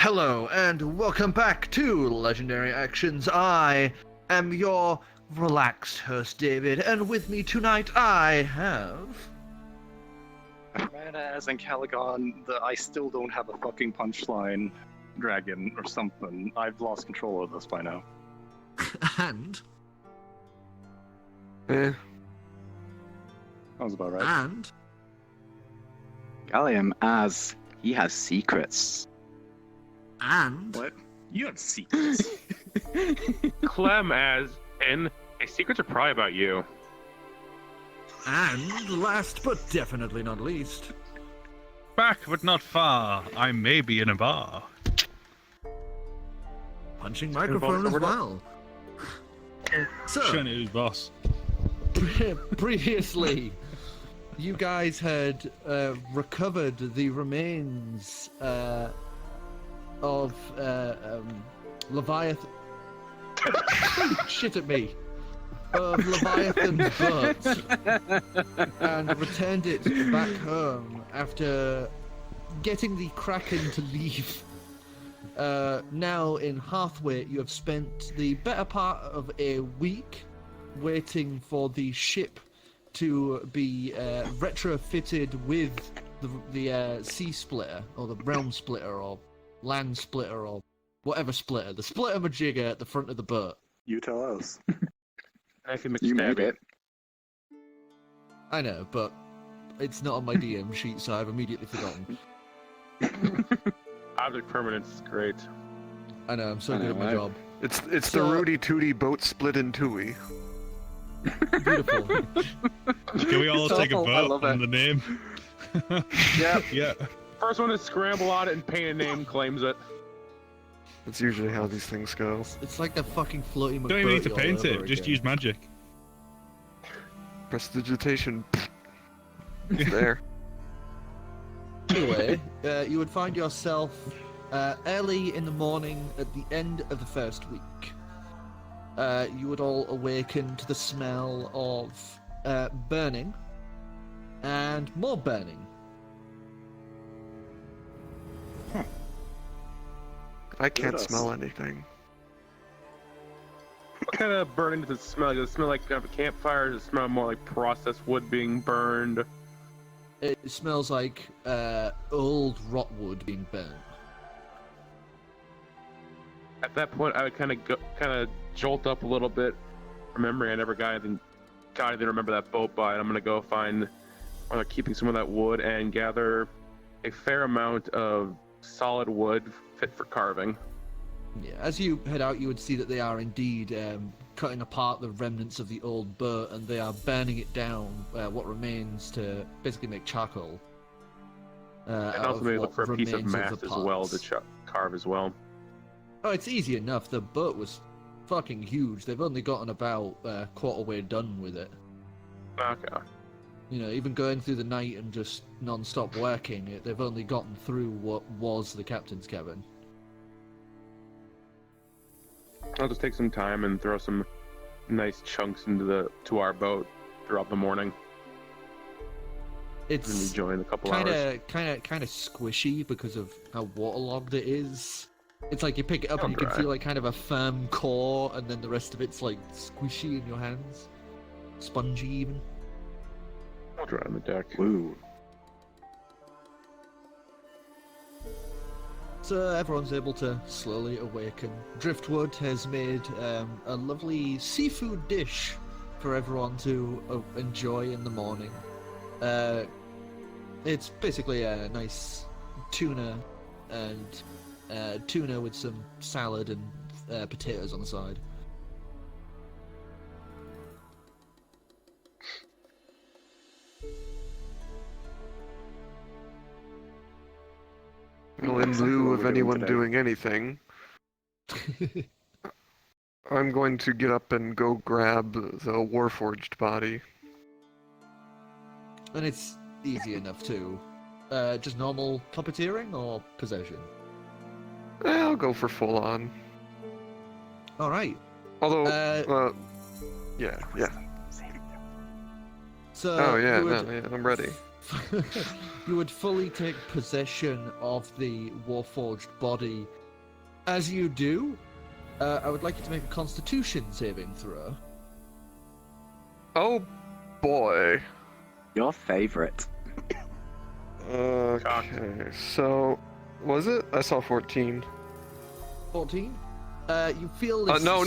Hello, and welcome back to Legendary Actions. I am your relaxed host, David, and with me tonight I have... Afromana as Ancalagon, I still don't have a fucking punchline dragon or something. I've lost control of this by now. and... Sounds about right. And... Gallium as he has secrets. And... What? You have secrets? Clem as in, hey, secrets are probably about you. And last but definitely not least... Back but not far, I may be in a bar. Punching microphone as well. So, Showing it who's boss. previously, you guys had recovered the remains of Leviathan. Shit at me. Of Leviathan's butt and returned it back home after getting the Kraken to leave. Now in Hearthway, you have spent the better part of a week waiting for the ship to be retrofitted with the sea splitter, or the realm splitter, or land splitter, or whatever splitter. The splitter majigger at the front of the boat. You tell us. I can You made it. I know, but it's not on my DM sheet, so I've immediately forgotten. Object permanence is great. I know, I'm so good at my right? job. It's So- the Rudy Tooty boat split in twoey. Beautiful. Can we all It's take a awful, I vote love on it. the name? Yep. Yeah. First one to scramble on it and paint a name claims it. That's usually how these things go. It's like the fucking floaty McBurty Don't even need to all paint over it, just again. use magic. Prestidigitation. It's there. Anyway, you would find yourself early in the morning at the end of the first week. You would all awaken to the smell of burning and more burning. I can't Good. smell anything. What kind of burning does it smell like? Does it smell like kind of a campfire? Does it smell more like processed wood being burned? It smells like old rotwood being burnt. At that point, I would kind of jolt up a little bit from memory. I never got anything. God, I didn't remember that boat by, and I'm gonna go find where they're keeping some of that wood and gather a fair amount of solid wood fit for carving. Yeah, as you head out, you would see that they are indeed cutting apart the remnants of the old boat, and they are burning it down, what remains, to basically make charcoal. And also maybe look for a piece of mast the as well parts. to carve as well. Oh, it's easy enough. The boat was fucking huge. They've only gotten about quarter way done with it. Okay. You know, even going through the night and just non-stop working, they've only gotten through what was the captain's cabin. I'll just take some time and throw some nice chunks to our boat throughout the morning and It's rejoin a couple kind hours. of squishy because of how waterlogged it is. It's like you pick it up and you can Alright. feel like kind of a firm core, and then the rest of it's like squishy in your hands, spongy even. I'll dry on the deck. Woo. So everyone's able to slowly awaken. Driftwood has made a lovely seafood dish for everyone to enjoy in the morning. It's basically a nice tuna and tuna with some salad and potatoes on the side. Well, in Exactly lieu what of we're doing anyone today. doing anything, I'm going to get up and go grab the Warforged body. And it's easy enough too. Just normal puppeteering or possession? I'll go for full on. Alright. Although, yeah. So Oh yeah, you would, no, yeah, I'm ready. you would fully take possession of the Warforged body As you do, I would like you to make a Constitution saving throw. Oh boy. Your favorite. Okay, so was it? I saw 14. 14. You feel this. No.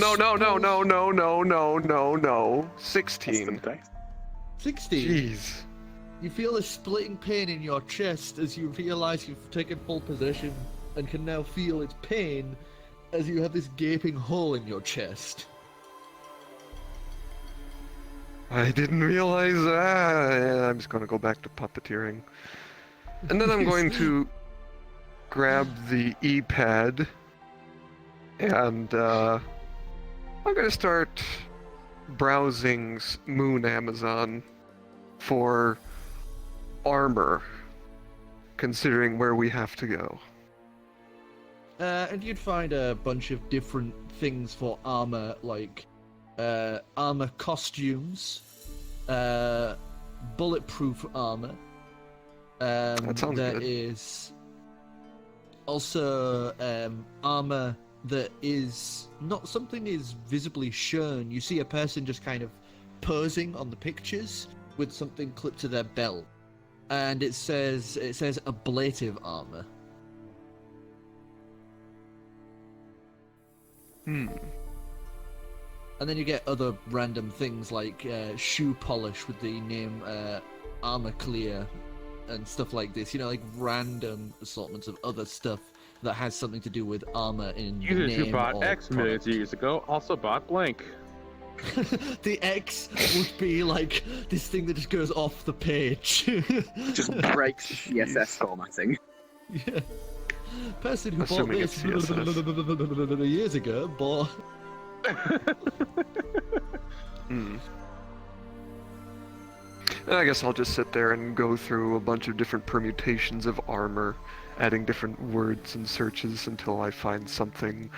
16. 16. Jeez. You feel a splitting pain in your chest as you realize you've taken full possession and can now feel its pain as you have this gaping hole in your chest. I didn't realize that. I'm just gonna go back to puppeteering. And then I'm going to grab the E-pad and I'm gonna start browsing Moon Amazon for armor, considering where we have to go. And you'd find a bunch of different things for armor, like armor costumes, bulletproof armor. That sounds there good. is also armor that is not something is visibly shown. You see a person just kind of posing on the pictures with something clipped to their belt, and it says ablative armor. And then you get other random things like shoe polish with the name Armor Clear and stuff like this. You know, like random assortments of other stuff that has something to do with armor in the Users name who bought or X millions of years ago also bought blank. The X would be like this thing that just goes off the page. Just breaks CSS formatting. Yeah. Person who Assuming bought it's this years ago bought. And I guess I'll just sit there and go through a bunch of different permutations of armor, adding different words and searches until I find something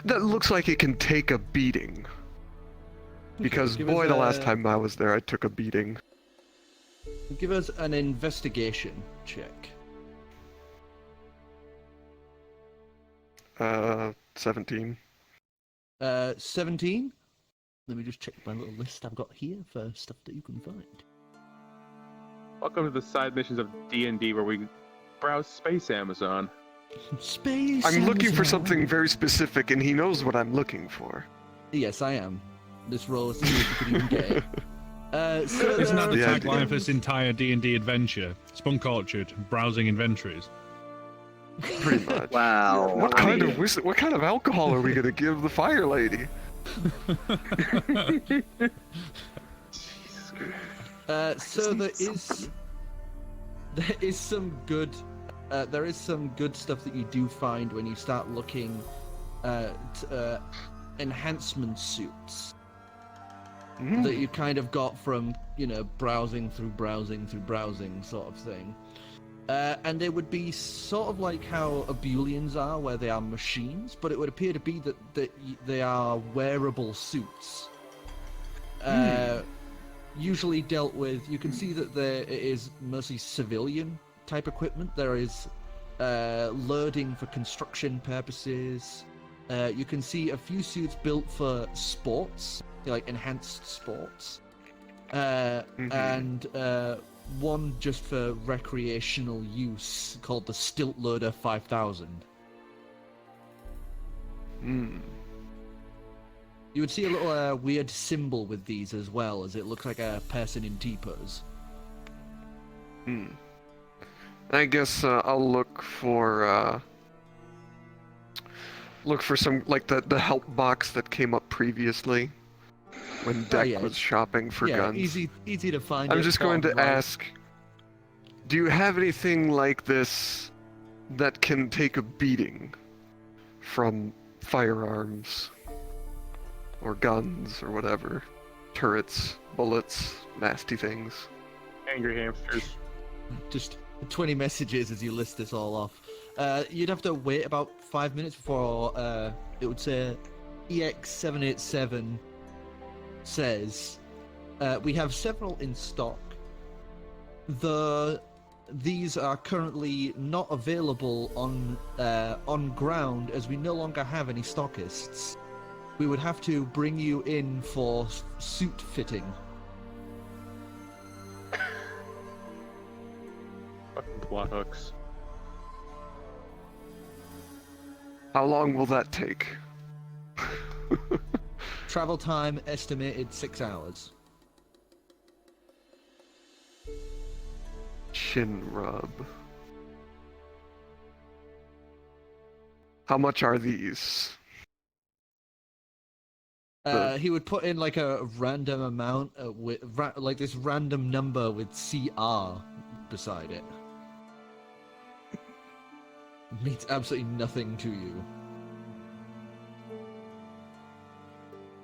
that looks like it can take a beating. Because give boy, us the last a- time I was there, I took a beating. Give us an investigation check. 17. 17. Let me just check my little list I've got here for stuff that you can find. Welcome to the side missions of D&D where we browse Space Amazon. Space. I'm looking for Amazon. something very specific, and he knows what I'm looking for. Yes, I am. This roll is to see if you can even get it. So Isn't that the Yeah, tagline yeah. for this entire D&D adventure? Spunk Orchard, browsing inventories. Pretty much. Wow. What kind of alcohol are we gonna give the fire lady? So there is some good stuff that you do find when you start looking at enhancement suits that you kind of got from, you know, browsing through browsing sort of thing. And they would be sort of like how Abulians are, where they are machines, but it would appear to be that they are wearable suits. Usually dealt with, you can see that it is mostly civilian type equipment. There is loading for construction purposes. You can see a few suits built for sports, like enhanced sports, and one just for recreational use called the Stilt Loader 5000. You would see a little weird symbol with these as well, as it looks like a person in T-pose. I guess I'll look for some, like the help box that came up previously when Deck yeah. was shopping for guns. easy to find. I'm it, just going to bottom right. ask, do you have anything like this that can take a beating from firearms or guns or whatever? Turrets, bullets, nasty things. Angry hamsters. Just 20 messages as you list this all off. You'd have to wait about 5 minutes before it would say EX787 says we have several in stock. The these are currently not available on ground as we no longer have any stockists. We would have to bring you in for suit fitting. Fucking plot hooks. How long will that take? Travel time estimated 6 hours. Chin rub. How much are these? He would put in like a random amount with like this random number with CR beside it. Means absolutely nothing to you.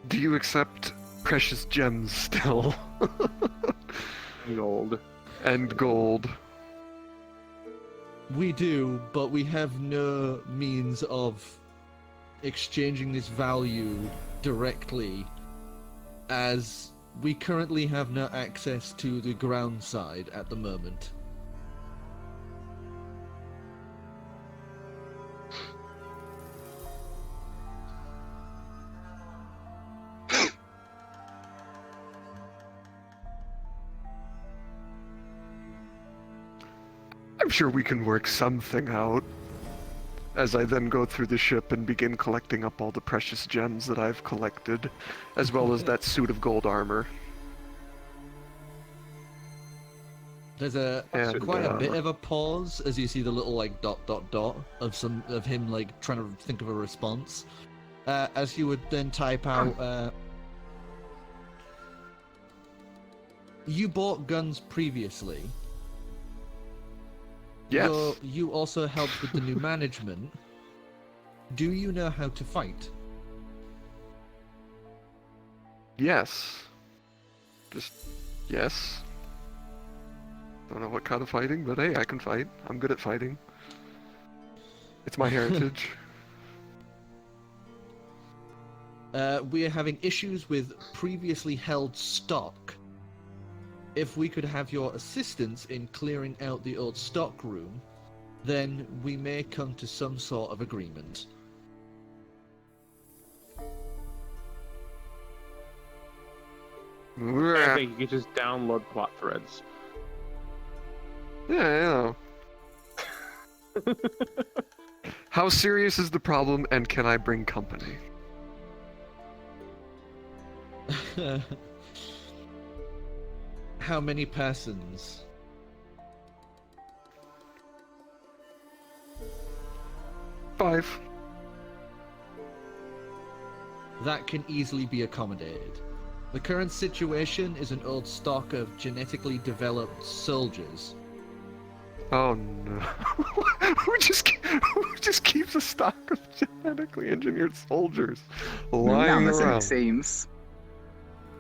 Do you accept precious gems still? Gold. And gold. We do, but we have no means of exchanging this value directly, as we currently have no access to the ground side at the moment. I'm sure we can work something out. As I then go through the ship and begin collecting up all the precious gems that I've collected, as well as that suit of gold armor. There's a And, quite a bit of a pause as you see the little like ... of him like trying to think of a response. As he would then type out, you bought guns previously. Yes. You also helped with the new management. Do you know how to fight? Yes. Just yes. Don't know what kind of fighting, but hey, I can fight. I'm good at fighting. It's my heritage. We are having issues with previously held stock. If we could have your assistance in clearing out the old stock room, then we may come to some sort of agreement. I think you can just download plot threads. Yeah, I know. How serious is the problem, and can I bring company? How many persons? Five. That can easily be accommodated. The current situation is an old stock of genetically developed soldiers. Oh no. who just keeps a stock of genetically engineered soldiers lying Down as around? it seems.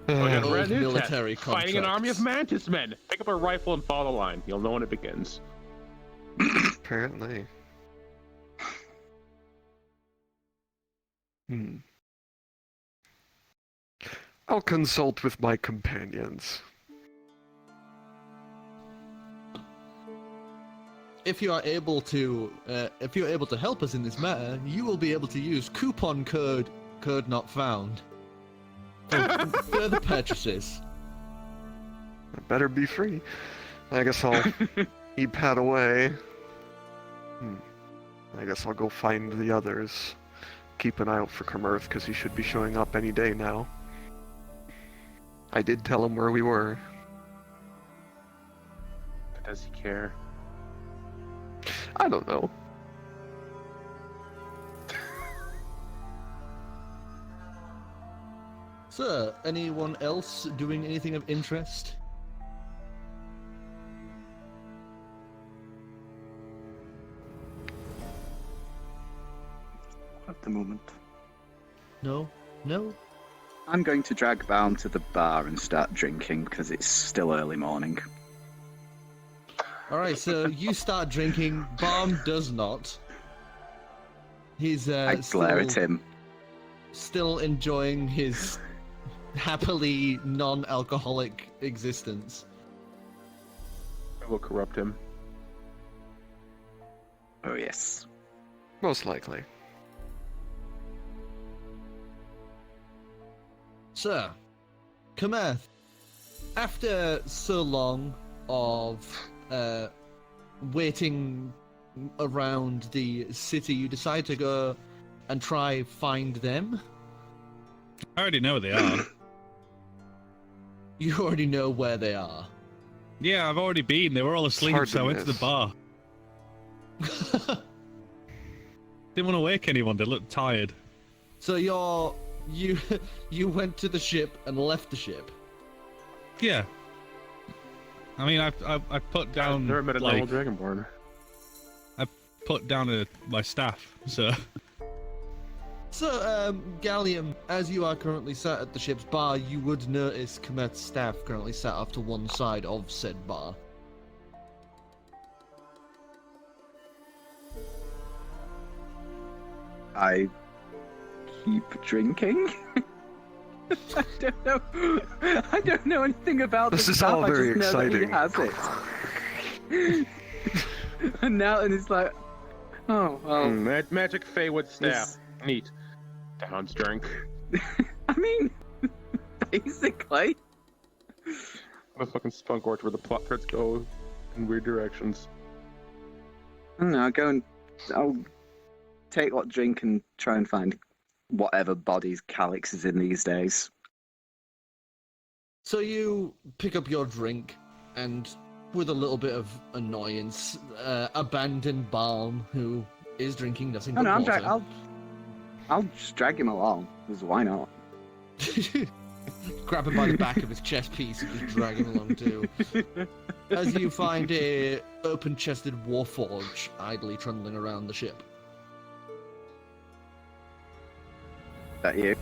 Oh, yeah, Old brand new military test. Fighting an army of contracts. mantis men. Pick up a rifle and follow the line. You'll know when it begins. Apparently. I'll consult with my companions. If you are able to help us in this matter, you will be able to use coupon code not found for further purchases. It better be free. I guess I'll e-pad away. I guess I'll go find the others. Keep an eye out for Kamerth, because he should be showing up any day now. I did tell him where we were. But does he care? I don't know. Sir, anyone else doing anything of interest? At the moment. No? No? I'm going to drag Baum to the bar and start drinking because it's still early morning. Alright, so you start drinking, Balm does not. He's I glare at him. still enjoying his happily non-alcoholic existence. I will corrupt him. Oh, yes. Most likely. So, Kamerth, after so long of waiting around the city, you decide to go and try find them. I already know they are. You already know where they are. Yeah, I've already been. They were all asleep, hard to so I went to the miss. bar. Didn't want to wake anyone. They looked tired. So you went to the ship and left the ship. Yeah. I mean, I put down I've never met a like normal Dragonborn. put down my staff. So So, Gallium, as you are currently sat at the ship's bar, you would notice Kamerth's staff currently sat off to one side of said bar. I keep drinking. I don't know. I don't know anything about This this is all stuff. very I just know exciting. that he has it. And now, and it's like, oh well. Magic Feywood staff. Neat. Down's drink. I mean, basically. I'm a fucking spunk orch where the plot threads go in weird directions. I don't know. I'll take what drink and try and find whatever bodies Calix is in these days. So you pick up your drink, and with a little bit of annoyance, abandon Balm, who is drinking nothing Oh but no, water. I'll just drag him along, because why not? Grab him by the back of his chest piece and just drag him along too. As you find a open-chested warforge idly trundling around the ship. Is that you?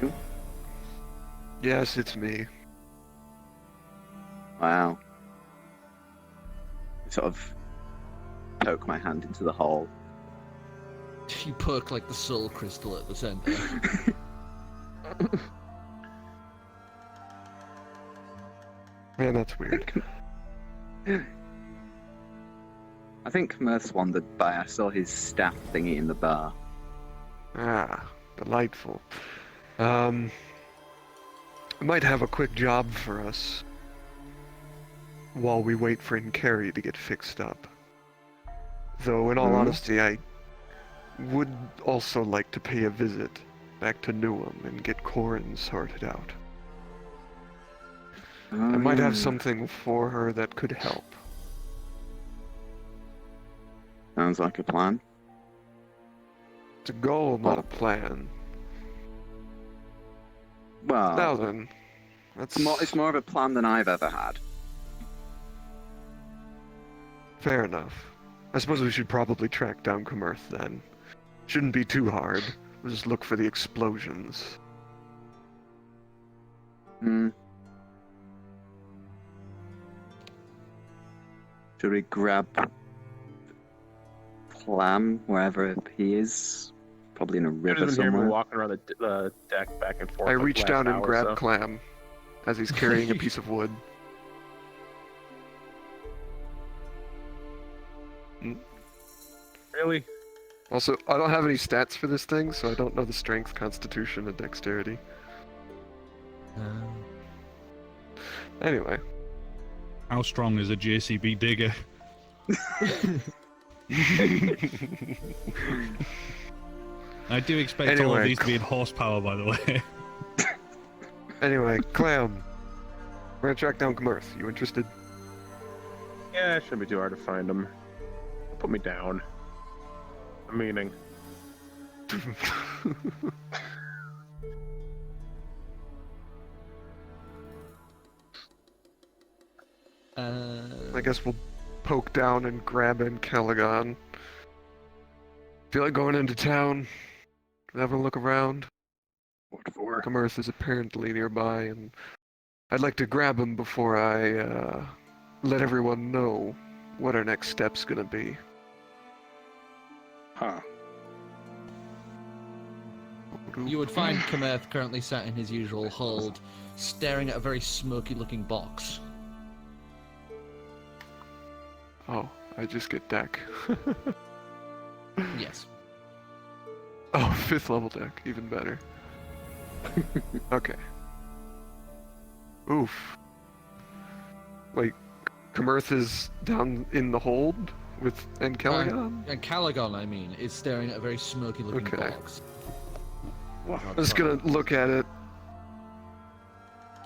Yes, it's me. Wow. Sort of poke my hand into the hole. You poke like the soul crystal at the center. Man, that's weird. I think Kamerth wandered by. I saw his staff thingy in the bar. Ah, delightful. I might have a quick job for us while we wait for Inkari to get fixed up. Though, in all honesty, I would also like to pay a visit back to Newham and get Corrin sorted out. I might have something for her that could help. Sounds like a plan. It's a goal, not a plan. Well, Now then, it's more of a plan than I've ever had. fair enough. I suppose we should probably track down Kamerth then. Shouldn't be too hard. We'll just look for the explosions. Should we grab Clam wherever he is? Probably in a You river didn't hear me somewhere. walking around the deck back and forth. I like reach last down and hour or grab so. Clam as he's carrying a piece of wood. Really? Also, I don't have any stats for this thing, so I don't know the strength, constitution, and dexterity. Anyway. how strong is a JCB digger? I do expect all of Anyway, these to be in horsepower, by the way. Anyway, Clam. We're gonna track down Kamerth. You interested? Yeah, it shouldn't be too hard to find him. Put me down. I'm meaning. I guess we'll poke down and grab Ancalagon. Feel like going into town? Have a look around? What for? Kamerth is apparently nearby, and I'd like to grab him before I let everyone know what our next step's gonna be. Huh. You would find Kamerth currently sat in his usual hold, staring at a very smoky-looking box. Oh, I just get deck. Yes. Oh, 5th level deck, even better. Okay. Oof. Wait, Kamerth is down in the hold with Ancalagon? Ancalagon, I mean, is staring at a very smoky looking Okay. box. I'm just gonna look at it.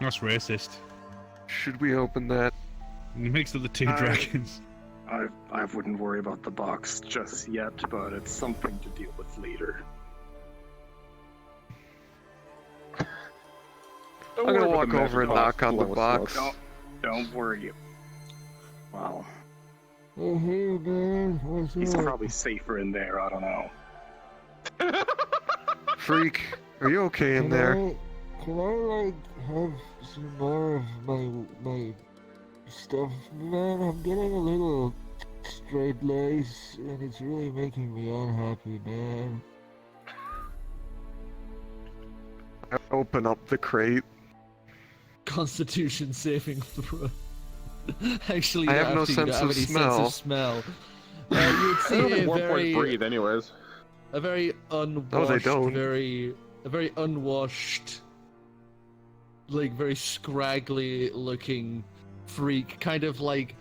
That's racist. Should we open that? He mixed up the two dragons. I wouldn't worry about the box just yet, but it's something to deal with later. I'm gonna walk over and knock on the Blow us box. up. Don't worry. Well, Oh, hey, man. What's he's probably safer in there. I don't know. Freak, are you okay in there? Can I, like, have some more of my stuff? Man, I'm getting a little straight lace, and it's really making me unhappy, man. I open up the crate. Constitution saving throw. Actually, I you have no you don't sense have of any smell. sense of smell. You would I see don't think a warp points breathe, anyways. a very unwashed, don't. a very unwashed, like very scraggly looking freak, kind of like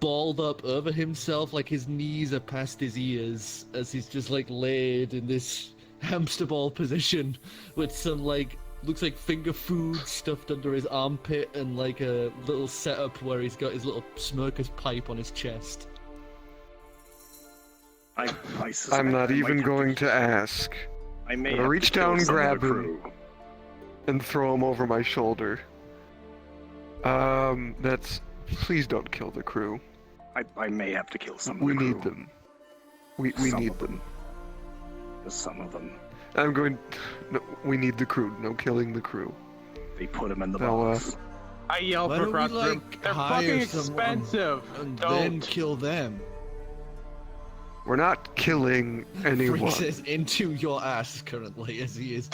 balled up over himself, like his knees are past his ears, as he's just like laid in this hamster ball position with some like looks like finger food stuffed under his armpit and like a little setup where he's got his little smoker's pipe on his chest. I suspect I'm not I might even have going to ask. I may I'm have gonna to reach kill down, some of the grab him. crew. And throw him over my shoulder. That's... Please don't kill the crew. I may have to kill some of We the crew. need them. We Some need of them. Just some of them. I'm going... No, we need the crew. No killing the crew. They put them in the Now, box. I yell Why from don't we, across the room. like, They're hire fucking someone expensive. And Don't. then kill them. We're not killing anyone. Freaks is into your ass currently as he is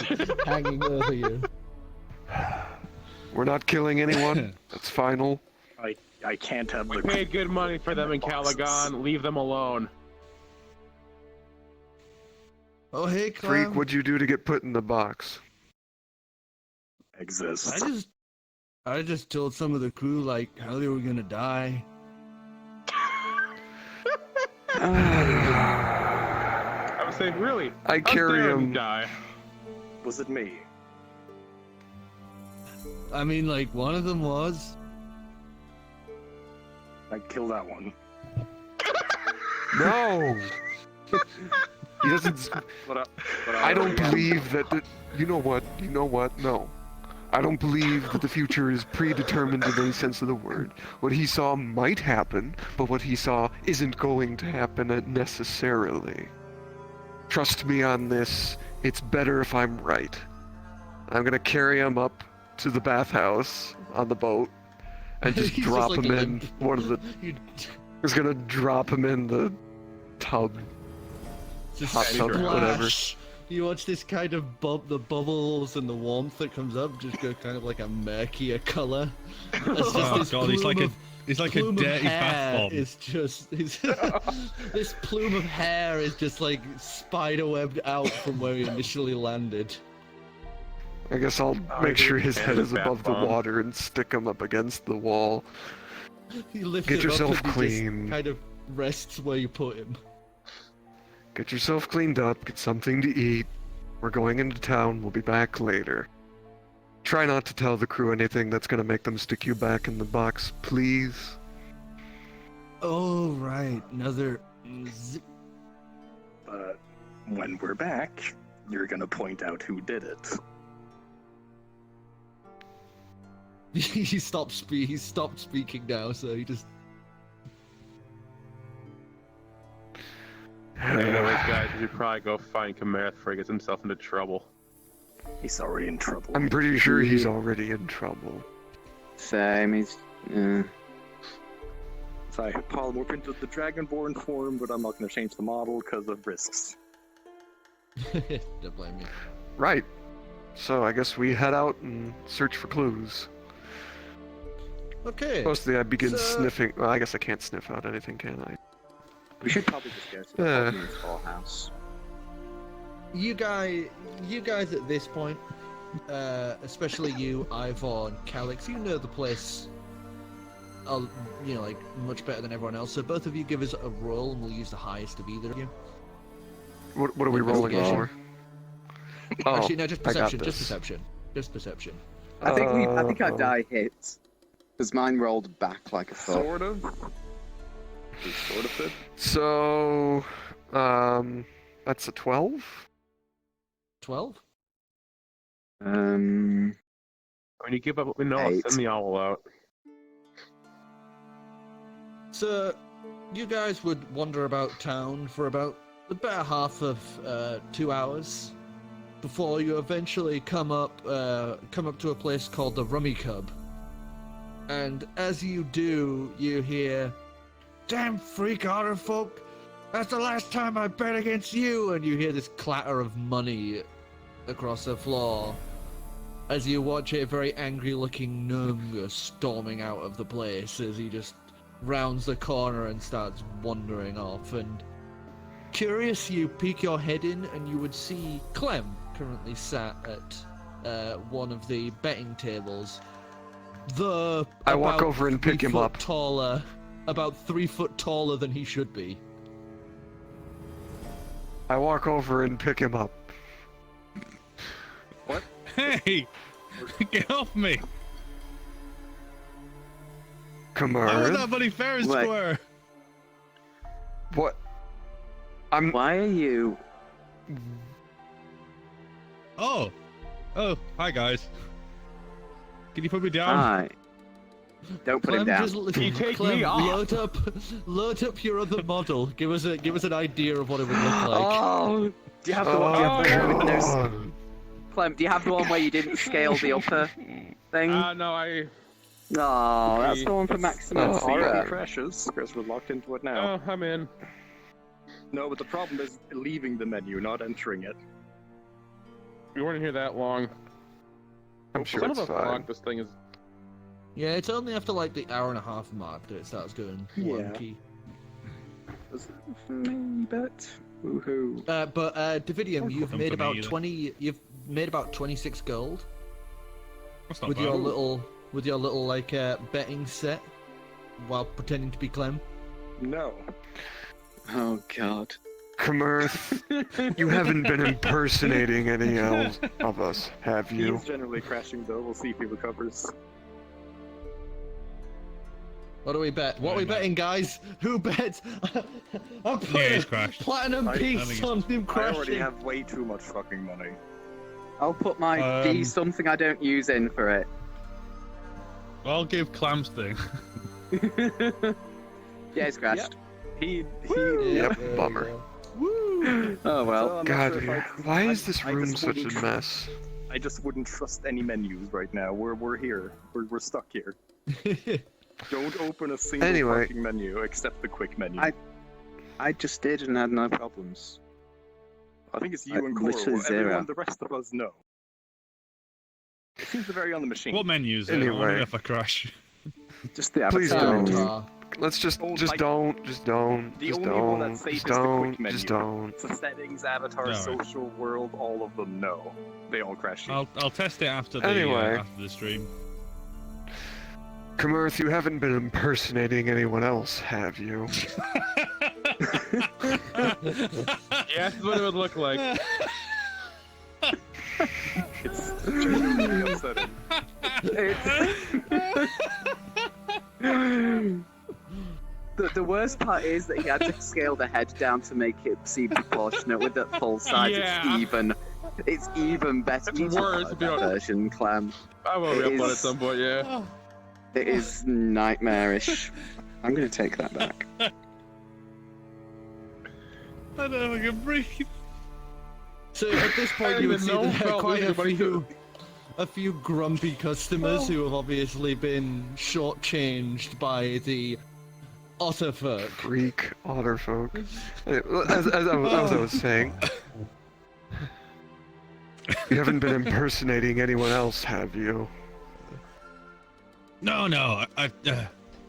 hanging over you. We're not killing anyone. That's final. I can't have We the paid good money for them in boxes. Calagon. Leave them alone. Oh hey, Clam. Freak, what'd you do to get put in the box? Exist. I just told some of the crew like how they were gonna die. I would say, really? I How carry dare you him. die? Was it me? I mean, like one of them was. I'd kill that one. No! He doesn't... But I don't believe that the... You know what? No. I don't believe that the future is predetermined in any sense of the word. What he saw might happen, but what he saw isn't going to happen necessarily. Trust me on this. It's better if I'm right. I'm gonna carry him up to the bathhouse on the boat and just He's drop just, like, him in limp. one of the... You Just gonna drop him in the tub. just Hot tub, whatever. splash. You watch this kind of the bubbles and the warmth that comes up just go kind of like a murkier color. It's just Oh this god, he's like plume a he's like a plume of dirty bath hair bomb. is just this plume of hair is just like spiderwebbed out from where he initially landed. I guess I'll Oh, make sure dude, his head and is the above the bath bomb. water and stick him up against the wall. He lifts Get him yourself up and he clean. just kind of rests where you put him. Get yourself cleaned up, get something to eat. We're going into town, we'll be back later. Try not to tell the crew anything that's gonna make them stick you back in the box, please. Oh right, another. Zip. But when we're back, you're gonna point out who did it. He stopped speaking now, so he just. Anyways, guys, we should probably go find Kamerth before he gets himself into trouble. He's already in trouble. I'm pretty sure he's already in trouble. Same, he's... So I polymorph into the Dragonborn form, but I'm not gonna change the model because of risks. Don't blame me. Right. So I guess we head out and search for clues. Okay. Mostly I begin So- sniffing. Well, I guess I can't sniff out anything, can I? We should probably just go to the Paladin's whorehouse. You guys at this point, especially you, Ivor and Calix, you know the place, like much better than everyone else. So both of you give us a roll, and we'll use the highest of either of you. What are we rolling for? Oh, Actually, no, just perception. I got Just this. perception. Just perception. I think our die hits. Because mine rolled back like a thought. Sort of. It sort of did. So, that's a 12? 12. When you give up, no, I'll 8. send the owl out. So, you guys would wander about town for about the better half of 2 hours before you eventually come up to a place called the Rummy Cub. And as you do, you hear, "Damn freak Otterfolk! That's the last time I bet against you!" And you hear this clatter of money across the floor as you watch a very angry-looking gnome go storming out of the place as he just rounds the corner and starts wandering off. And curious, you peek your head in and you would see Clem currently sat at one of the betting tables. I walk over and pick him up. Taller, about 3 foot taller than he should be. I walk over and pick him up. Hey! Get off me! I want Kamerth? that bloody Ferris Wait. square! What? Why are you... Oh! Oh, hi guys. Can you put me down? Hi. Don't put him Clem, down. just You take Clem, me off. load up your other model. Give us an idea of what it would look like. Oh! Do you have the one? Do you have the one with no... God. Clem, do you have the one where you didn't scale the upper thing? No, I. No, that's the one for maximum Oh, See how horror. it crashes, because we're locked into it now. Oh, I'm in. No, but the problem is leaving the menu, not entering it. We weren't here that long. I'm sure Son it's of a fine. fuck, this thing is. Yeah, it's only after like the hour and a half mark that it starts going Yeah. wonky. Was it for me, but... Woohoo. But Dividium, you've Nothing made for me about either. 20. You've made about 26 gold That's not with bad. your little like betting set while pretending to be Clem. No. Oh, God. Kamerth, you haven't been impersonating any else of us, have you? He's generally crashing though, we'll see if he recovers. What do we bet? What are we Very betting, guys? Who bets? I'm Yeah, putting he's crashed. platinum I piece think on him I already crashing. have way too much fucking money. I'll put my D something I don't use in for it. I'll give Clam's thing. Yeah, it's crashed. He Yep, bummer. Woo! Oh, well. So I'm not God, sure if why is this I room just such a wouldn't- mess? I just wouldn't trust any menus right now. We're here. We're stuck here. Don't open a single Anyway. fucking menu except the quick menu. I just did and had no problems. I think it's you I- and literally Korro. zero. Everyone, the rest of us, no. It seems to vary on the machine. What menu is it? I Anyway. wonder if I crash. Just the Please avatar. don't. Avatar. Let's just Oh, just like- don't The only one that's safe is the quick menu. just don't. So settings, avatar, Alright. social, world, all of them, no. They all crash. I'll test it after the Anyway. after the stream. Kamerth, you haven't been impersonating anyone else, have you? Yeah, that's what it would look like. It's genuinely upsetting. The worst part is that he had to scale the head down to make it seem proportionate with the full size. Yeah. It's even better. It's You should worse upload if you that don't- version, Clam. I will It re-upload at is- some point, yeah. It is nightmarish. I'm gonna take that back. I don't know if I can breathe. So at this I point, don't you would even see know that there are about quite anybody a few grumpy customers who have obviously been shortchanged by the Otterfolk. Freak Otterfolk. Anyway, as I was saying, you haven't been impersonating anyone else, have you? No, I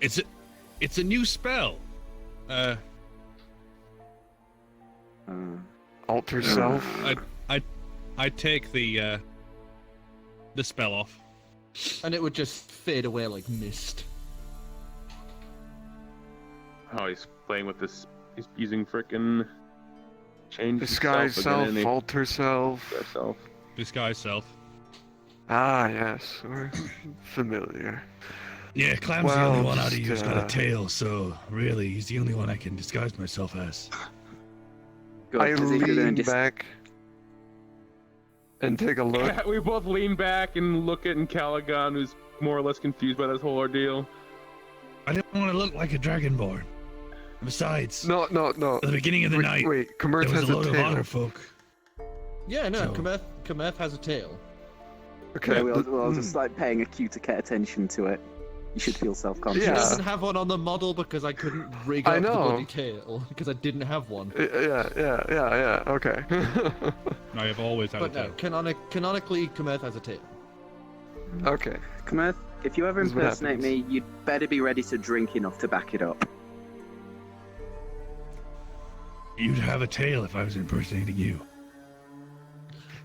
it's a new spell. Alter self. I take the spell off. And it would just fade away like mist. Oh, he's playing with this. He's using frickin' change Disguise himself self, again, alter self. self. Disguise self. Ah, yes, we're familiar. Yeah, Clam's the Well, only one out of you who's just, got a tail, so really, he's the only one I can disguise myself as. Good, I 'cause if you're gonna lean back and take a look. We both lean back and look at Ancalagon, who's more or less confused by this whole ordeal. I didn't want to look like a Dragonborn. Besides, No. at the beginning of the night, Wait, Kamerth there was has a a load of tail. Otterfolk. Yeah, no, So- Kamerth has a tail. Okay. Yeah, we'll just like paying acute attention to it. You should feel self-conscious. He Yeah. doesn't have one on the model because I couldn't rig I up the know. bloody tail because I didn't have one. Yeah. Okay. I have always had But a no, tail. canonically, Kamerth has a tail. Okay. Kamerth, if you ever This is what impersonate me, you'd better be ready to drink enough to back it up. You'd have a tail if I was impersonating you.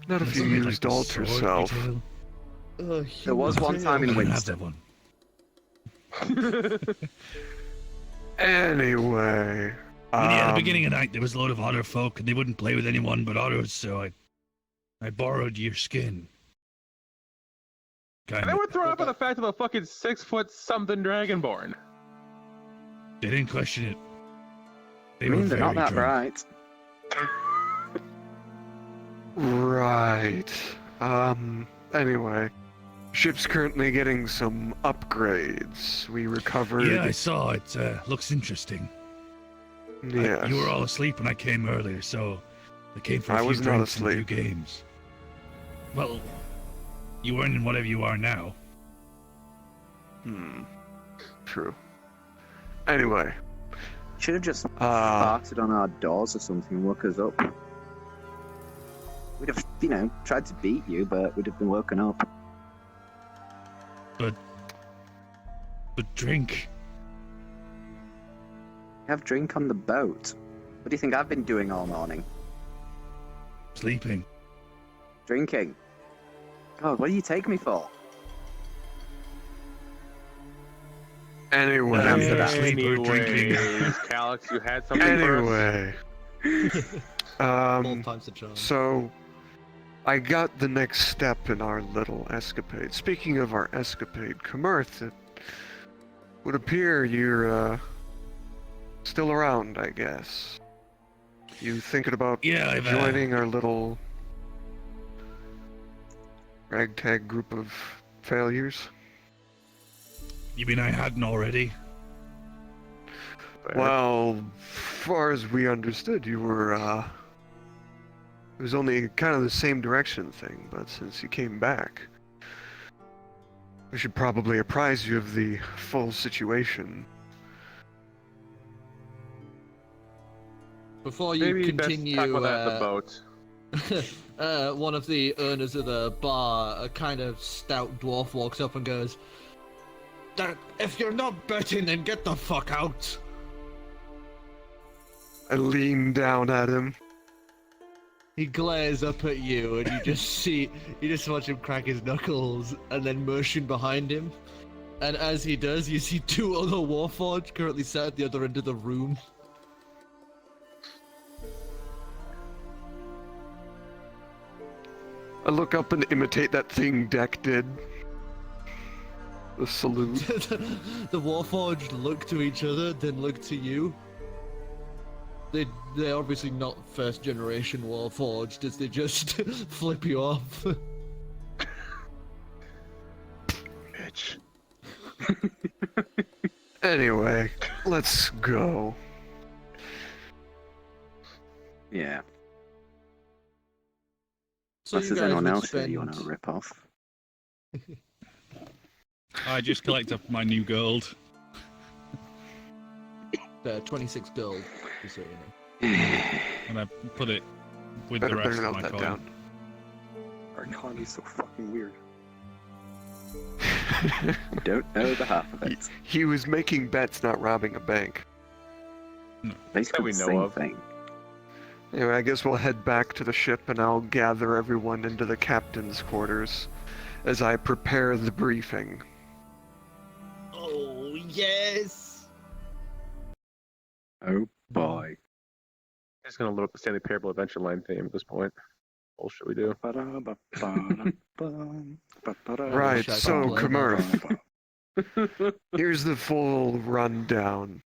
Not if you Something like used the alter sword self. tail. There was one time in I don't have Winston. that one. Anyway. And yeah, at the beginning of the night, there was a load of Otterfolk, and they wouldn't play with anyone but otters, so I borrowed your skin. And Kind they of. were thrown up by the fact of a fucking 6 foot something Dragonborn. They didn't question it. They I were mean, they're not very that drunk. bright. Right. Anyway. Ship's currently getting some upgrades. We recovered. Yeah, I saw it. Looks interesting. Yes. You were all asleep when I came earlier, so I came for a I few was not drinks and a few asleep. games. Well, you weren't in whatever you are now. True. Anyway. Should have just Uh, farted on our doors or something and woke us up. We'd have, tried to beat you, but we'd have been woken up. But drink. Have drink on the boat. What do you think I've been doing all morning? Sleeping. Drinking. God, what do you take me for? anyway. Yeah, for that. Sleep or drinking. Anyways, Calix, you had something for us? Anyway. Both times the charm. So, I got the next step in our little escapade. Speaking of our escapade, Kamerth, it would appear you're still around, I guess. You thinking about Yeah, I've joining our little ragtag group of failures? You mean I hadn't already? Well, far as we understood, you were, it was only kind of the same direction thing, but since you came back, we should probably apprise you of the full situation. Before you Maybe continue, best talk about that at the boat. one of the owners of the bar, a kind of stout dwarf, walks up and goes, "If you're not betting, then get the fuck out." I lean down at him. He glares up at you, and you just watch him crack his knuckles, and then motion behind him. And as he does, you see two other Warforged currently sat at the other end of the room. I look up and imitate that thing Deck did. The salute. The Warforged look to each other, then look to you. They're obviously not first generation Warforged, as they just flip you off. Bitch. Anyway, let's go. Yeah. So Unless you there's guys anyone would else here you spend want to rip off. I just collect up my new gold. 26 gold, just so you know. And I put it with Better, the rest better of note my that coin. down. Our economy's so fucking weird. Don't know the half of it. He was making bets, not robbing a bank. Basically we the know same of. thing. Anyway, I guess we'll head back to the ship and I'll gather everyone into the captain's quarters as I prepare the briefing. Oh, yes! Oh boy. I'm just gonna load up the Stanley Parable Adventure Line theme at this point. What should we do? Right, wish I so could play Kamerth, here's the full rundown.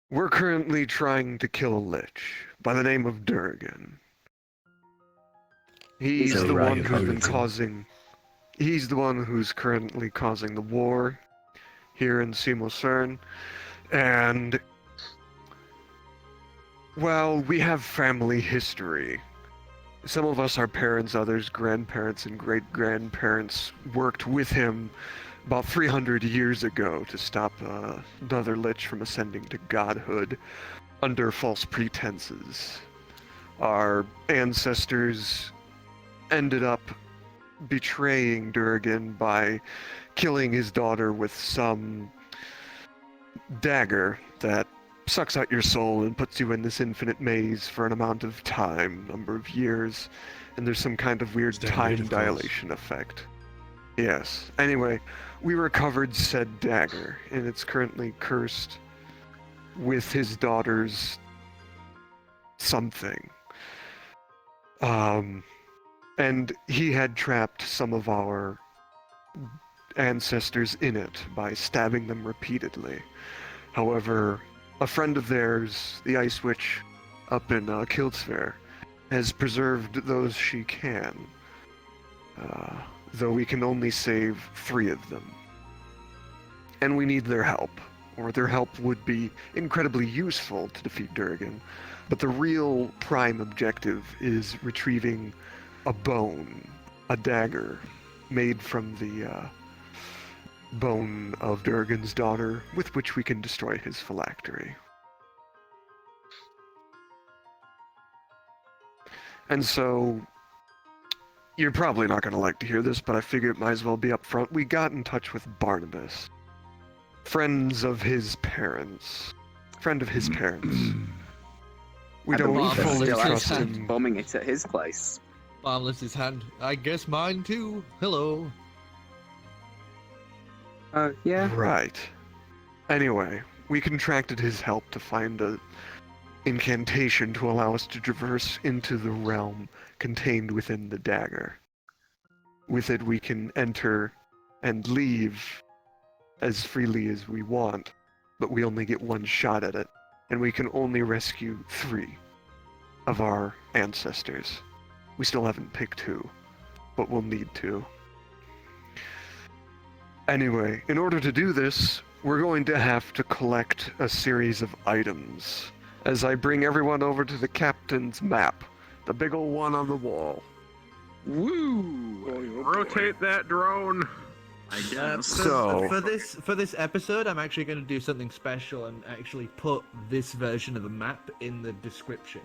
We're currently trying to kill a lich by the name of Durgan. He's He's a the one riot who's been hooligan. causing... He's the one who's currently causing the war here in Simosern. And... well, we have family history. Some of us, our parents, others, grandparents and great-grandparents worked with him about 300 years ago to stop another lich from ascending to godhood under false pretenses. Our ancestors ended up betraying Durgan by killing his daughter with some dagger that sucks out your soul and puts you in this infinite maze for an amount of time, number of years, and there's some kind of weird Standard time of course. dilation effect. Yes. Anyway, we recovered said dagger, and it's currently cursed with his daughter's something. And he had trapped some of our ancestors in it by stabbing them repeatedly. However, a friend of theirs, the Ice Witch up in Kiltsphere, has preserved those she can, though we can only save 3 of them. And we need their help, or their help would be incredibly useful to defeat Durgan. But the real prime objective is retrieving a bone, a dagger, made from the bone of Durgan's daughter, with which we can destroy his phylactery. And so, you're probably not going to like to hear this, but I figure it might as well be up front. We got in touch with Barnabas, friends of his parents. Friend of his parents. We I don't believe they're fully still trust actually him. bombing it at his place. Barnabas' his hand. I guess mine too. Hello. Yeah. Right. Anyway, we contracted his help to find a incantation to allow us to traverse into the realm contained within the dagger. With it, we can enter and leave as freely as we want, but we only get 1 shot at it, and we can only rescue 3 of our ancestors. We still haven't picked who, but we'll need to. Anyway, in order to do this, we're going to have to collect a series of items. As I bring everyone over to the captain's map, the big ol' one on the wall. Woo! Rotate that drone. I guess. So- for this episode, I'm actually going to do something special and actually put this version of the map in the description,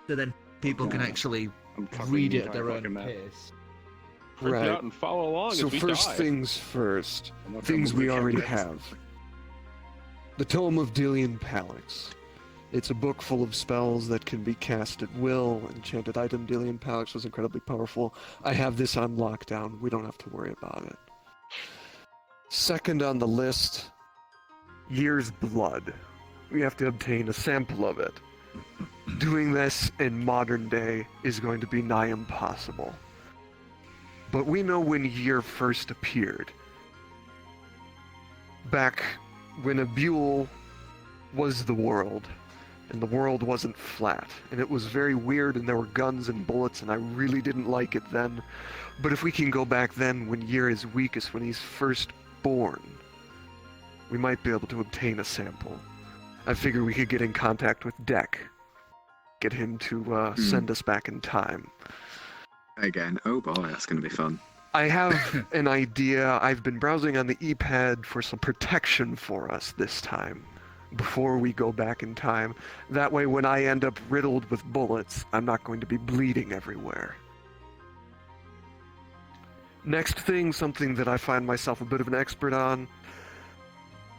so then people can Okay. actually I'm covering read the it at their entire own fucking map. pace. Print it Right. out and follow along So as we first die. things first. I'm not Things gonna we move the already cameras. have. The Tome of Dillian Palix. It's a book full of spells that can be cast at will. Enchanted item Dillian Palix was incredibly powerful. I have this on lockdown. We don't have to worry about it. Second on the list, Year's Blood. We have to obtain a sample of it. Doing this in modern day is going to be nigh impossible. But we know when Year first appeared. Back when a Buell was the world, and the world wasn't flat, and it was very weird, and there were guns and bullets, and I really didn't like it then. But if we can go back then, when Year is weakest, when he's first born, we might be able to obtain a sample. I figure we could get in contact with Deck, get him to send us back in time. Again, oh boy, that's going to be fun. I have an idea. I've been browsing on the ePad for some protection for us this time, before we go back in time. That way, when I end up riddled with bullets, I'm not going to be bleeding everywhere. Next thing, something that I find myself a bit of an expert on,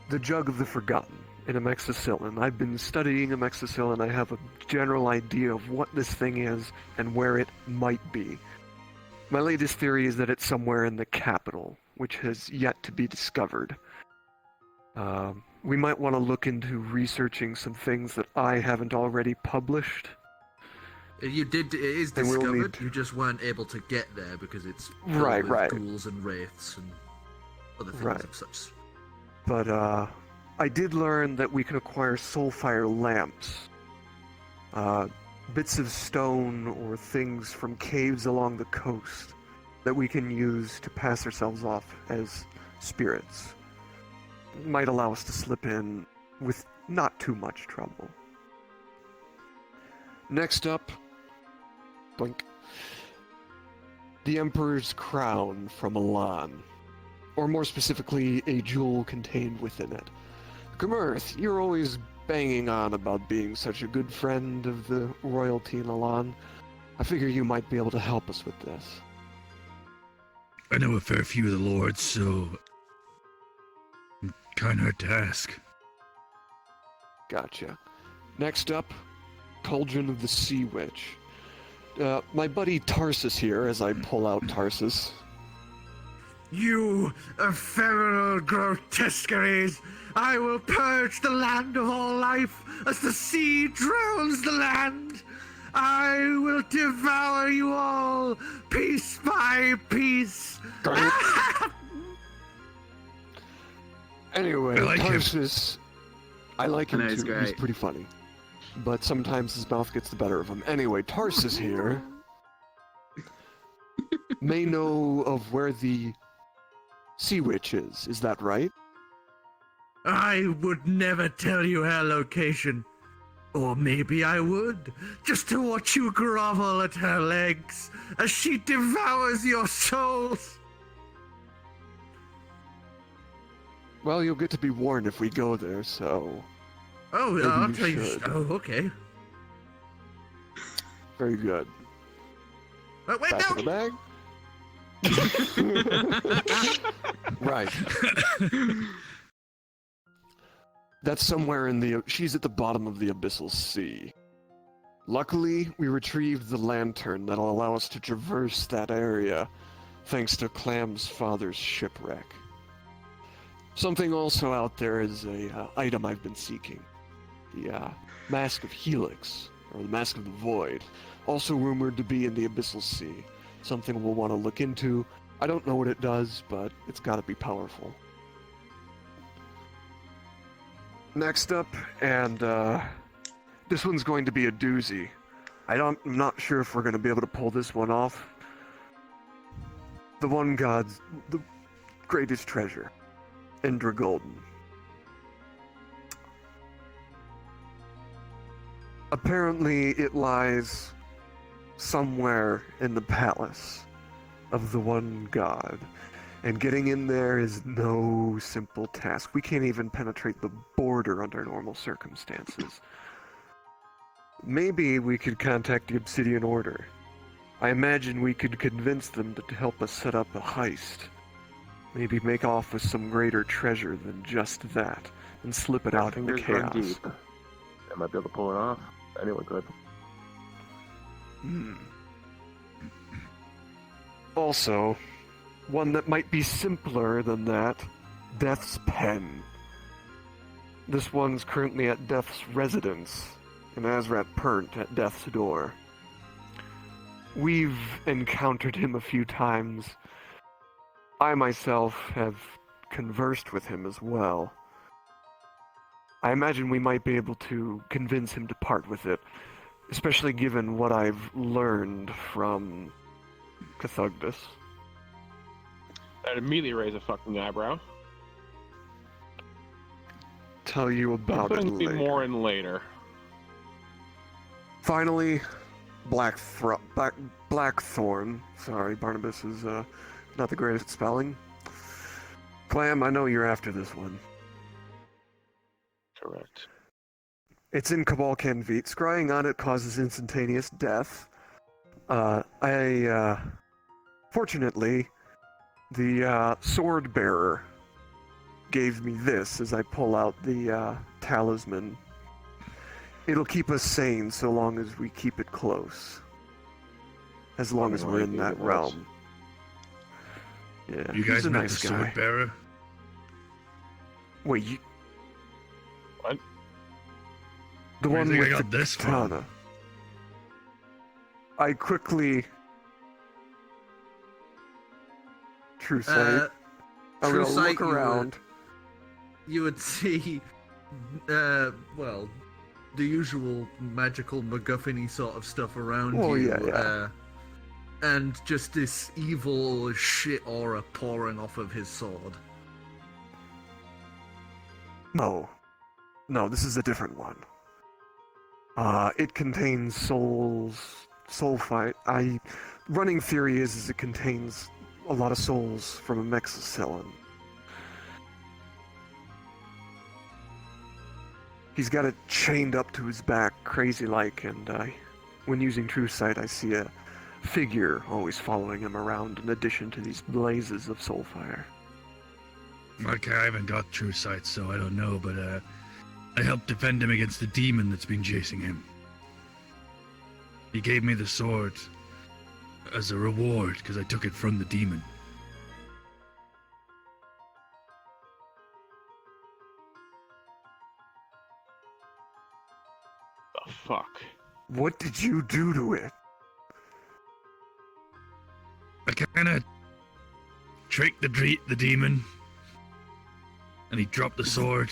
the Jug of the Forgotten. an amoxicillin. I've been studying amoxicillin. I have a general idea of what this thing is and where it might be. My latest theory is that it's somewhere in the capital, which has yet to be discovered. We might want to look into researching some things that I haven't already published. You did. It is And we'll discovered. need to- You just weren't able to get there because it's filled Right, with right. ghouls and wraiths and other things Right. of such. But I did learn that we can acquire soulfire lamps. Bits of stone or things from caves along the coast that we can use to pass ourselves off as spirits. Might allow us to slip in with not too much trouble. Next up, blink. The Emperor's crown from Elan. Or more specifically, a jewel contained within it. Kamerth, you're always banging on about being such a good friend of the royalty in Elan. I figure you might be able to help us with this. I know a fair few of the lords, so I'm kind of hard to ask. Gotcha. Next up, Cauldron of the Sea Witch. My buddy Tarsus here, as I pull out Tarsus. You ephemeral grotesqueries! I will purge the land of all life as the sea drowns the land! I will devour you all, piece by piece! Anyway, I like him. Tarsus... I like him I know, he's too. He's great. pretty funny. But sometimes his mouth gets the better of him. Anyway, Tarsus here may know of where the Sea Witch is. Is that right? I would never tell you her location. Or maybe I would, just to watch you grovel at her legs as she devours your souls. Well, you'll get to be warned if we go there, so... Oh, Maybe I'll you tell you. should. Oh, okay. Very good. Oh, wait, Back no! in the bag. Right. That's somewhere in the... She's at the bottom of the Abyssal Sea. Luckily, we retrieved the lantern that'll allow us to traverse that area, thanks to Clam's father's shipwreck. Something also out there is a item I've been seeking. The Mask of Helix, or the Mask of the Void, also rumored to be in the Abyssal Sea. Something we'll want to look into. I don't know what it does, but it's got to be powerful. Next up, and this one's going to be a doozy. I'm not sure if we're going to be able to pull this one off. The one god's the greatest treasure, Golden. Apparently, it lies somewhere in the palace of the one god, and getting in there is no simple task. We can't even penetrate the border under normal circumstances. Maybe we could contact the Obsidian Order. I imagine we could convince them to help us set up a heist. Maybe make off with some greater treasure than just that, and slip it out into Fingers run chaos. deep. I might be able to pull it off. Anyone could. Also, one that might be simpler than that, Death's Pen. This one's currently at Death's residence, and Azrat Pernt at Death's door. We've encountered him a few times. I myself have conversed with him as well. I imagine we might be able to convince him to part with it, especially given what I've learned from Cathugdus. I'd immediately raise a fucking eyebrow. Tell you about it Putting later. more in later. Finally, Blackthorn. Sorry, Barnabas is not the greatest at spelling. Clam, I know you're after this one. Correct. It's in Cabalcan Veet. Scrying on it causes instantaneous death. Fortunately, the sword bearer gave me this as I pull out the talisman. It'll keep us sane so long as we keep it close. As long as we're in that realm. Yeah, You he's guys a met nice the guy. sword bearer? Wait, you... What? The Where one do you with think I got the this from? katana. I quickly... True sight. I'm True gonna sight, look around. You would see, well, the usual magical MacGuffin-y sort of stuff around Oh, you. yeah. And just this evil shit aura pouring off of his sword. No. No, this is a different one. It contains souls... Soulfight. Running theory is it contains a lot of souls from a Mexicillin. He's got it chained up to his back, crazy-like, and when using True Sight, I see a figure always following him around in addition to these blazes of soulfire. Okay, I haven't got true sight, so I don't know, but I helped defend him against the demon that's been chasing him. He gave me the sword as a reward because I took it from the demon. The fuck? What did you do to it? I kind of tricked the demon, and he dropped the sword,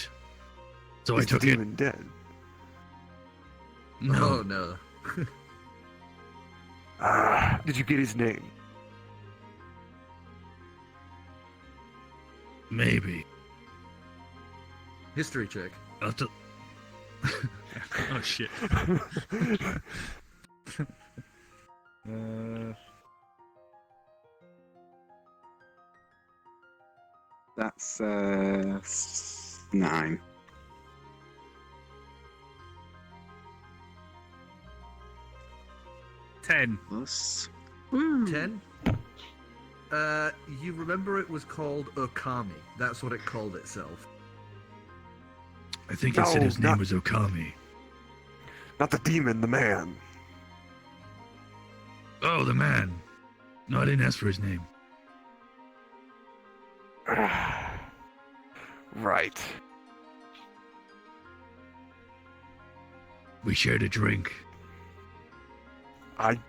so Is I took the it. demon dead? No, Oh no. Did you get his name? maybe. History check. I'll have to... Oh shit. That's 9. Plus. 10? You remember it was called Okami. That's what it called itself. I think it said No, his name not- was Okami. Not the demon, the man. Oh, the man. No, I didn't ask for his name. Right. We shared a drink. I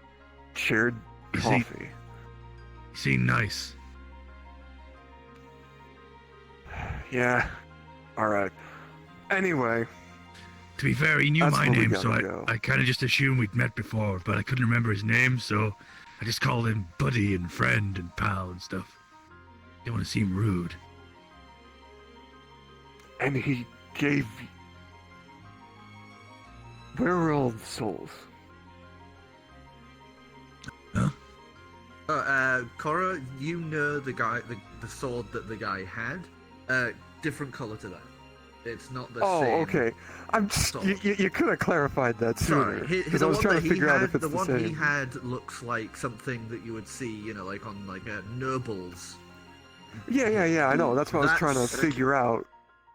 shared Is he- coffee. He seemed nice. Yeah. Alright. Anyway, To be fair, he knew That's my where we name, so gotta go. I kind of just assumed we'd met before, but I couldn't remember his name, so I just called him buddy and friend and pal and stuff. Didn't want to seem rude. and he gave... Where are all the souls? Korro, you know the guy, the sword that the guy had. Different color to that. It's not the Oh, same. okay. I'm just, sword. you could have clarified that sooner. Sorry, Because the I was one trying that to he figure out had, if it's the the one same. he had looks like something that you would see, you know, like on like a nobles. Yeah, I know. That's what I was trying to That's- figure out.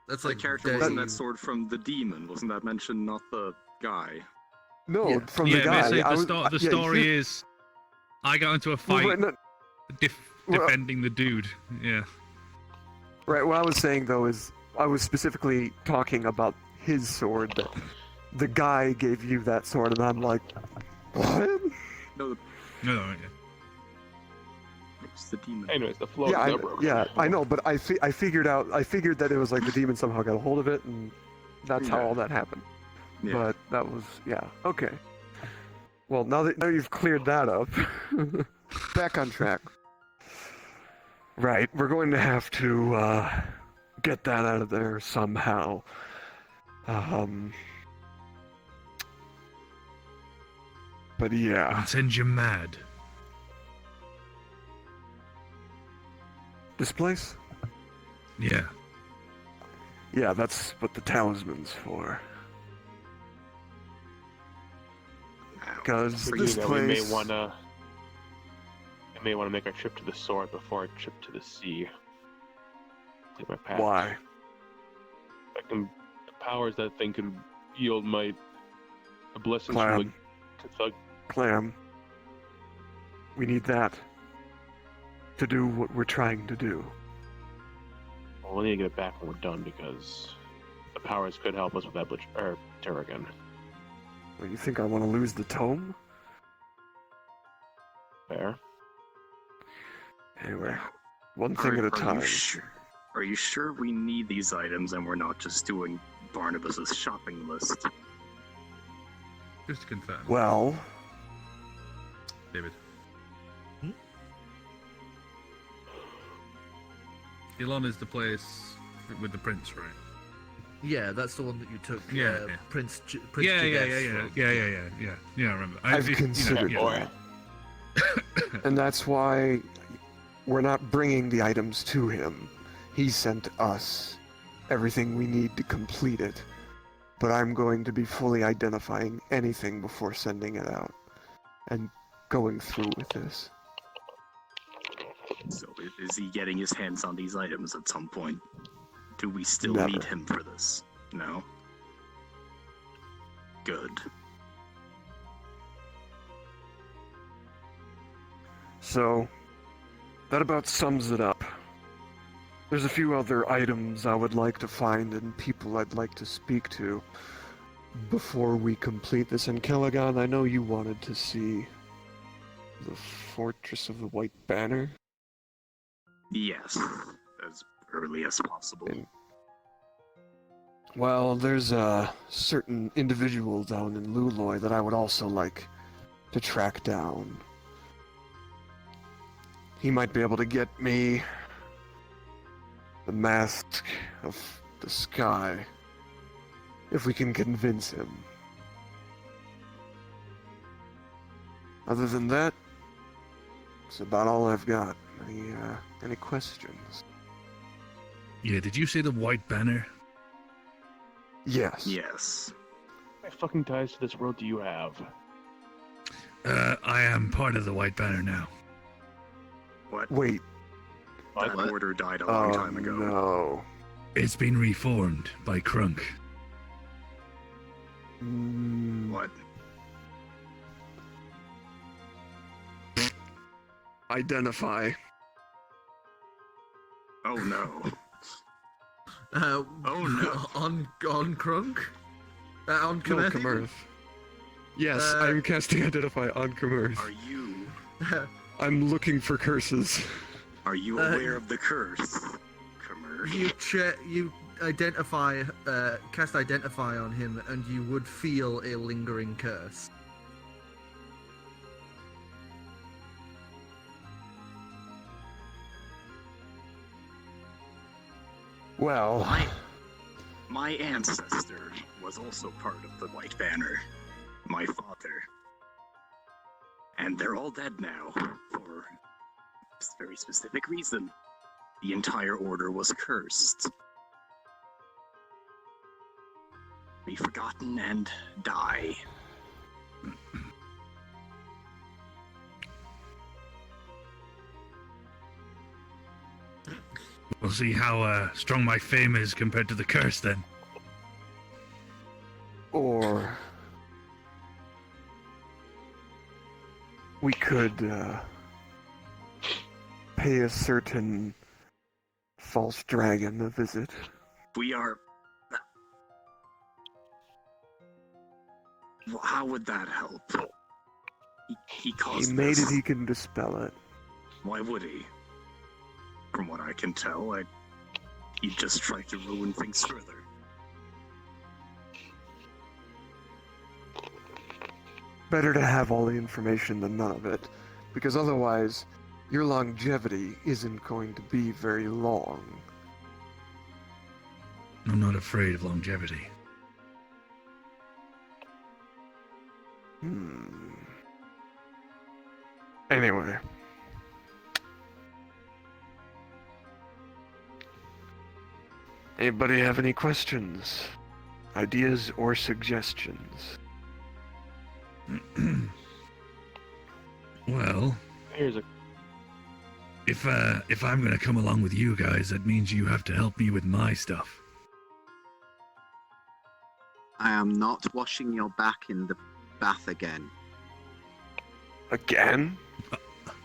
That's The like character dead- wasn't that sword from the demon? Wasn't that mentioned? Not the guy. No, Yeah. from the guy. basically, I was- the yeah, story he- is I got into a well, fight right, no, well- defending the dude. Yeah. right, what I was saying, though, is I was specifically talking about his sword. That the guy gave you that sword, and I'm like, what? No, No, yeah. it was the demon. Anyways, the flow Yeah, is over. I know, but I figured that it was like the demon somehow got a hold of it, and that's how Yeah. all that happened. Yeah. But that was, yeah, okay. Well, now you've cleared that up, back on track. Right, we're going to have to get that out of there somehow. But yeah, It sends you mad. this place? Yeah. Yeah, that's what the talisman's for. Because For this you, though, place... I may want to make a trip to the sword before I trip to the sea. Take my path. Why? I can powers that thing could yield might. A blessing Clam. from the Cthulhu. Clam. We need that to do what we're trying to do. Well, we need to get it back when we're done because the powers could help us with that Terrigan. Well, you think I want to lose the tome? Fair. Anyway, one thing at a time. Are you sure we need these items and we're not just doing Barnabas's shopping list? Just to confirm. Well, David. Elon is the place with the prince, right? Yeah, that's the one that you took. Yeah, yeah. Prince Yeah, Jagesh from. Yeah, I remember. I've considered that. And that's why we're not bringing the items to him. He sent us everything we need to complete it. But I'm going to be fully identifying anything before sending it out. And going through with this. So is he getting his hands on these items at some point? Do we still Never. need him for this? No? Good. So, that about sums it up. There's a few other items I would like to find and people I'd like to speak to before we complete this. Ancalagon, I know you wanted to see the Fortress of the White Banner. Yes, as early as possible. Well, there's a certain individual down in Luloy that I would also like to track down. He might be able to get me the Mask of the Sky, if we can convince him. Other than that, that's about all I've got. Any questions? Yeah, did you say the White Banner? Yes. Yes. How many fucking ties to this world do you have? I am part of the White Banner now. What? Wait. That What? order died a long Oh time ago. no. It's been reformed by Crunk. What? Identify. Oh no. Oh no. On Krunk? On No, Kamerth? Kamerth. Yes, Uh, I'm casting Identify on Kamerth. Are you I'm looking for curses. aware of the curse? Kamerth? you identify, cast Identify on him, and you would feel a lingering curse. Well, My ancestor was also part of the White Banner. My father. And they're all dead now, for a very specific reason. The entire order was cursed. Be forgotten and die. We'll see how strong my fame is compared to the curse then. or we could pay a certain false dragon a visit. We are... Well, how would that help? He caused He made this. it, he can dispel it. Why would he? From what I can tell, he'd just try to ruin things further. Better to have all the information than none of it, because otherwise your longevity isn't going to be very long. I'm not afraid of longevity. Anyway. Anybody have any questions, ideas, or suggestions? Well, Here's a if I'm gonna come along with you guys, that means you have to help me with my stuff. I am not washing your back in the bath again. Again?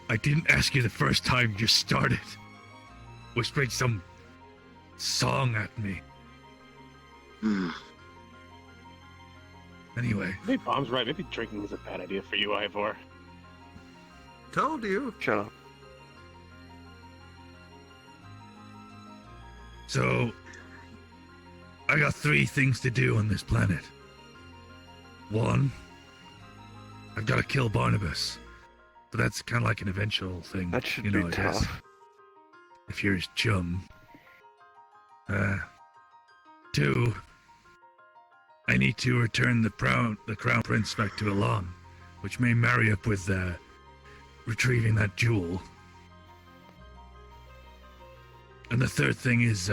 I didn't ask you the first time you started. Whispering some song at me. Anyway. Maybe Bomb's right. Maybe drinking is a bad idea for you, Ivor. Told you. Shut up. So, I got 3 things to do on this planet. 1, I've got to kill Barnabas. But that's kind of like an eventual thing. That should you know, be I tough. guess, if you're his chum. 2, I need to return the crown prince back to Elan, which may marry up with retrieving that jewel. And the 3rd thing is,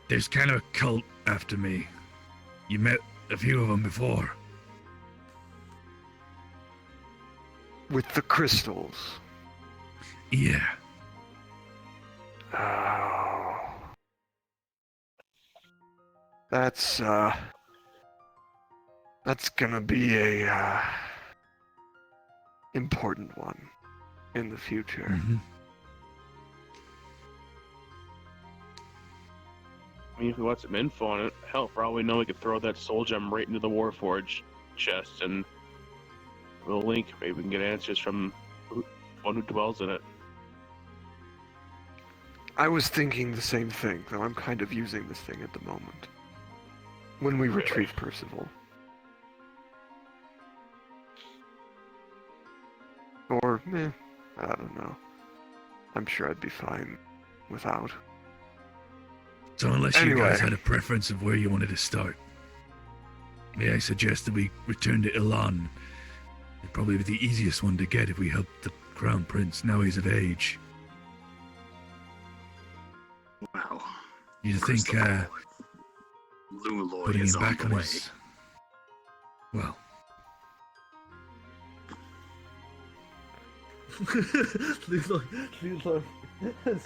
there's kind of a cult after me. You met a few of them before. With the crystals. Yeah. Oh. That's gonna be a, important one in the future. Mm-hmm. I mean, if we want some info on it, hell, for all we know, we could throw that soul gem right into the Warforged chest and we'll link. Maybe we can get answers from one who dwells in it. I was thinking the same thing, though I'm kind of using this thing at the moment. When we retrieve Percival. Or, I don't know. I'm sure I'd be fine without. So unless you Anyway. guys had a preference of where you wanted to start, may I suggest that we return to Elan? It'd probably be the easiest one to get if we help the Crown Prince now he's of age. Wow. You First think, of all, Lululoy putting is him on back the on way. his... Well,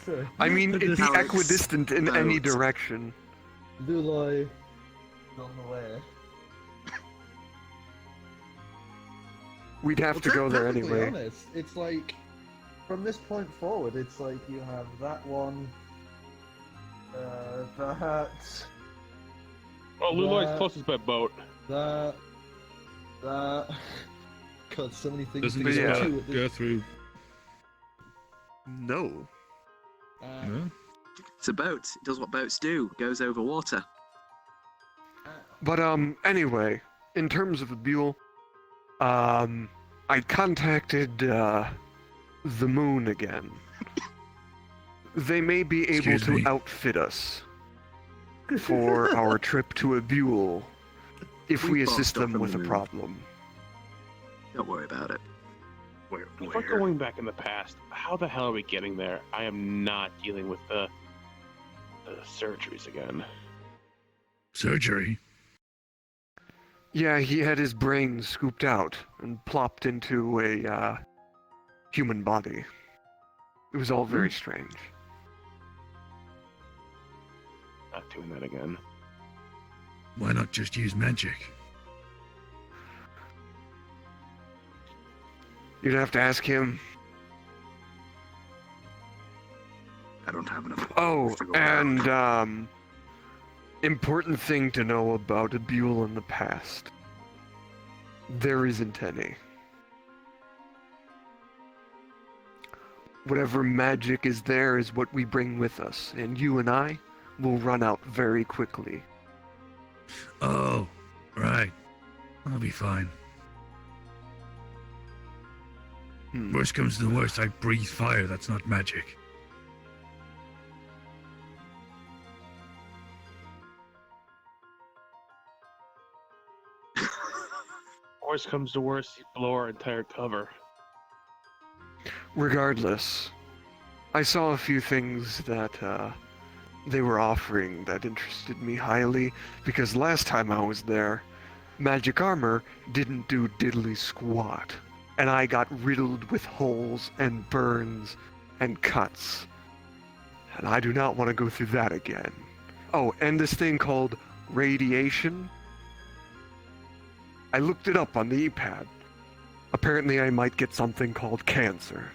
Sorry. I mean, it'd be Alex, equidistant in any vote. direction. Luloy on the way. We'd have to go there Perfectly anyway. honest, it's like from this point forward, it's like you have that one, that, Well, Luloy's That- closest by boat. that. God, so many things doesn't to this get yeah. to go at this. through... No. No? It's a boat. It does what boats do. Goes over water. But, anyway, in terms of a Buell, I contacted, the moon again. They may be able Excuse to me? outfit us for our trip to a Buell if we We've assist boxed up them on with the a moon. problem. Don't worry about it. Where? If we're going back in the past, how the hell are we getting there? I am not dealing with the surgeries again. Surgery? Yeah, he had his brain scooped out and plopped into a, human body. It was all very strange. Not doing that again. Why not just use magic? You'd have to ask him. I don't have enough. Oh, to go around. and, important thing to know about a Buell in the past. There isn't any. Whatever magic is there is what we bring with us, and you and I will run out very quickly. Oh, right. I'll be fine. Worst comes to the worst, I breathe fire. That's not magic. Worst comes to worst, you blow our entire cover. Regardless, I saw a few things that they were offering that interested me highly, because last time I was there, magic armor didn't do diddly squat, and I got riddled with holes and burns and cuts. And I do not want to go through that again. Oh, and this thing called radiation? I looked it up on the e-pad. Apparently I might get something called cancer.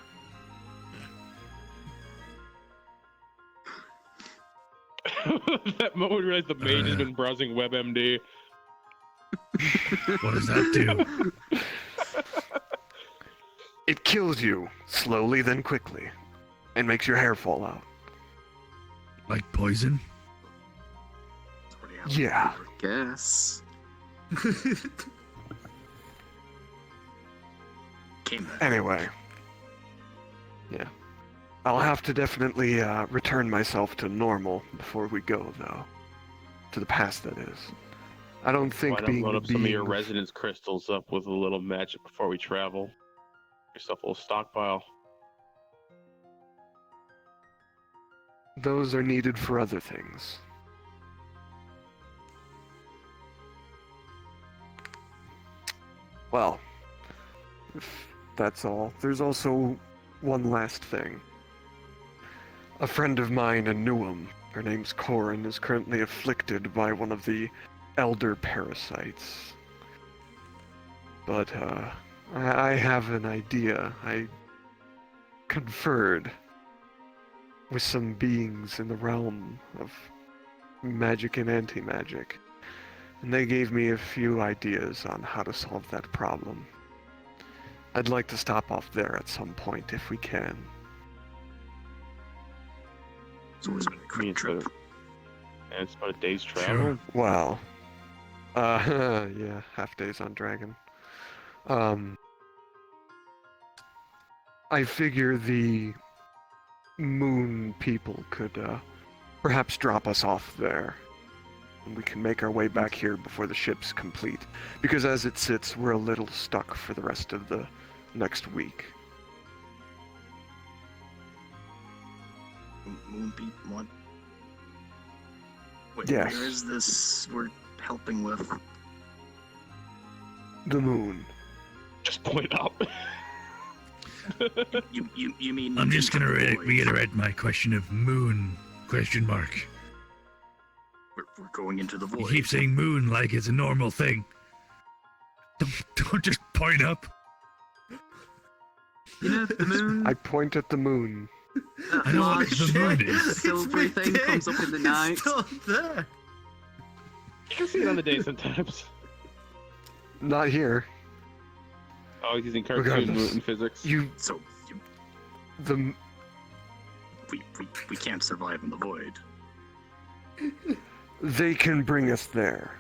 That moment we realized the mage has been browsing WebMD. What does that do? It kills you, slowly then quickly, and makes your hair fall out. Like poison? Yeah. Guess. Anyway. Yeah. I'll have to definitely return myself to normal before we go, though. To the past, that is. I don't think Why not being load the up some of your being- resonance crystals up with a little magic before we travel? Yourself a little stockpile. Those are needed for other things. Well, if that's all. There's also one last thing. A friend of mine in Newham, her name's Corin, is currently afflicted by one of the elder parasites. But, I have an idea. I conferred with some beings in the realm of magic and anti-magic, and they gave me a few ideas on how to solve that problem. I'd like to stop off there at some point if we can. So it's been a quick trip. And it's about a day's travel. Well, yeah, half days on Dragon. I figure the moon people could, perhaps drop us off there. And we can make our way back here before the ship's complete. Because as it sits, we're a little stuck for the rest of the next week. Moonbeat one. Wait, Yes. where is this we're helping with? The moon. Just point up. You mean? I'm just gonna into the void? reiterate my question of moon, question mark. We're going into the void. You keep saying moon like it's a normal thing. Don't just point up. You know, the moon, I point at the moon. I know what large the moon is. silvery thing comes up in the night. It's not there. You can see it on the day sometimes. Not here. Oh, he's using cartoon Regardless. Newton physics. So The we can't survive in the void. They can bring us there.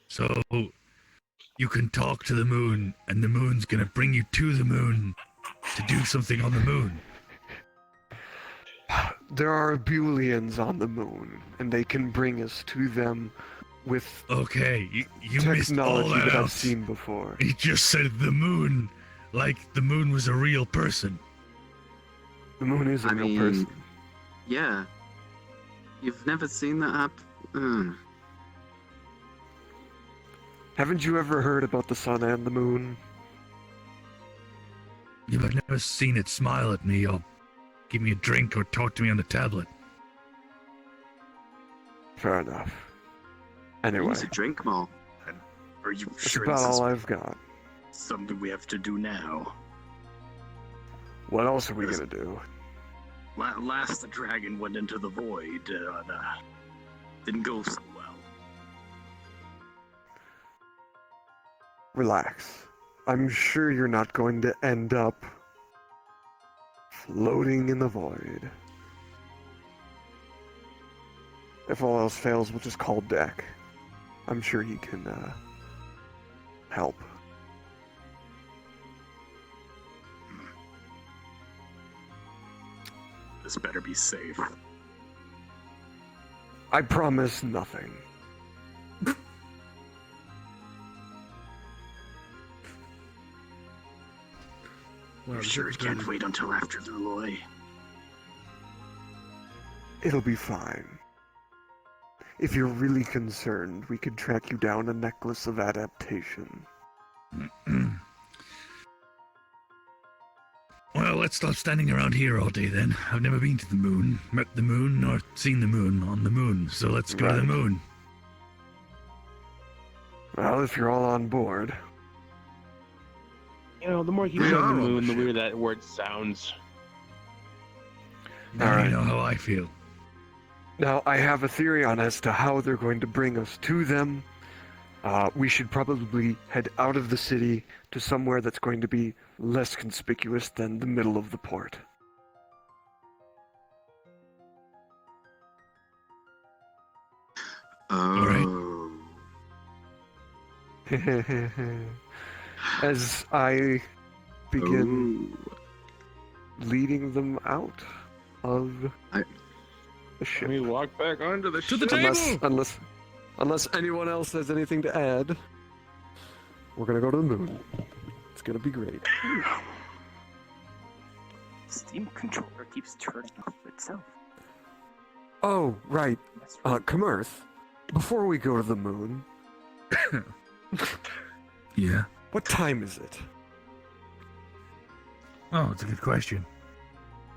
So you can talk to the moon, and the moon's gonna bring you to the moon to do something on the moon. There are Abulians on the moon, and they can bring us to them with Okay, you missed all technology that that out. I've seen before. He just said the moon, like the moon was a real person. The moon is a I real mean- person. Yeah. You've never seen that happen? Haven't you ever heard about the sun and the moon? I've never seen it smile at me or give me a drink or talk to me on the tablet. Fair enough. Anyway, Use a drink more. Are you that's sure about this is all I've got. something we have to do now? What else are we gonna do? Last the dragon went into the void. Didn't go so well. Relax. I'm sure you're not going to end up floating in the void. If all else fails, we'll just call Deck. I'm sure he can, help. This better be safe. I promise nothing. Well, You sure it can't wait until after the Loy? It'll be fine. If you're really concerned, we could track you down a necklace of adaptation. Well, let's stop standing around here all day then. I've never been to the moon, met the moon, nor seen the moon on the moon. So let's go to the Right. moon. Well, if you're all on board. You know, the more you We know are the on the moon, the ship. weirder that word sounds. Now Alright. you know how I feel. Now, I have a theory on as to how they're going to bring us to them. We should probably head out of the city to somewhere that's going to be less conspicuous than the middle of the port. Oh. As I begin Ooh. leading them out of I- the ship. Let me walk back onto the To the ship. table! Unless anyone else has anything to add, we're gonna go to the moon. It's gonna be great. Steam controller keeps turning off itself. Oh, right. That's right. Kamerth, before we go to the moon, Yeah. what time is it? Oh, it's a good question.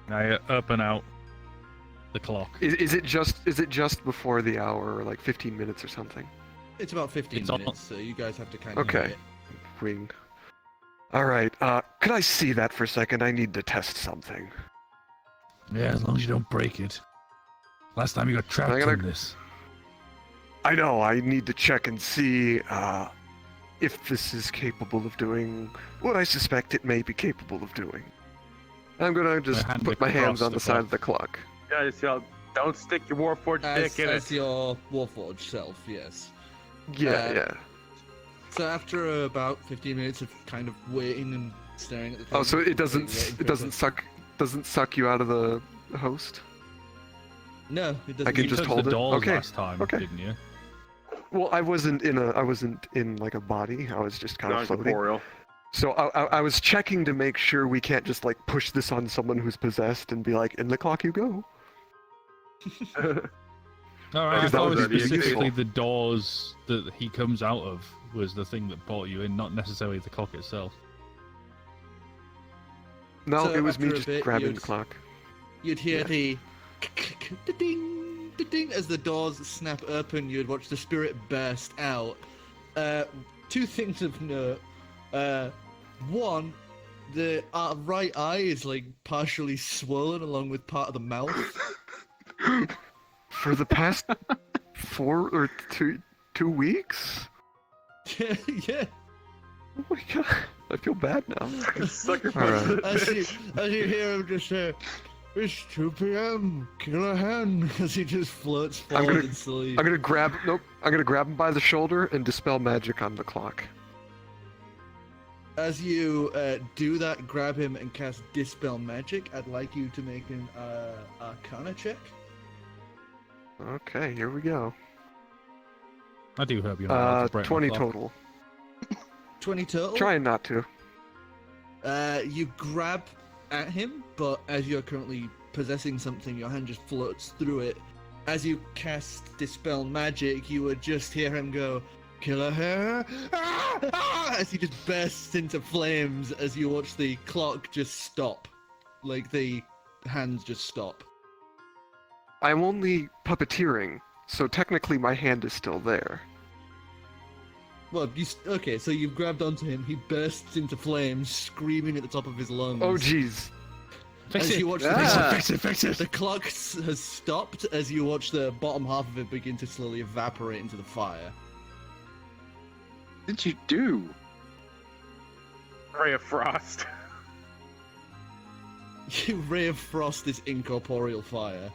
I up and out the clock. Is it just before the hour, or like 15 minutes or something? It's about 15 It's on- minutes, so you guys have to kind of. Okay. Wing. All right. Could I see that for a second? I need to test something. Yeah, as long as you don't break it. Last time you got trapped I gotta- in this. I know. I need to check and see if this is capable of doing what I suspect it may be capable of doing. I'm gonna just hand put my hands across on the the side clock. of the clock. Yeah, just yell, don't stick your Warforged dick in As it. your Warforged self, yes. Yeah, Uh, yeah. So after about 15 minutes of kind of waiting and staring at the thing, Oh, so it waiting doesn't for it doesn't suck you out of the host? No, it doesn't. I can You just touched hold the it? doors Okay, last time, okay. didn't you? Well, I wasn't in like a body. I was just kind of floating. Non-corporeal. So I was checking to make sure we can't just like push this on someone who's possessed and be like, in the clock you go. All right, I Because that thought would it was be specifically useful. the doors that he comes out of was the thing that brought you in, not necessarily the clock itself. No, So it was me after a just bit, grabbing you'd- the clock. You'd hear Yeah. the ding, ding as the doors snap open. You'd watch the spirit burst out. Two things of note. One, the right eye is like partially swollen along with part of the mouth. For the past 2 weeks? Yeah. Oh my god, I feel bad now. Sucker Alright. As you hear him just say, "It's 2 p.m. Kill a hen," as he just floats I'm forward gonna- and slowly. I'm gonna grab him by the shoulder and dispel magic on the clock. As you do that, grab him and cast Dispel Magic. I'd like you to make an Arcana check. Okay, here we go. I do hope you're not allowed to break my 20 clock. total. 20 total. Trying not to. You grab at him, but as you're currently possessing something, your hand just floats through it. As you cast Dispel Magic, you would just hear him go, "Kill her!" Ah! Ah! As he just bursts into flames as you watch the clock just stop. Like the hands just stop. I'm only puppeteering, so technically my hand is still there. Well, okay, so you've grabbed onto him, he bursts into flames, screaming at the top of his lungs. Oh jeez. Fix As it. you watch Fix it. the clock has stopped as you watch the bottom half of it begin to slowly evaporate into the fire. What did you do? Ray of Frost. You Ray of Frost this incorporeal fire.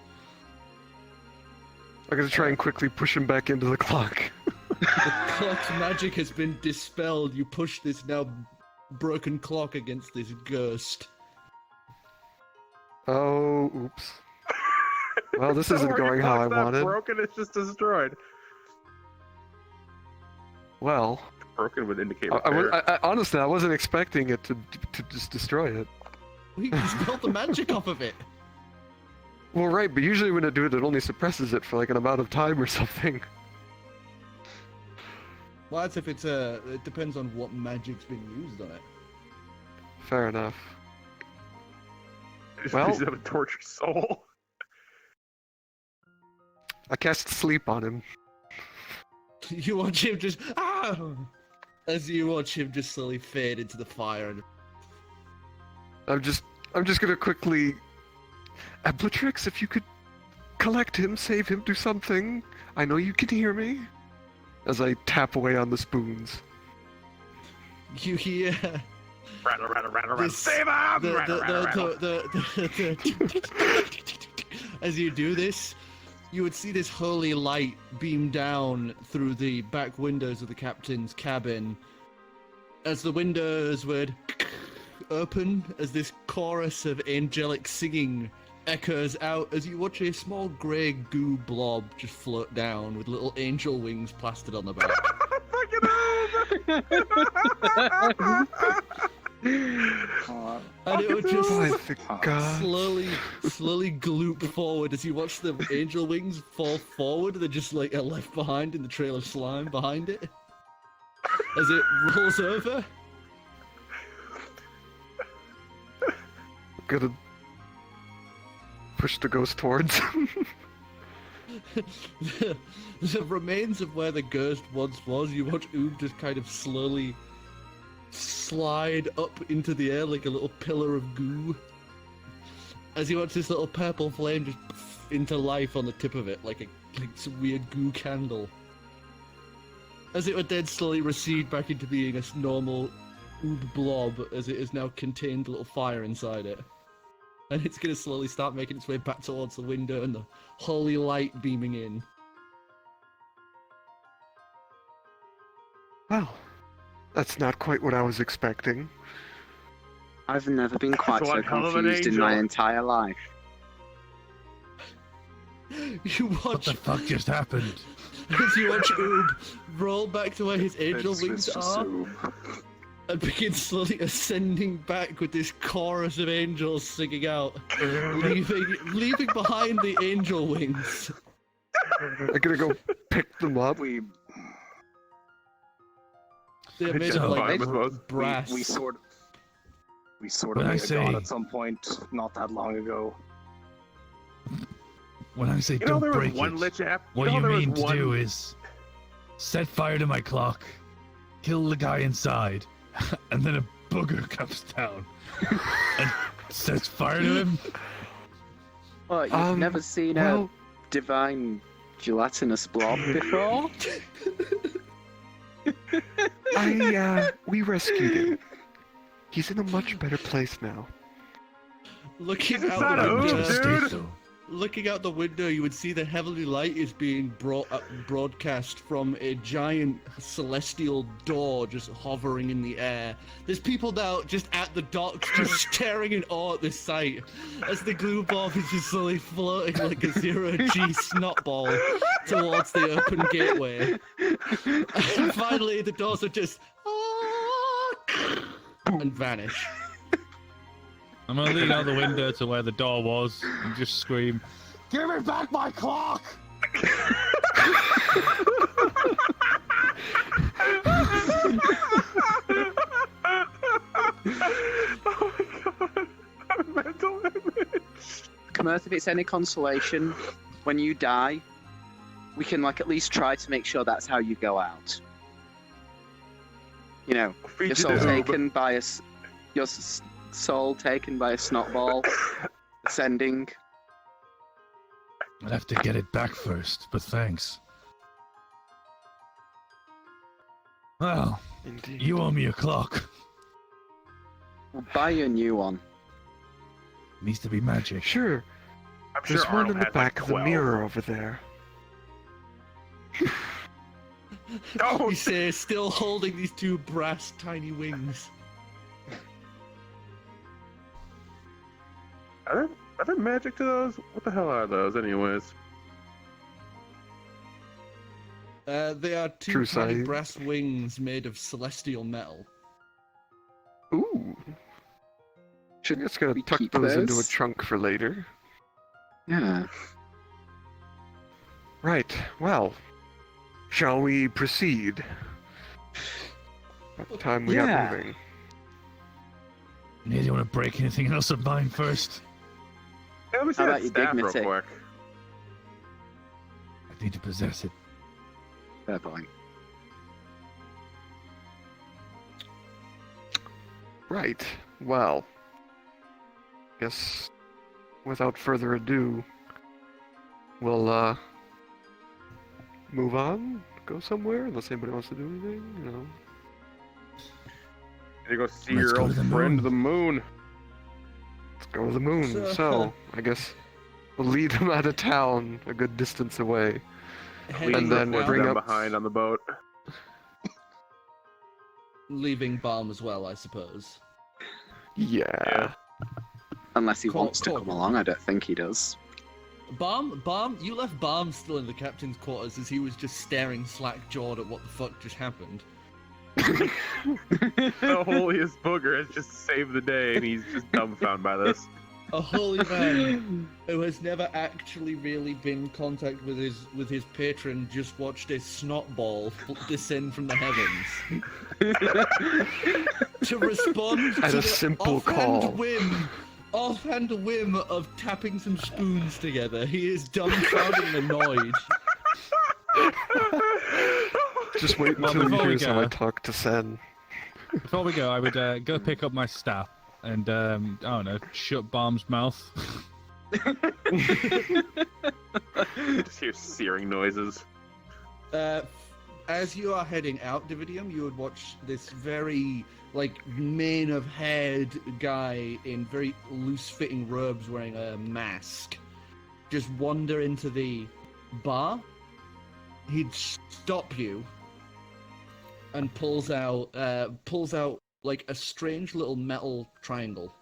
I'm gonna try and quickly push him back into the clock. The clock's magic has been dispelled. You push this now broken clock against this ghost. Oh, oops. Well, this isn't Don't worry, going your how I clock's not wanted. broken, it's just destroyed. Well, Broken would indicate I repair. honestly, I wasn't expecting it to just destroy it. We dispelled the magic off of it. Well, right, but usually when I do it, it only suppresses it for like an amount of time or something. Well, that's if it's it depends on what magic's being used on it. Fair enough. Well- He's have a tortured soul. I cast sleep on him. You watch him just as you watch him just slowly fade into the fire. And I'm just gonna quickly. Ablatrix, if you could collect him, save him, do something. I know you can hear me. As I tap away on the spoons. you hear Rattle, rattle, rattle, rattle. This- Save him! the, Rattle, rattle, rattle. as you do this, you would see this holy light beam down through the back windows of the captain's cabin. As the windows would open, as this chorus of angelic singing echoes out, as you watch a small grey goo blob just float down with little angel wings plastered on the back. And it would just Oh, thank God. slowly gloop forward as you watch the angel wings fall forward. They're just like are left behind in the trail of slime behind it. As it rolls over. Gonna push the ghost towards. The remains of where the ghost once was, you watch Oob just kind of slowly slide up into the air like a little pillar of goo. As you watch this little purple flame just into life on the tip of it, like some weird goo candle. As it would then slowly recede back into being a normal Oob blob, as it has now contained a little fire inside it. And it's going to slowly start making its way back towards the window and the holy light beaming in. Well, that's not quite what I was expecting. I've never been quite so one hell of an confused in my angel. entire life. You What watch the fuck just happened? as you watch Oob roll back to where his angel It's wings just are so- and begin slowly ascending back with this chorus of angels singing out, leaving behind the angel wings. I'm gonna go pick them up. They're made just of like vibe with both. brass. We sort of When I made a god say- at some point not that long ago. When I say You know don't there was break one it, lich app. what you you know, there was mean to one... do is set fire to my clock, kill the guy inside, and then a booger comes down and sets fire to him. What, you've never seen well- a divine gelatinous blob before? We rescued him. He's in a much better place now. Looking It's out not the a window, Oob, dude. Though. looking out the window, you would see the heavenly light is being broadcast from a giant celestial door just hovering in the air. There's people now just at the docks, just staring in awe at this sight, as the glue bomb is just slowly floating like a zero-G snot ball towards the open gateway. And finally, the doors are just and vanish. I'm gonna lean out the window to where the door was and just scream, "Give me back my clock!" Oh my god. Mental image. Kamerth, if it's any consolation, when you die, we can at least try to make sure that's how you go out. You know, Feed your you soul the Oob. taken by your soul taken by a snot ball, ascending. I'd have to get it back first, but thanks. Well, Indeed. you owe me a clock. We'll buy you a new one. Needs to be magic. Sure. I'm There's sure one Arnold in the has, back like, of the 12. mirror over there. No! You say, still holding these two brass tiny wings. Are there magic to those? What the hell are those, anyways? They are two True tiny size. brass wings made of celestial metal. Ooh. Should I'm just gonna we tuck keep those into a those? trunk for later. Yeah. Right. Well, shall we proceed? About time we Yeah. got moving. You want to break anything else of mine first? Hey, let me see How that about your staff dignity? real quick. I need to possess it. Fair point. Right. Well, guess without further ado, we'll move on, go somewhere, unless anybody wants to do anything. You know. You go see Let's your go old to the friend, moon. the moon. Let's go to the moon. So- So, I guess we'll lead them out of town a good distance away. Heading And then out, bring them up- behind on the boat. leaving Balm as well, I suppose. Yeah. Unless he Cor- wants to come Korro. along, I don't think he does. Balm, you left Balm still in the captain's quarters as he was just staring slack-jawed at what the fuck just happened. The holiest booger has just saved the day, and he's just dumbfounded by this. A holy man who has never actually really been in contact with his patron just watched a snot ball descend from the heavens. To respond At to a the simple offhand call. offhand whim of tapping some spoons together, he is dumbfounded and annoyed. Just wait Well, until he before we hears how I go- talk to Sen. Before we go, I would go pick up my staff and, I don't know, shut Balm's mouth. Just hear searing noises. As you are heading out, Dividium, you would watch this very, mane of head guy in very loose-fitting robes wearing a mask just wander into the bar. He'd stop you and pulls out like a strange little metal triangle.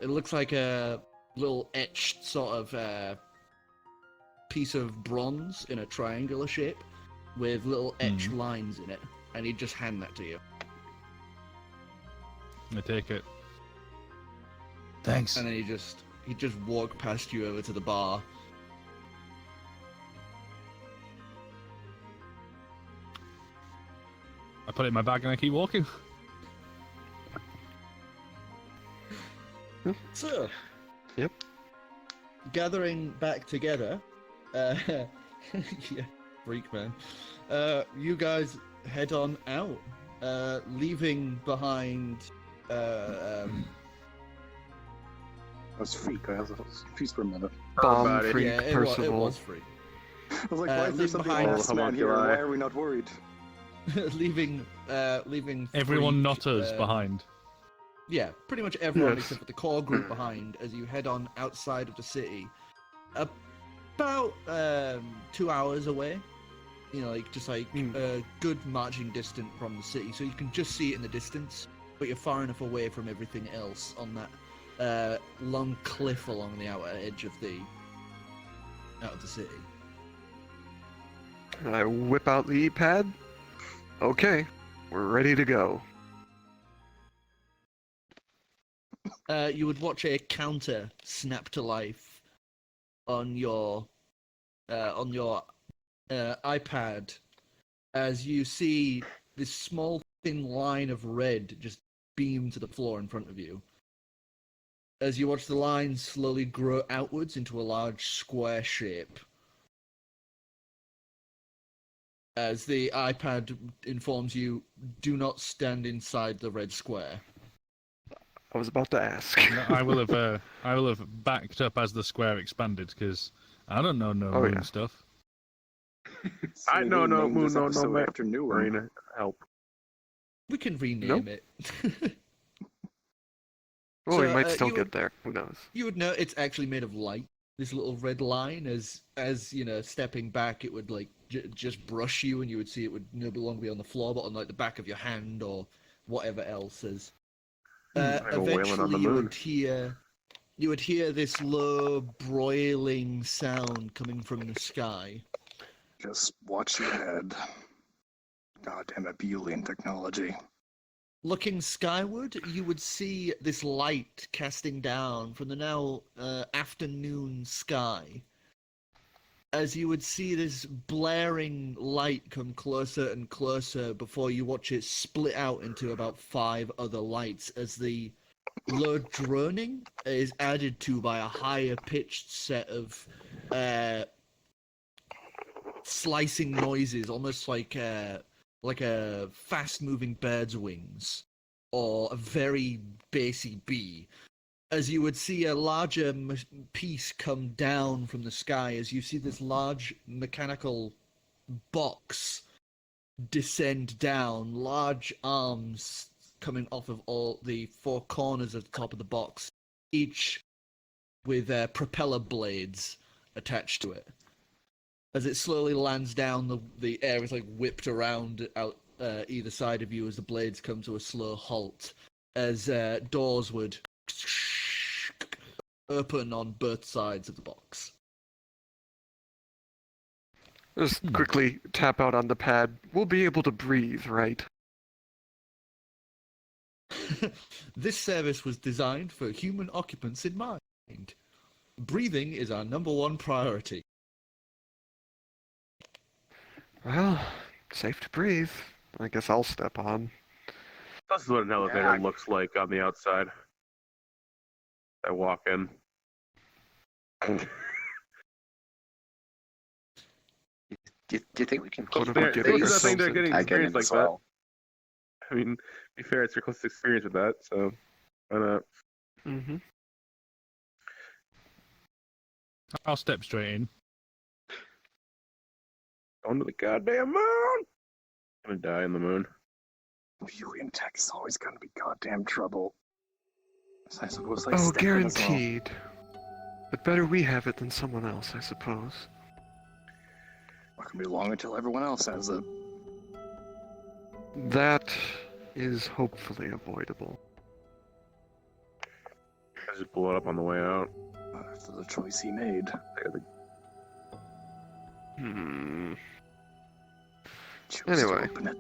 It looks like a little etched sort of piece of bronze in a triangular shape with little etched lines in it, and he'd just hand that to you. I take it. Thanks. And then he'd just walk past you over to the bar. I put it in my bag and I keep walking. So, Yep. gathering back together, yeah, freak man. You guys head on out, leaving behind. That's freak. I was confused for a minute. Bomb Everybody. freak Yeah, it Percival. was free. I was like, why is there leave something behind- last man here? homunculi. Why are we not worried? leaving. Everyone Freak, not us behind. Yeah, pretty much everyone Yes. except for the core group behind as you head on outside of the city. About 2 hours away. You know, a good marching distance from the city, so you can just see it in the distance, but you're far enough away from everything else on that long cliff along the outer edge of the city. I whip out the E-pad. Okay, we're ready to go. You would watch a counter snap to life on your iPad as you see this small thin line of red just beam to the floor in front of you. As you watch the line slowly grow outwards into a large square shape. As the iPad informs you, do not stand inside the red square. I was about to ask. I will have backed up as the square expanded because I don't know Oh, moon yeah. stuff. I know no moon, this no episode man. after new one. Marina, help. We can rename Nope. it. Well, we So, might still you get would- there. Who knows? You would know it's actually made of light. This little red line, as you know, stepping back, it would just brush you, and you would see it would no longer be on the floor, but on the back of your hand or whatever else. As Like a whaling on the eventually, moon. you would hear this low broiling sound coming from the sky. Just watch your head. Goddamn Abulian technology. Looking skyward, you would see this light casting down from the now afternoon sky. As you would see this blaring light come closer and closer before you watch it split out into about 5 other lights as the low droning is added to by a higher pitched set of slicing noises, almost like a fast moving bird's wings or a very bassy bee. As you would see a larger piece come down from the sky, as you see this large mechanical box descend down, large arms coming off of all the four corners at the top of the box, each with propeller blades attached to it. As it slowly lands down, the air is like whipped around out either side of you as the blades come to a slow halt, as doors would open on both sides of the box. Just quickly tap out on the pad. We'll be able to breathe, right? This service was designed for human occupants in mind. Breathing is our #1 priority. Well, safe to breathe. I guess I'll step on. This is what an elevator looks like on the outside. I walk in. Do you think we can What keep if we up get these? ourselves they're getting I get it experience like as well. that. I mean, to be fair, it's your closest experience with that, so why not? Mm-hmm. I'll step straight in. Going to the goddamn moon! I'm gonna die in the moon. Helium tech is always gonna be goddamn trouble. So I suppose I Oh, step in as well. guaranteed. But better we have it than someone else, I suppose. Not gonna be long until everyone else has it. That is hopefully avoidable. I just blew it up on the way out. After the choice he made. Hmm. Choose Anyway. to open it.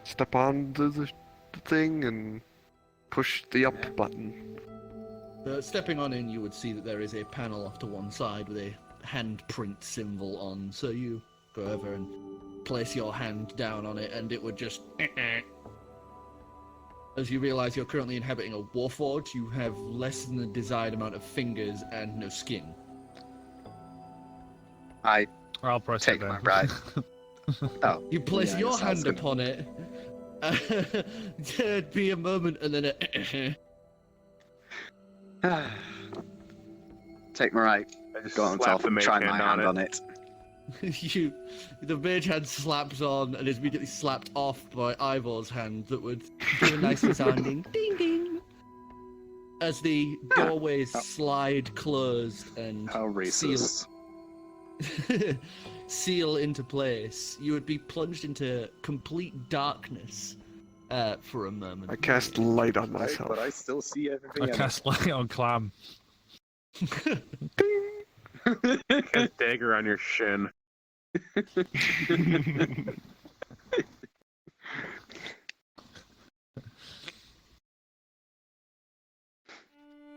Step on the thing and push the up button. Stepping on in, you would see that there is a panel off to one side with a handprint symbol on, so you go over and place your hand down on it, and it would just... As you realize you're currently inhabiting a warforged, you have less than the desired amount of fingers and no skin. I'll press Take it my then. right. Oh, You place yeah, your yes, I was hand gonna- upon it. There'd be a moment, and then Take my right. I just Go on slapped top the and mage try my hand hand on on it. it. the mage hand slaps on and is immediately slapped off by Ivor's hand that would give a nice resounding ding ding as the doorways slide closed and How racist. seal into place. You would be plunged into complete darkness for a moment. I cast light on Right, myself. but I still see everything. I in it. cast light on Clam. Cast dagger on your shin.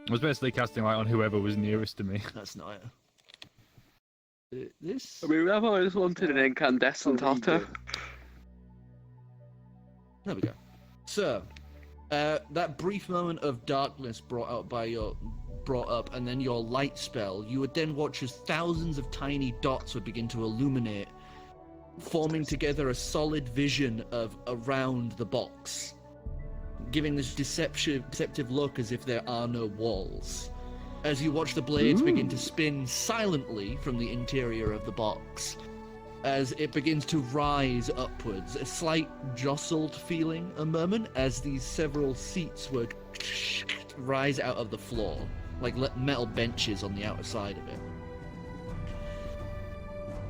I was basically casting light on whoever was nearest to me. That's not it. This. I mean, I've always wanted an incandescent otter. There we go. So, that brief moment of darkness brought up, and then your light spell, you would then watch as thousands of tiny dots would begin to illuminate, forming together a solid vision of around the box, giving this deceptive look as if there are no walls. As you watch the blades begin to spin silently from the interior of the box, as it begins to rise upwards, a slight jostled feeling a moment as these several seats would rise out of the floor, like metal benches on the outside of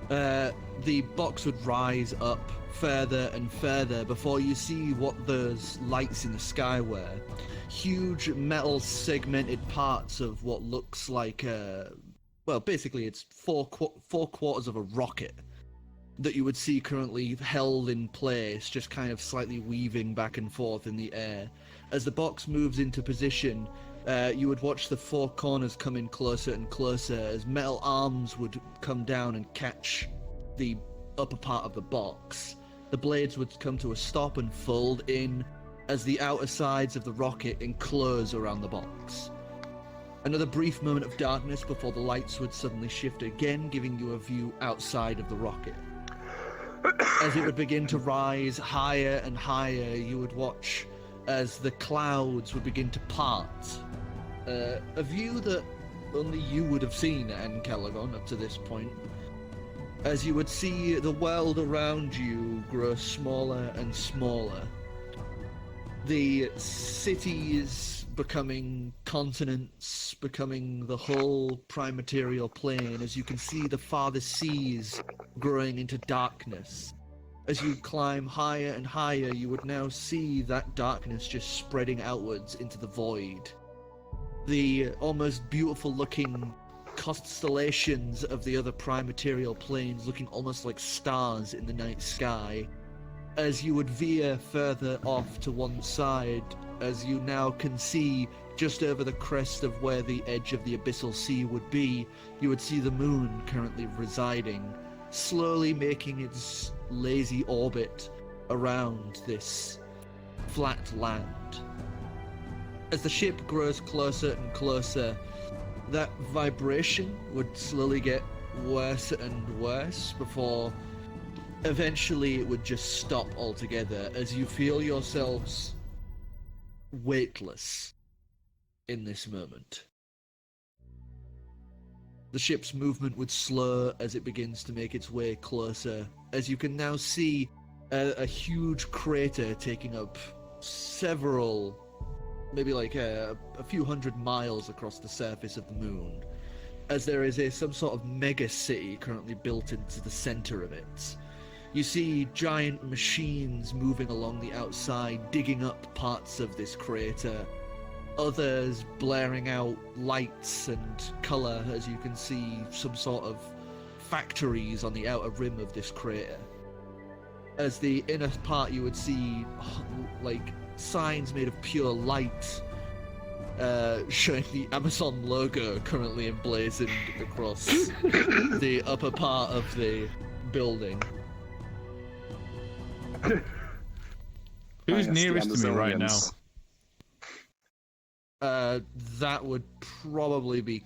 it. The box would rise up further and further before you see what those lights in the sky were. Huge metal segmented parts of what looks like well, basically it's four quarters of a rocket that you would see currently held in place, just kind of slightly weaving back and forth in the air. As the box moves into position, you would watch the four corners come in closer and closer as metal arms would come down and catch the upper part of the box. The the blades would come to a stop and fold in as the outer sides of the rocket enclose around the box. Another brief moment of darkness before the lights would suddenly shift again, giving you a view outside of the rocket. As it would begin to rise higher and higher, you would watch as the clouds would begin to part. A view that only you would have seen at Ancalagon up to this point, as you would see the world around you grow smaller and smaller. The cities becoming continents, becoming the whole prime material plane, as you can see the farthest seas growing into darkness. As you climb higher and higher, you would now see that darkness just spreading outwards into the void. The almost beautiful looking constellations of the other prime material planes looking almost like stars in the night sky. As you would veer further off to one side, as you now can see just over the crest of where the edge of the abyssal sea would be, you would see the moon currently residing, slowly making its lazy orbit around this flat land. As the ship grows closer and closer, that vibration would slowly get worse and worse before eventually it would just stop altogether as you feel yourselves weightless in this moment. The ship's movement would slow as it begins to make its way closer, as you can now see a huge crater taking up several, maybe like a few hundred miles across the surface of the moon, as there is some sort of mega city currently built into the center of it. You see giant machines moving along the outside, digging up parts of this crater, others blaring out lights and colour as you can see some sort of factories on the outer rim of this crater. As the inner part you would see like signs made of pure light showing the Amazon logo currently emblazoned across the upper part of the building. Who's nearest to me right now? That would probably be,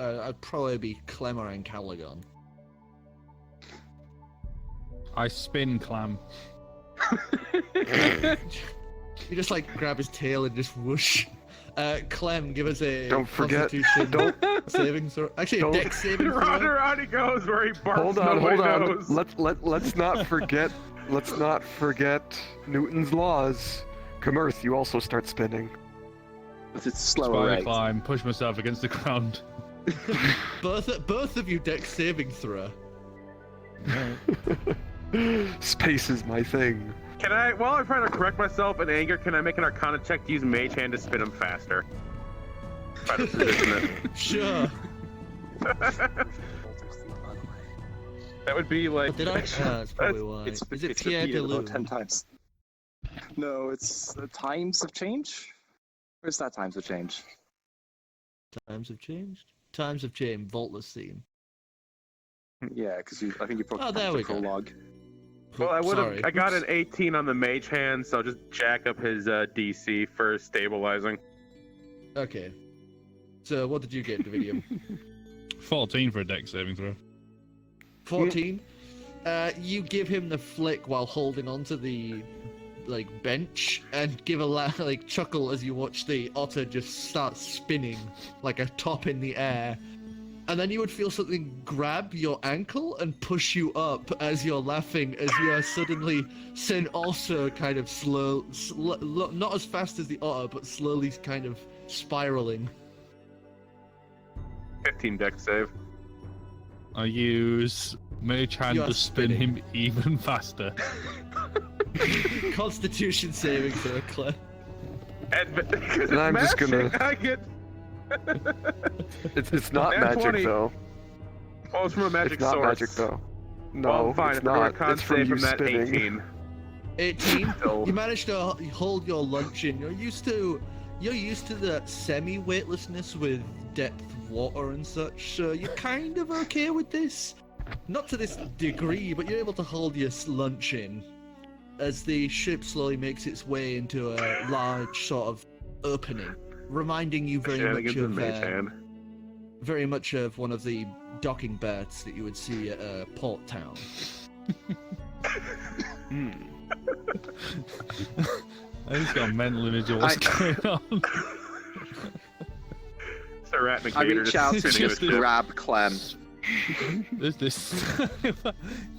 I'd probably be Clem or Ancalagon. I spin Clam. You just like grab his tail and just whoosh. Clem, give us a Don't forget. Constitution saving throw. Actually, a dex saving throw. Around he goes where he barks. Hold on. Knows. Let's not forget. Let's not forget Newton's laws. Kamerth, you also start spinning. But it's slower Spider rate. climb, push myself against the ground. Both of you dex saving throw. Space is my thing. Can I, while I'm trying to correct myself in anger, can I make an Arcana check to use Mage Hand to spin him faster? Try to position it. Sure. That would be like. Did I? That's probably why. It's Is it it's Pierre repeated about Delune? 10 times. No, it's times of change? Or is that times of change? Times have changed. Times have changed. Vaultless theme. Yeah, because I think you broke Oh, there the we go. prologue. Well, I would have. Sorry. I got an 18 on the Mage Hand, so I'll just jack up his DC for stabilizing. Okay. So what did you get, Dividium? 14 for a dex saving throw. 14. You give him the flick while holding onto the bench and give a chuckle as you watch the otter just start spinning like a top in the air. And then you would feel something grab your ankle and push you up as you're laughing, as you are suddenly sent also kind of slow, not as fast as the otter, but slowly kind of spiraling. 15 dex save. I use Mage Hand You are to spin spinning. him even faster. Constitution saving throw, Clem. And I'm just gonna- I get. It's not Nat magic 20. though. Oh, it's from a magic It's not source. magic though. No, Well, fine. it's If I were not. to con It's from save you from that spinning. 18. 18. So- You managed to hold your lunch in. You're used to the semi-weightlessness with depth water and such, so you're kind of okay with this. Not to this degree, but you're able to hold your lunch in as the ship slowly makes its way into a large sort of opening, reminding you very much of one of the docking berths that you would see at a port town. I just got a mental image of what's going on. It's a rat I reach out to It's just just- grab Clem. There's this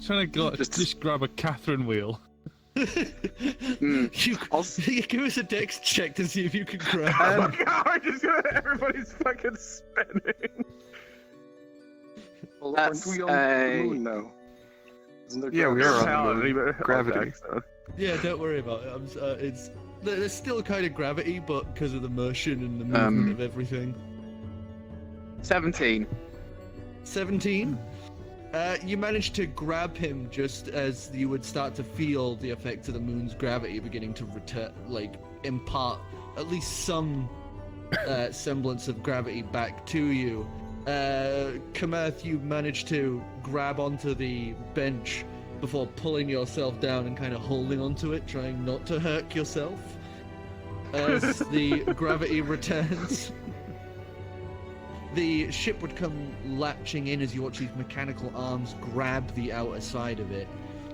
trying to just grab a Catherine wheel. You give us a dex check to see if you can grab. Oh my god, everybody's fucking spinning. Well, That's aren't we on the moon now? Isn't there Yeah, we gravity? are on the moon. Gravity. Yeah, don't worry about it. There's still kind of gravity, but because of the motion and the movement of everything. 17. 17. You managed to grab him just as you would start to feel the effects of the moon's gravity beginning to return, impart at least some semblance of gravity back to you. Kamerth, you managed to grab onto the bench before pulling yourself down and kind of holding onto it, trying not to hurt yourself as the gravity returns. The ship would come latching in as you watch these mechanical arms grab the outer side of it.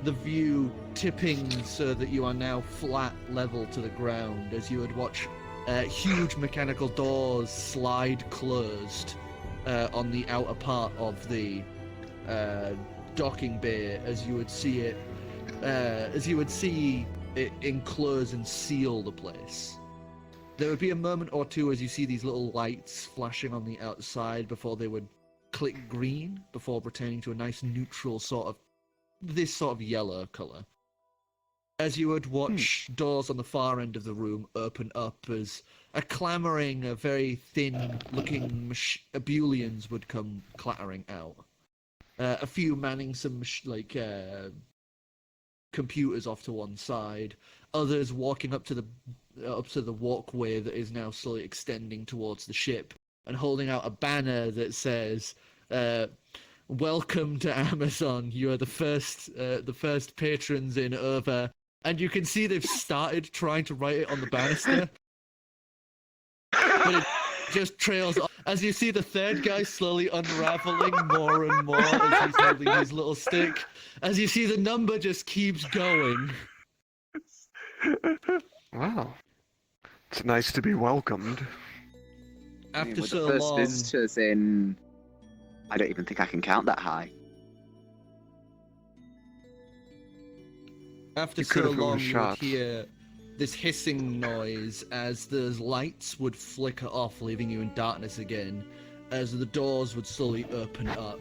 The view tipping so that you are now flat level to the ground as you would watch huge mechanical doors slide closed on the outer part of the docking bay as you would see it enclose and seal the place. There would be a moment or two as you see these little lights flashing on the outside before they would click green before returning to a nice neutral sort of yellow color. As you would watch doors on the far end of the room open up as a clamoring, a very thin-looking Abulians would come clattering out. A few manning some computers off to one side. Others walking up to the walkway that is now slowly extending towards the ship and holding out a banner that says, "Welcome to Amazon. You are the first patrons in over." And you can see they've started trying to write it on the banister, but it just trails off. As you see the third guy slowly unraveling more and more as he's holding his little stick. As you see the number just keeps going. Wow. It's nice to be welcomed. After We're so the first long, visitors in... I don't even think I can count that high. after You could so if it was long, you would shot. hear this hissing noise as those lights would flicker off, leaving you in darkness again, as the doors would slowly open up.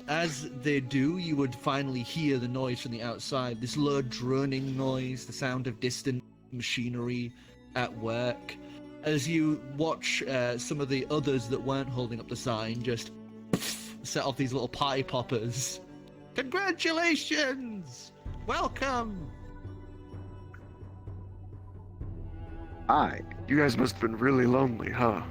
As they do, you would finally hear the noise from the outside, this low droning noise, the sound of distant machinery at work. As you watch some of the others that weren't holding up the sign just set off these little party poppers. Congratulations! Welcome! Hi. You guys must have been really lonely, huh?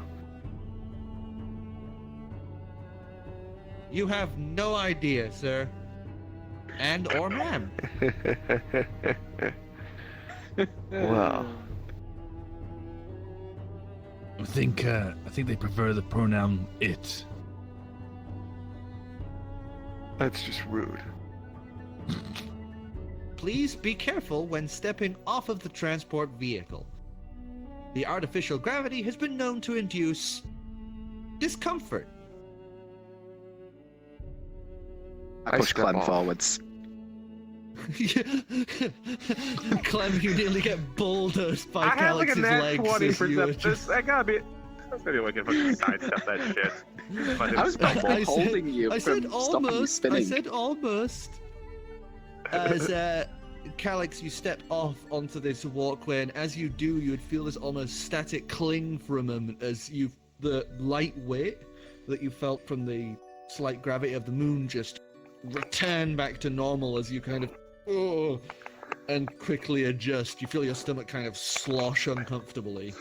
You have no idea, sir. And or ma'am. Wow. I think they prefer the pronoun it. That's just rude. Please be careful when stepping off of the transport vehicle. The artificial gravity has been known to induce discomfort. I push step Clem off. forwards. Clem, you nearly get bulldozed by I have like a Calix's nat legs 20 as for you were this. just... I gotta be. That's gonna be like a fucking sidestep that shit. Let him I was stumble. I said- holding you I from said stopping you almost. spinning. I said almost. As Calix, you step off onto this walkway, and as you do, you would feel this almost static cling for a moment as the light weight that you felt from the slight gravity of the moon just return back to normal as you kind of and quickly adjust. You feel your stomach kind of slosh uncomfortably.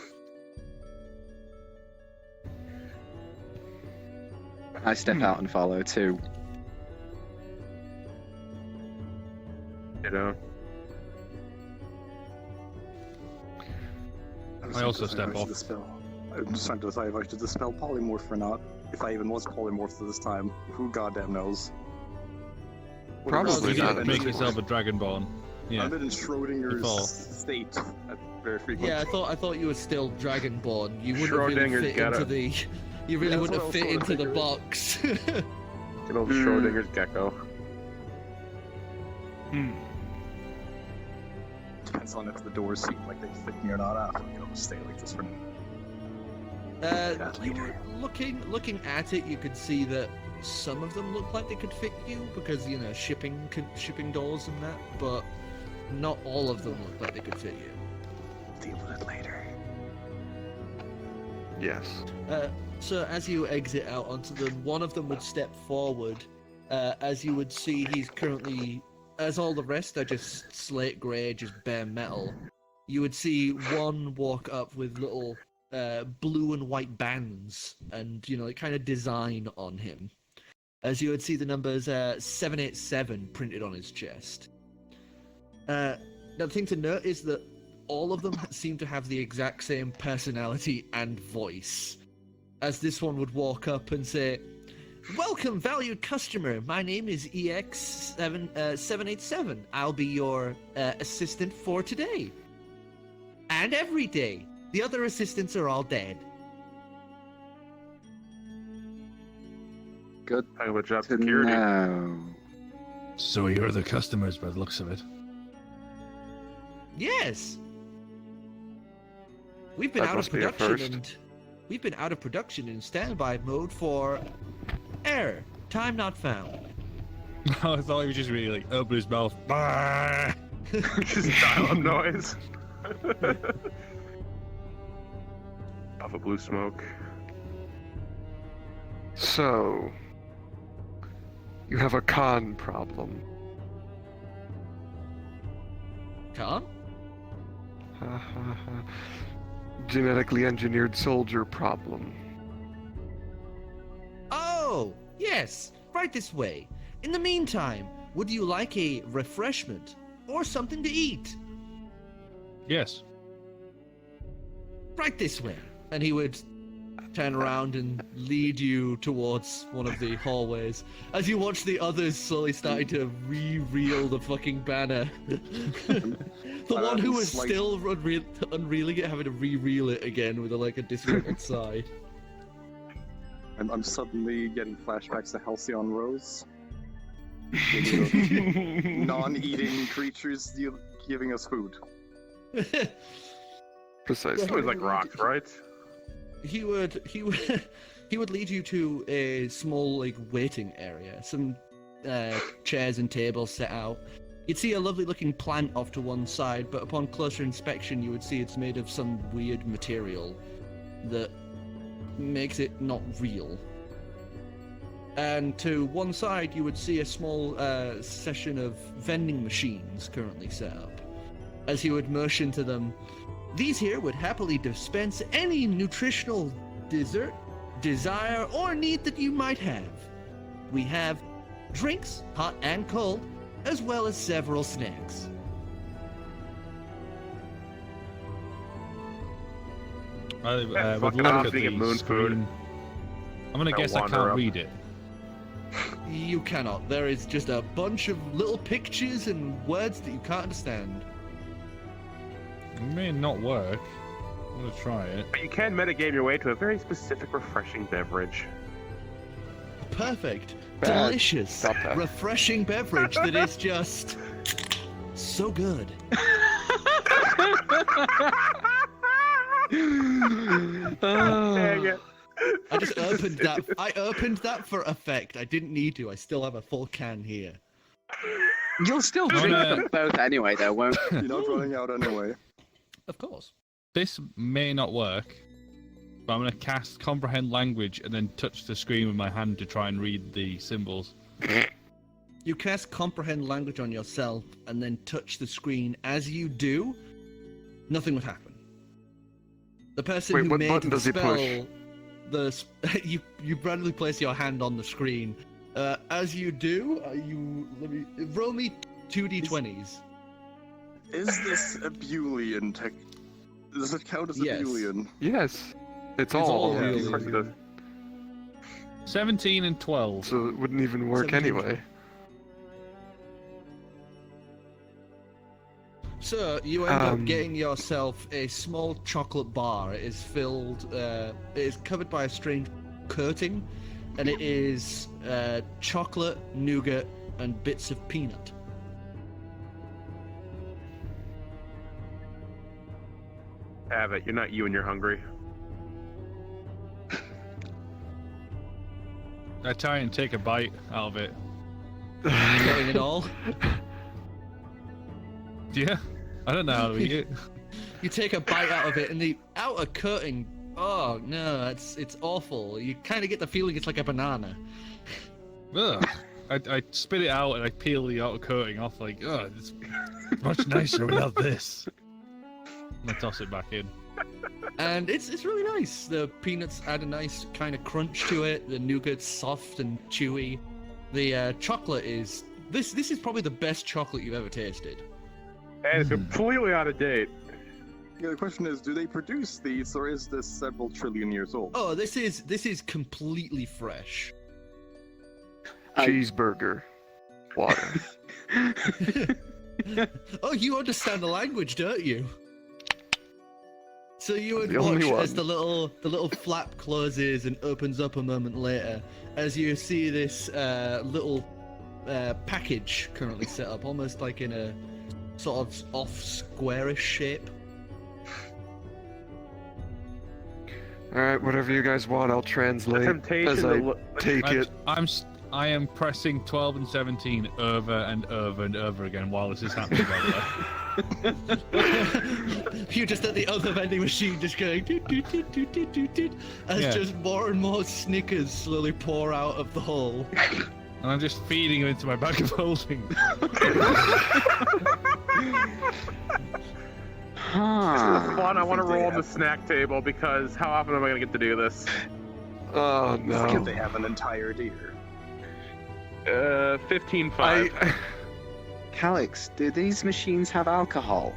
I step out and follow too. down. I'm I also trying to decide step if I should off. dispel. I'm just trying to decide if I should dispel polymorph or not. If I even was polymorphed at this time, who goddamn knows? Probably You not can at make this yourself a point. Dragonborn. Yeah. I'm in Schrodinger's Before. state at very frequent. Yeah, I thought you were still Dragonborn. You wouldn't Schrodinger's really fit got into it. the. You really Yeah, wouldn't that's have what I fit was into the figuring. box. Good old Schrodinger's gecko. Depends on if the doors seem like they fit me or not. I can almost stay like this for now. You were looking at it, you could see that some of them look like they could fit you because shipping doors and that, but not all of them look like they could fit you. Deal with it later. Yes. So as you exit out onto them, one of them would step forward. As you would see, he's currently, as all the rest are just slate grey, just bare metal. You would see one walk up with little blue and white bands and kind of design on him. As you would see the numbers 787 printed on his chest. Now the thing to note is that all of them seem to have the exact same personality and voice. As this one would walk up and say, "Welcome, valued customer. My name is EX787. I'll be your assistant for today. And every day. The other assistants are all dead." Good Talking about job to security. know. So you're the customers by the looks of it. Yes. We've been That out of must be a production first. we've been out of production in standby mode for error. Time not found. I thought he was just really like open his mouth. Bah! Just dial-up noise. Off a blue smoke. So, you have a con problem. Con? Genetically engineered soldier problem. Oh, yes. Right this way. In the meantime, would you like a refreshment or something to eat? Yes. Right this way. And he would turn around and lead you towards one of the hallways as you watch the others slowly starting to re-reel the fucking banner. The one who was still unreeling it, having to re-reel it again with a disgruntled sigh. I'm suddenly getting flashbacks to Halcyon Rose. Non-eating creatures giving us food. Precisely. It was like rocks, right? He would lead you to a small waiting area. Some chairs and tables set out. You'd see a lovely looking plant off to one side, but upon closer inspection you would see it's made of some weird material that makes it not real. And to one side you would see a small session of vending machines currently set up. As he would motion to them, "These here would happily dispense any nutritional dessert, desire, or need that you might have. We have drinks, hot and cold, as well as several snacks." I would fucking look off at being a the moon food. screen. I'm gonna I'll guess I wander can't up. read it. You cannot. There is just a bunch of little pictures and words that you can't understand. It may not work. I'm gonna try it. But you can metagame your way to a very specific, refreshing beverage. Perfect. Bad. Delicious. Stop that. Refreshing beverage that is just so good. Dang it. I just opened that. I opened that for effect. I didn't need to. I still have a full can here. You'll still Oh, drink no. them both anyway, though, won't you? You're not running out anyway. Of course. This may not work, but I'm gonna cast comprehend language and then touch the screen with my hand to try and read the symbols. You cast comprehend language on yourself and then touch the screen. As you do, nothing would happen. The person Wait, who what made button the does he spell, push? you randomly place your hand on the screen. As you do, let me roll me 2d20s. Is this a Boolean tech? Does it count as a Yes. Boolean? Yes. It's all all. Boolean. Of course it does. 17 and 12. So it wouldn't even work 17. anyway. So you end up Um, getting yourself a small chocolate bar. It is filled. It is covered by a strange coating, and it is chocolate, nougat, and bits of peanut. Have it. You're not you and you're hungry. I try and take a bite out of it. Getting it all. Yeah, I don't know how to eat it. You take a bite out of it, and the outer coating. Oh no, it's awful. You kind of get the feeling it's like a banana. Ugh. I spit it out and I peel the outer coating off. Like, oh, it's much nicer without this. And I toss it back in. And it's really nice. The peanuts add a nice kind of crunch to it. The nougat's soft and chewy. The chocolate is this is probably the best chocolate you've ever tasted. And it's completely out of date. Yeah, the question is, do they produce these, or is this several trillion years old? Oh, this is completely fresh. Cheeseburger. Water. Oh, you understand the language, don't you? So you would The only watch as one. the little flap closes and opens up a moment later, as you see this little package currently set up, almost like in a sort of off squarish shape. Alright, whatever you guys want, I'll translate Temptation as to I look. take it. I am pressing 12 and 17 over and over and over again while this is happening. By the way. You're just at the other vending machine, just going doot, doot, doot, doot, doot, doot, doot, as Yeah. just more and more Snickers slowly pour out of the hole. And I'm just feeding them into my bag of holding. Huh. Fun. I want to think they roll on the have- snack table because how often am I going to get to do this? Oh If no. they have an entire deer. 15-5. I Calix, do these machines have alcohol?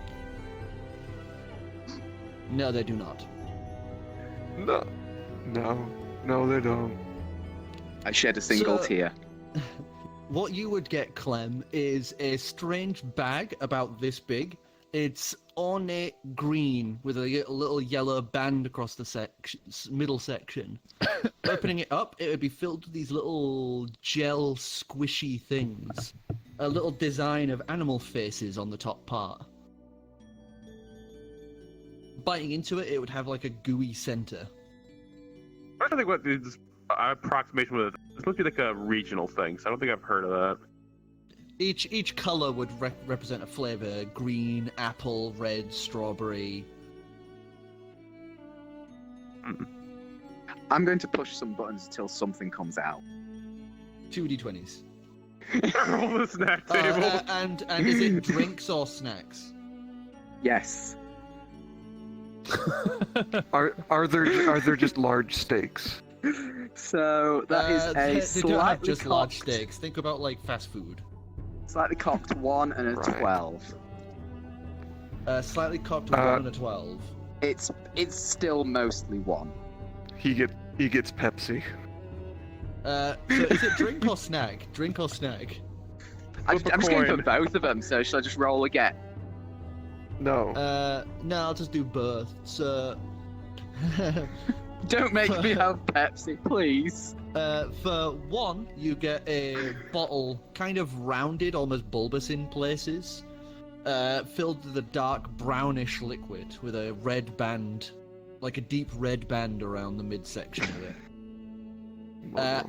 No, they do not. no, they don't. I shed a single So- tear. What you would get, Clem, is a strange bag about this big. It's ornate green with a little yellow band across the middle section. Opening it up, it would be filled with these little gel squishy things. A little design of animal faces on the top part. Biting into it, it would have like a gooey center. I don't think what this approximation was. This must be like a regional thing, so I don't think I've heard of that. Each color would represent a flavor: green, apple, red, strawberry. I'm going to push some buttons until something comes out. 2d20s. Roll the snack table. And is it drinks or snacks? Yes. Are there just large steaks? So that is they a don't have slightly just large cocked, steaks. Think about like fast food. slightly cocked 1 and a Right. 12. Slightly cocked Uh, 1 and a 12. It's still mostly 1. He gets Pepsi. So is it drink or snack? Drink or snack? I'm Flip a just going for coin. both of them. So should I just roll again? No. No, I'll just do both. So, Don't make me have Pepsi, please. for 1, you get a bottle, kind of rounded, almost bulbous in places, filled with a dark brownish liquid with a red band, like a deep red band around the midsection of it.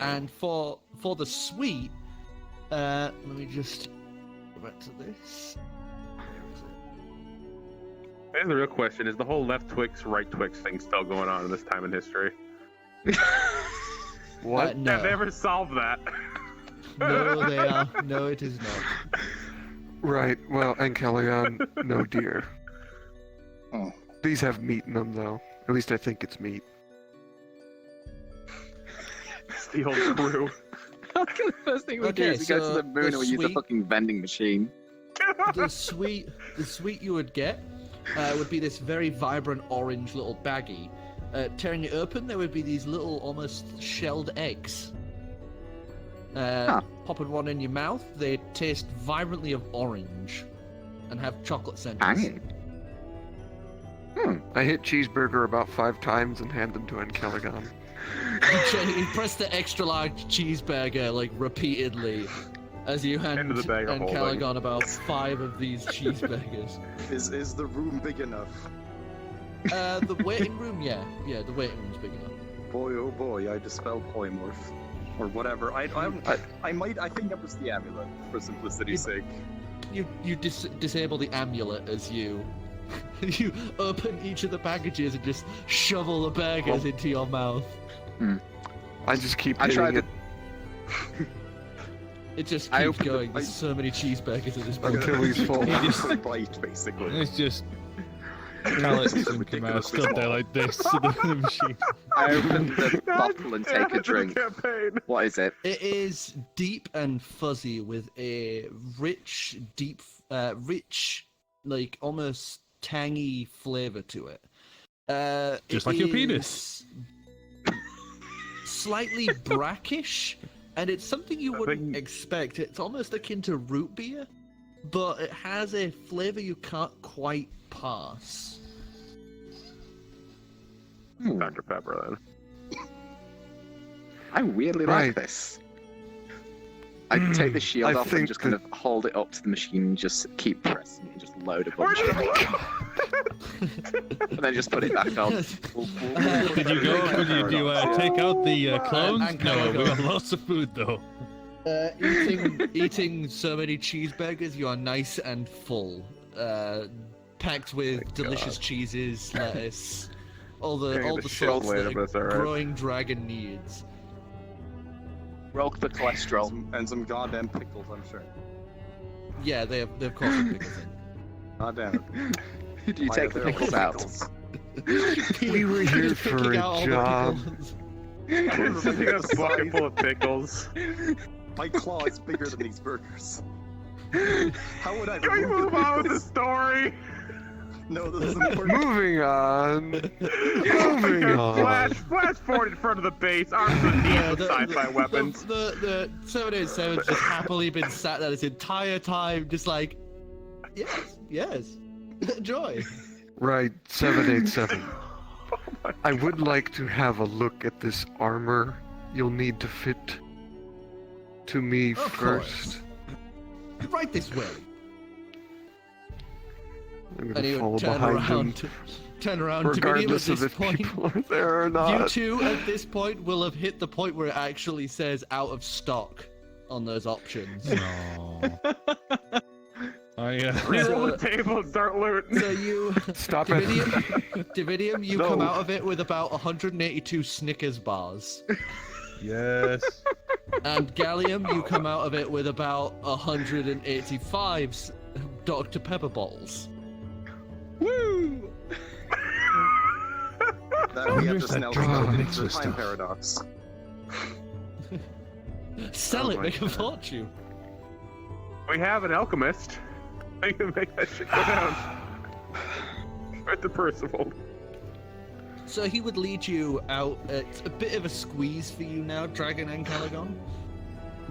And for the sweet, let me just go back to this. Here's the real question: is the whole left Twix, right Twix thing still going on in this time in history? What? No. Have they ever solved that? No, they are. No, it is not. Right. Well, Ancalagon, no deer. Oh. These have meat in them, though. At least I think it's meat. It's the old crew. The first thing we do Okay, is we go so to the moon the and we use a sweet- fucking vending machine. the sweet you would get would be this very vibrant orange little baggie. Tearing it open, there would be these little, almost shelled eggs. Popping one in your mouth, they taste vibrantly of orange and have chocolate centers. Banging. I hit cheeseburger about 5 times and hand them to Ancalagon. You press the extra large cheeseburger like repeatedly as you hand Into the bag of holding. Ancalagon about 5 of these cheeseburgers. Is the room big enough? The waiting room, yeah, the waiting room's big enough. Boy, oh boy, I dispel polymorph. Or whatever. I think that was the amulet, for simplicity's sake. You disable the amulet as you you open each of the packages and just shovel the burgers into your mouth. I just keep I hitting tried it. It just I keeps opened going. There's so many cheeseburgers at this point. Until he's full. He just, Bite, basically. it's just Calix and Kamerth stood there like this in the machine. I open the bottle and take a drink. Campaign. What is it? It is deep and fuzzy with a rich, like almost tangy flavor to it. Just like your penis. Slightly brackish, and it's something you wouldn't expect. It's almost akin to root beer, but it has a flavor you can't quite pass. Dr. Pepper, then. I weirdly like this. I take the shield off and just kind of hold it up to the machine and just keep pressing and just load a bunch of it. And then just put it back on. Did you go? Did you take out the clones? No, we got lots of food though. Eating so many cheeseburgers, you are nice and full. Packed with delicious cheeses, lettuce, all the sorts that a growing dragon needs. Roll the cholesterol. And some goddamn pickles, I'm sure. Yeah, they have coffee pickles in. God damn it. Do you take the pickles out? We were here for Picking a out all the job. pickles. Something a bucket full of pickles. My claw is bigger than these burgers. How would I Can we move on with the story? No, this is important. Moving on. Moving on. Flash forward in front of the base, armed with neat sci-fi weapons. The 787's just happily been sat there this entire time, just like, yes, enjoy. Right, 787. I would like to have a look at this armor. You'll need to fit to me Of first. course. Right this way. I'm And gonna he follow would turn behind around. him, Turn around to Dividium at regardless of this if point. people are there or You not. two at this point will have hit the point where it actually says out of stock on those options. No. Roll the table and start looting. So you, Stop it. Dividium, you No. come out of it with about 182 Snickers bars. Yes. And Gallium, you come out of it with about 185 Dr. Pepper bottles. Woo! That we have Where's to that now drug the mixed with time stuff? paradox. Sell it, my make a fortune. We have an alchemist. I can make that shit go down. Right to Percival. So he would lead you out. It's a bit of a squeeze for you now, Dragon and Ancalagon.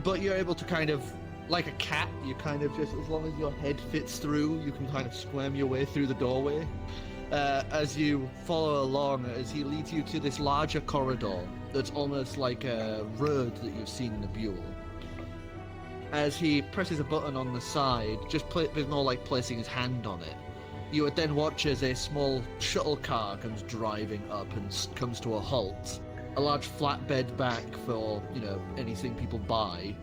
But you're able to kind of, like a cat, you kind of just, as long as your head fits through, you can kind of squirm your way through the doorway. As you follow along, as he leads you to this larger corridor that's almost like a road that you've seen in a Buell. As he presses a button on the side, with no like placing his hand on it, you would then watch as a small shuttle car comes driving up and comes to a halt. A large flatbed back for, anything people buy,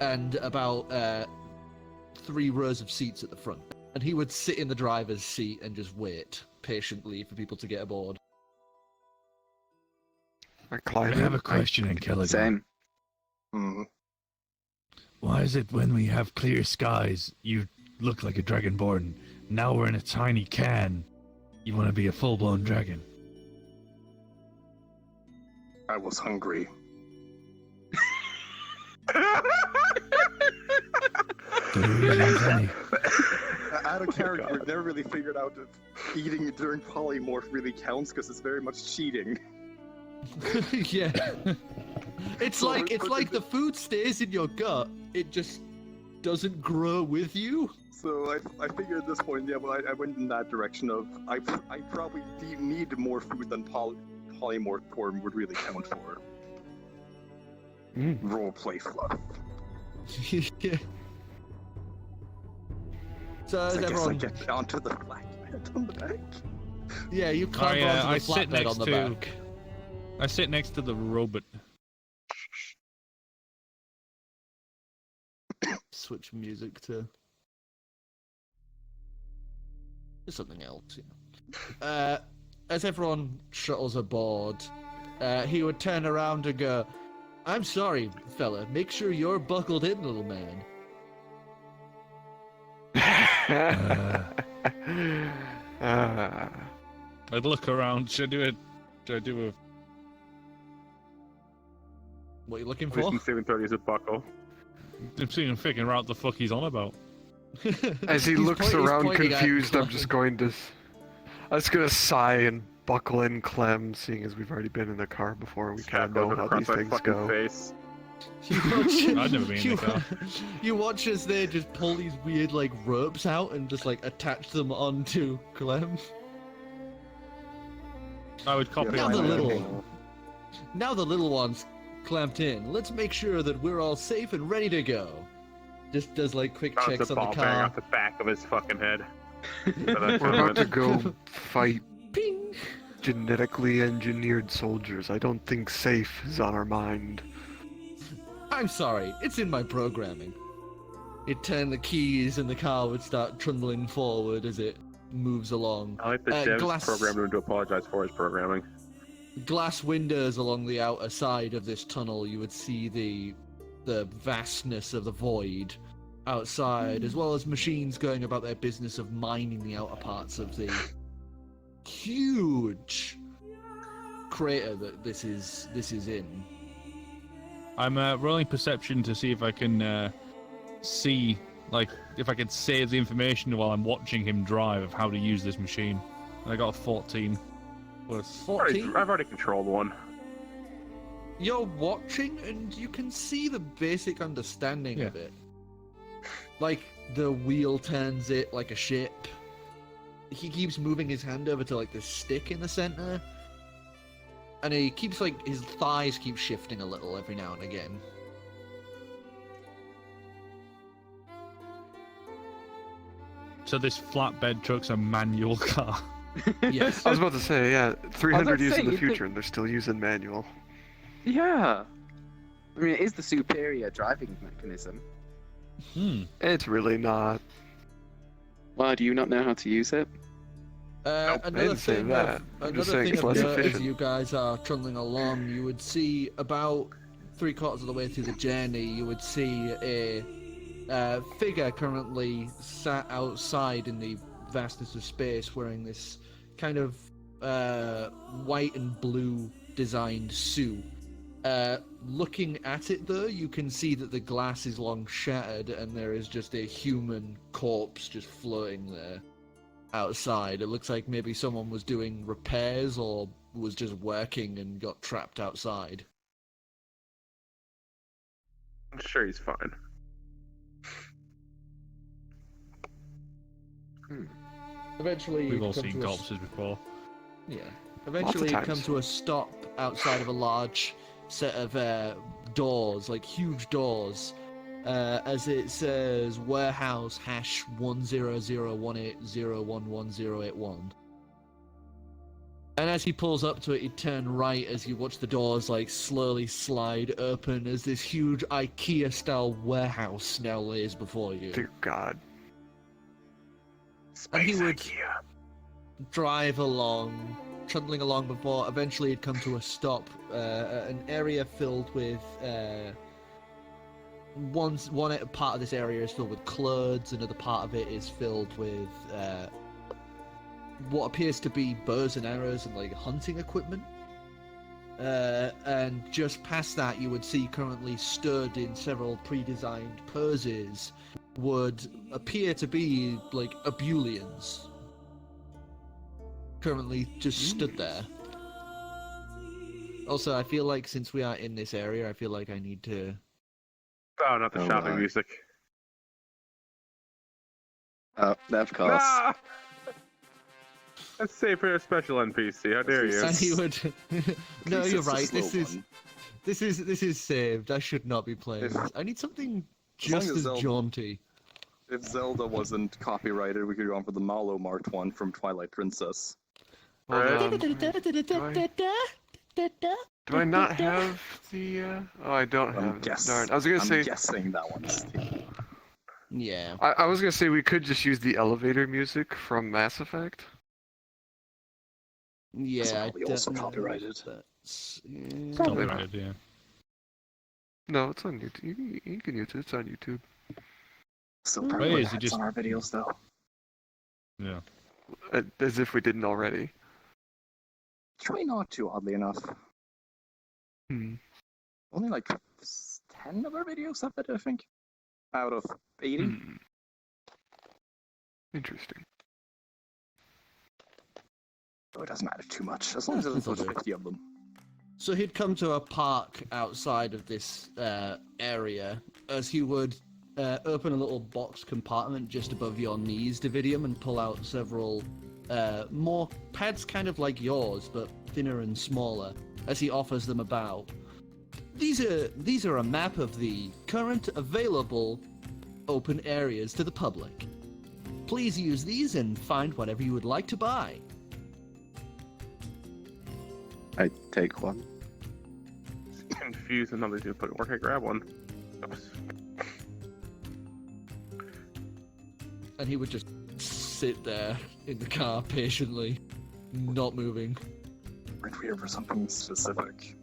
and about 3 rows of seats at the front. And he would sit in the driver's seat and just wait patiently for people to get aboard. I I climb have in. a question, Ancalagon. Same. Hmm. Why is it when we have clear skies, you look like a Dragonborn? Now we're in a tiny can. You want to be a full-blown dragon? I was hungry. Don't really use any. Out of character, we've never really figured out if eating during polymorph really counts because it's very much cheating. Yeah. It's So like we're- the food stays in your gut. It just doesn't grow with you. So I figured at this point, yeah, well, I went in that direction of I probably need more food than polymorph form would really count for. Roleplay fluff. Yeah. So I as guess I everyone, get onto the flatbed on the back. yeah, you climb I onto sit the flatbed next on the to. back. I sit next to the robot. Switch music to something else. Yeah. As everyone shuttles aboard, he would turn around and go, "I'm sorry, fella. Make sure you're buckled in, little man." I'd look around. Should I do a? What are you looking for? Wisdom saving 30 is a buckle. I'm seeing figuring out the fuck he's on about. As he He's looks he's around pointing at confused, I'm Clem. just going to. I was gonna sigh and buckle in Clem, seeing as we've already been in the car before. We kind of know how these things go. Face. You watch, I've never been in you, the car. You watch as they just pull these weird like ropes out and just like attach them onto Clem. I would copy. Now on the that. little, now the little one's clamped in. Let's make sure that we're all safe and ready to go. Just does like quick Bounce checks a on the ball bang car. off the back of his fucking head. We're about to go fight Ping. genetically engineered soldiers. I don't think safe is on our mind. I'm sorry, it's in my programming. It turned the keys and the car would start trundling forward as it moves along. I like the dev's glass- programmed him to apologize for his programming. Glass windows along the outer side of this tunnel, you would see the vastness of the void outside, as well as machines going about their business of mining the outer parts of the huge crater that this is in. I'm rolling perception to see if I can see, like, if I can save the information while I'm watching him drive of how to use this machine. I got a 14 plus. 14? I've already controlled one. You're watching and you can see the basic understanding of it. Like, the wheel turns it like a ship. He keeps moving his hand over to, like, the stick in the center. And he keeps, like, his thighs keep shifting a little every now and again. So this flatbed truck's a manual car. Yes. I was about to say, yeah, 300 years in the you'd think- future, and they're still using manual. Yeah. I mean, it is the superior driving mechanism. It's really not. Why do you not know how to use it? I Another didn't say thing that. of, I'm just another saying thing it's of less note as efficient. you guys are trundling along, you would see about 3/4 of the way through the journey, you would see a figure currently sat outside in the vastness of space wearing this kind of white and blue designed suit. Looking at it though, you can see that the glass is long shattered and there is just a human corpse just floating there outside. It looks like maybe someone was doing repairs or was just working and got trapped outside. I'm sure he's fine. Eventually, We've you all come seen to a corpses before. Yeah. Eventually, you come times. to a stop outside of a large set of doors, like huge doors, as it says warehouse hash 1001801101101. And as he pulls up to it, you turn right as you watch the doors like slowly slide open as this huge IKEA-style warehouse now lays before you. Dear God. And he Space would IKEA. drive along, trundling along before eventually he'd come to a stop, an area filled with one part of this area is filled with clothes, another part of it is filled with what appears to be bows and arrows and like hunting equipment. And just past that you would see currently stood in several pre-designed poses would appear to be like abulians. Currently just stood there. Also, I feel like since we are in this area, I feel like I need to... Oh, not the shopping music. Oh, of course. Ah! Let's save for a special NPC. How dare you? And he would... No, Please, you're it's a right. slow This is saved. I should not be playing If- this. I need something As long just as as Zelda- jaunty. If Zelda wasn't copyrighted, we could go on for the Malo marked one from Twilight Princess. Hold Right. on. Do I not have the? Oh, I don't have. it. Darn. I was gonna I'm say. guessing that one's. Yeah. I was gonna say we could just use the elevator music from Mass Effect. Yeah, I probably also don't know. copyrighted. That's, Probably Probably not. did, yeah. No, it's on YouTube. You can use it. It's on YouTube. Still Wait, probably is it ads just- on our videos though. Yeah. As if we didn't already. Try not to, oddly enough. Hmm. Only like 10 of our videos have it, I think. Out of 80. Hmm. Interesting. So it doesn't matter too much, as long as there's That's about okay. 50 of them. So he'd come to a park outside of this area, as he would open a little box compartment just above your knees, Dividium, and pull out several more pads kind of like yours, but thinner and smaller, as he offers them about. These are a map of the current available open areas to the public. Please use these and find whatever you would like to buy. I take one. Confused and nothing's gonna put work. I grab one. Oops. And he would just sit there in the car patiently, not moving. Weren't we here for something specific?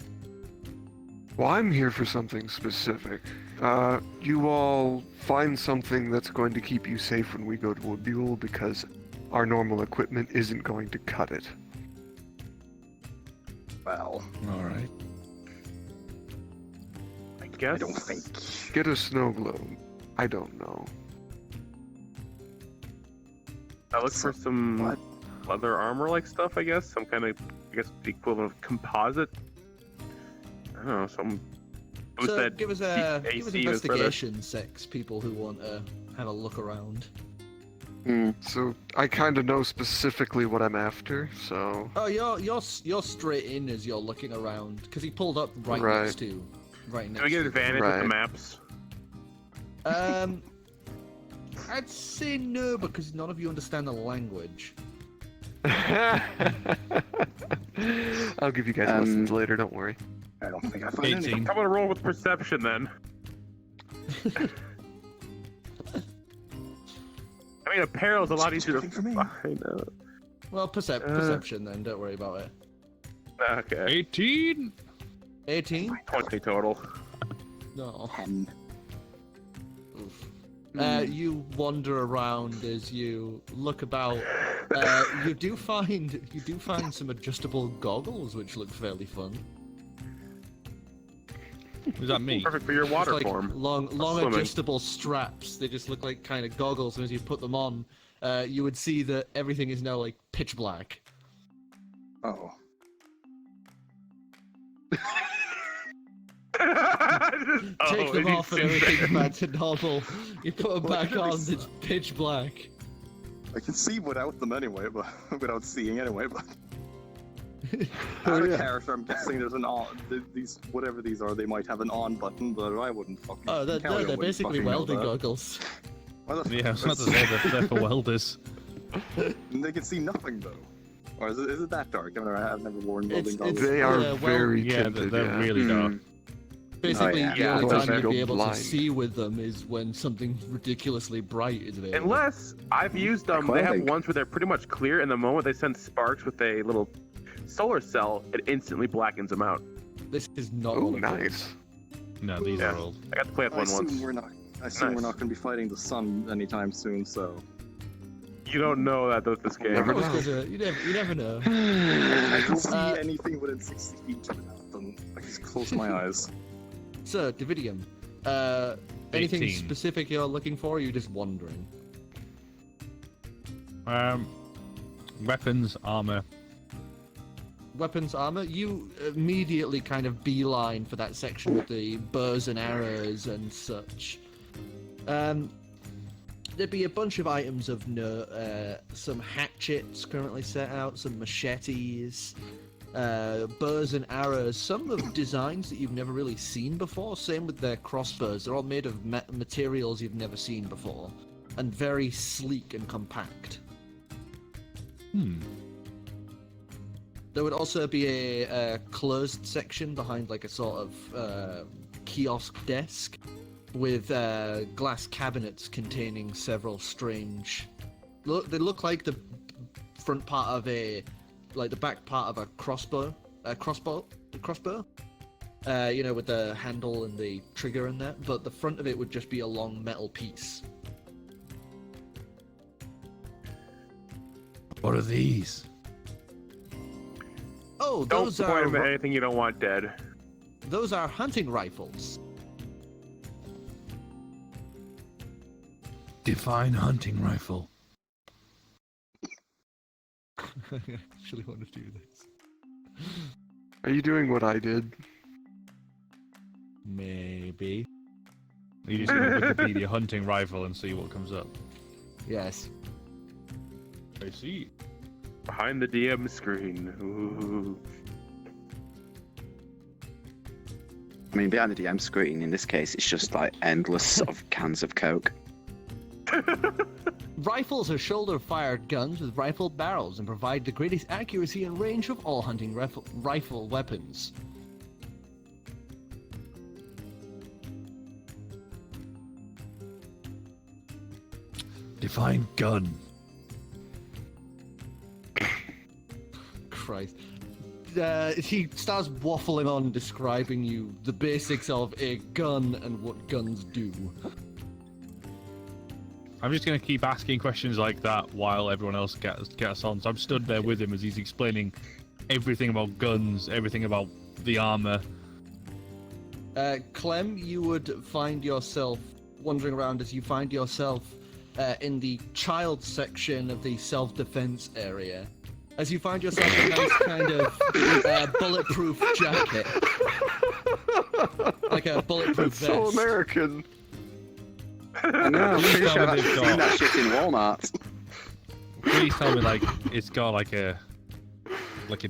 Well, I'm here for something specific. You all find something that's going to keep you safe when we go to a Buell, because our normal equipment isn't going to cut it. Well, Alright. I guess. I don't think. Get a snow globe. I don't know. I look for some What? leather armor-like stuff. I guess some kind of, I guess the equivalent of composite. I don't know. Some. Who So said give us AC was further? investigation, sex people who want to have a look around. So I kind of know specifically what I'm after, so... Oh, you're straight in as you're looking around, because he pulled up right Right. next to, right Do next. we get to advantage with the Right. maps? I'd say no, because none of you understand the language. I'll give you guys lessons later, don't worry. I don't think I found anything. 18. How about a roll with perception then? I mean, apparel is a lot easier to Looking for me. find. Well, perception then. Don't worry about it. Okay. 18? 18? 20 total. No. 10. Oof. You wander around as you look about. You do find some adjustable goggles, which look fairly fun. Is that me? Perfect for your water Just like form. long Swimming. adjustable straps. They just look like kind of goggles, and as you put them on, you would see that everything is now like pitch black. Oh. Take them off and everything's back to normal. You put them Well, back it on, is- it's pitch black. I can see without them anyway, but without seeing anyway. But Oh, out of yeah. character, I'm guessing there's an on. These whatever these are, they might have an on button, but I wouldn't fucking. Oh, Callion they're wouldn't basically fucking know welding that. goggles. Why the Yeah, I was about to fuck- say they're for welders. And they can see nothing though. Or is it that dark? I've never worn welding It's- goggles. They are well, very Yeah, tinted, they're yeah. really dark. Basically, yeah. the only Otherwise time you you'd go be able blind. to see with them is when something ridiculously bright is available. Unless I've used them, they have Aquatic. ones where they're pretty much clear, and the moment they send sparks with a little solar cell, it instantly blackens them out. This is not Oh, one of them. nice. No, these Yeah. are old. I got to play with I one assume once. we're not. I assume we're Nice. not going to be fighting the sun anytime soon. So You don't know that with this game. Never Of course, know. you never know. I can see Uh, anything within 60 feet without them. I can just close my eyes. So, Dividium, Anything 18. specific you're looking for, or are you just wandering? Weapons, armor. Weapons, armor, you immediately kind of beeline for that section with the bows and arrows and such. There'd be a bunch of items of note, some hatchets currently set out, some machetes, bows and arrows, some of designs that you've never really seen before. Same with their crossbows. They're all made of materials you've never seen before, and very sleek and compact. There would also be a closed section behind like a sort of kiosk desk with glass cabinets containing several strange... They look like the front part of the back part of a crossbow. You know, with the handle and the trigger and that, but the front of it would just be a long metal piece. What are these? Oh, Don't those point are them at anything you don't want dead. those are hunting rifles. Define hunting rifle. I actually want to do this. Are you doing what I did? Maybe. Are you just going to Wikipedia hunting rifle and see what comes up? Yes. I see. Behind the DM screen. Ooh. I mean, behind the DM screen, in this case, it's just like endless sort of cans of Coke. Rifles are shoulder-fired guns with rifled barrels and provide the greatest accuracy and range of all hunting rifle weapons. Define gun. Christ. He starts waffling on, describing you the basics of a gun and what guns do. I'm just going to keep asking questions like that while everyone else gets on. So I'm stood there with him as he's explaining everything about guns, everything about the armor. Clem, you would find yourself wandering around as you find yourself in the child section of the self-defense area. As you find yourself a nice kind of bulletproof jacket. Like a bulletproof That's vest. so American. I know, I'm pretty sure I've Please seen that shit in Walmart. Please tell me like it's got like a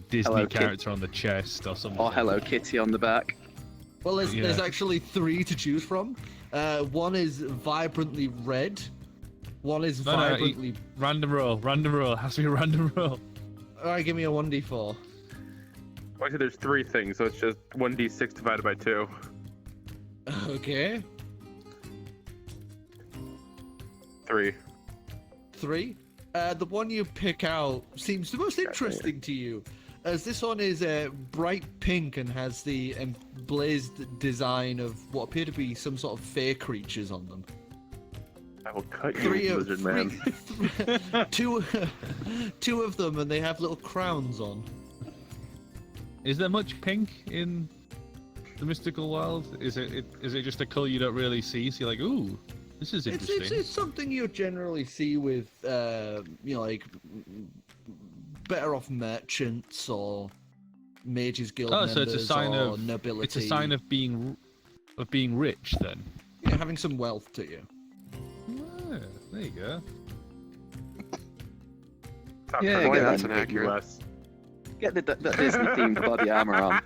Disney Hello, Kit. character on the chest or something. Or Hello Kitty on the back. Well, there's Yeah. actually 3 to choose from. One is vibrantly red. One is No, vibrantly... Random roll. Has to be a random roll. Alright, give me a 1d4. Well, actually, there's 3 things, so it's just 1d6 divided by 2. Okay. 3. 3. The one you pick out seems the most interesting to you, as this one is bright pink and has the emblazed design of what appear to be some sort of fey creatures on them. I will cut you, lizard man. Two of them, and they have little crowns on. Is there much pink in the mystical world? Is it just a color you don't really see? So you're like, ooh, this is interesting. It's something you generally see with, like better off merchants or mages guild members so it's a sign or of nobility. It's a sign of being rich then. Yeah, having some wealth to you. Yeah, there you go. Yeah, Boy, get that's that. inaccurate. US. Get the Disney themed body armor on.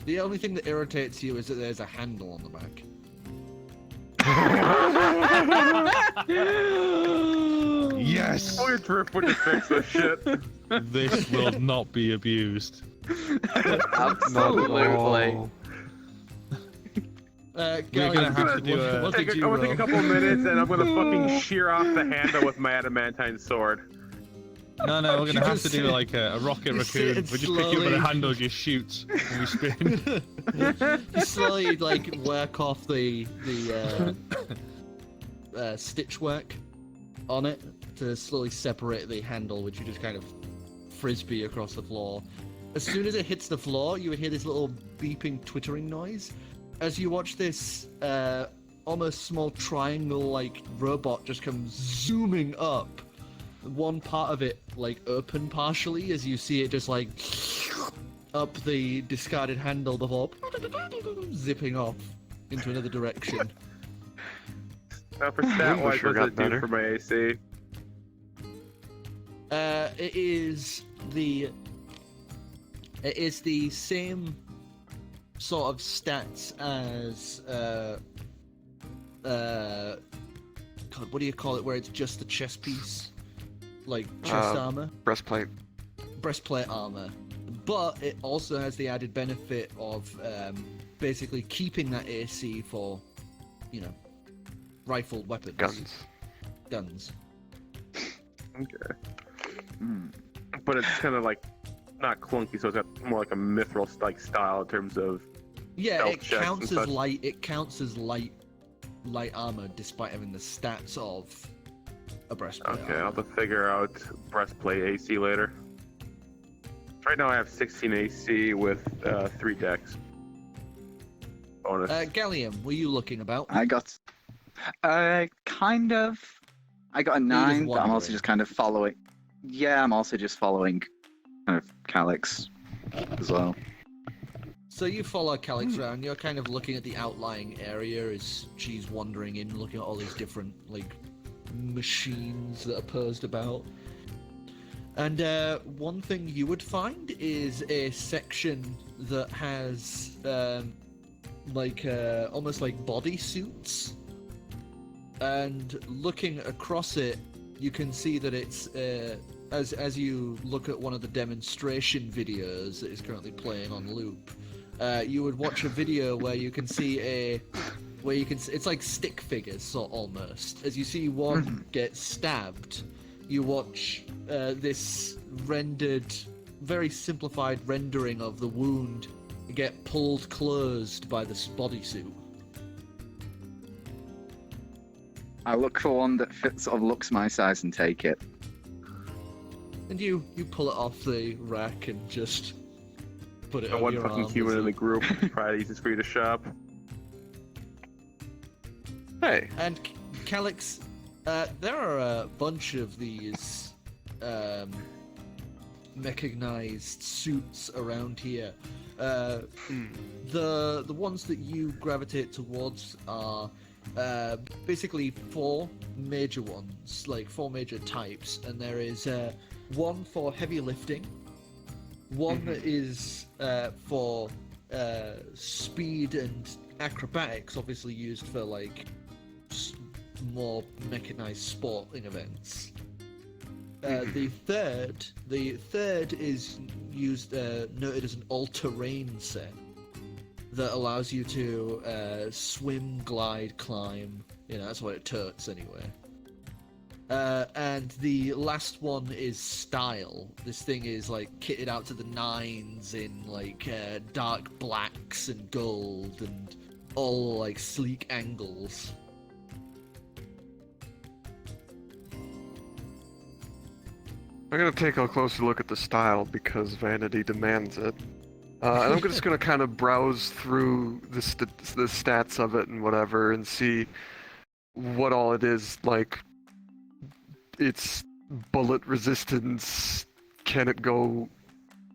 The only thing that irritates you is that there's a handle on the back. Yes! Oh, your drift would just fix this shit. This will not be abused. Absolutely. We're Gallium, gonna have to do a... what I'm did you gonna take a roll? couple minutes and I'm gonna fucking shear off the handle with my adamantine sword. No, we're You gonna have to just- do like a rocket you sit raccoon. and We just pick you up with a slowly- handle, just shoots, and we spin. You slowly like work off the stitch work on it to slowly separate the handle, which you just kind of frisbee across the floor. as soon as it hits the floor, you would hear this little beeping, twittering noise. As you watch this almost small triangle-like robot just come zooming up. One part of it, like, open partially, as you see it just, like, up the discarded handle before zipping off into another direction. Now for stat-wise, what sure does it got do better. for my AC? It is the same sort of stats as God, what do you call it? Where it's just the chest piece, like chest armor, Breastplate. breastplate armor, but it also has the added benefit of basically keeping that AC for, you know, rifled weapons, guns. Okay. But it's kind of like not clunky, so it's got more like a mithril like style in terms of Yeah, stealth it checks counts and as such. light. It counts as light armor, despite having the stats of a breastplate. Okay, I'll armor. have to figure out breastplate AC later. Right now I have 16 AC with 3 decks. Bonus. Gallium, were you looking about? I got, kind of. I got a just 9, but I'm wondering. also just kind of following. Yeah, I'm also just following kind of Calix as well. So you follow Calix around. You're kind of looking at the outlying area as she's wandering in, looking at all these different like machines that are posed about. And one thing you would find is a section that has almost like bodysuits. And looking across it, you can see that it's as you look at one of the demonstration videos that is currently playing on loop. You would watch a video where you can see it's like stick figures, sort almost. As you see one get stabbed, you watch this rendered, very simplified rendering of the wound get pulled closed by this bodysuit. I look for one that sort of looks my size and take it. And you pull it off the rack and just put it The on one your fucking arm. human in the group. Probably easiest for you to shop. Hey, And Calix, there are a bunch of these mechanized suits around here. The ones that you gravitate towards are basically 4 major ones, like 4 major types, and there is one for heavy lifting, one that is for speed and acrobatics, used for like more mechanized sporting events. The third is used noted as an all-terrain set that allows you to swim, glide, climb. You know, that's what it totes anyway. And the last one is style. This thing is like kitted out to the nines in like dark blacks and gold and all like sleek angles. I'm gonna take a closer look at the style because vanity demands it. And I'm just gonna kind of browse through the stats of it and whatever and see what all it is. Like, its bullet resistance. Can it go?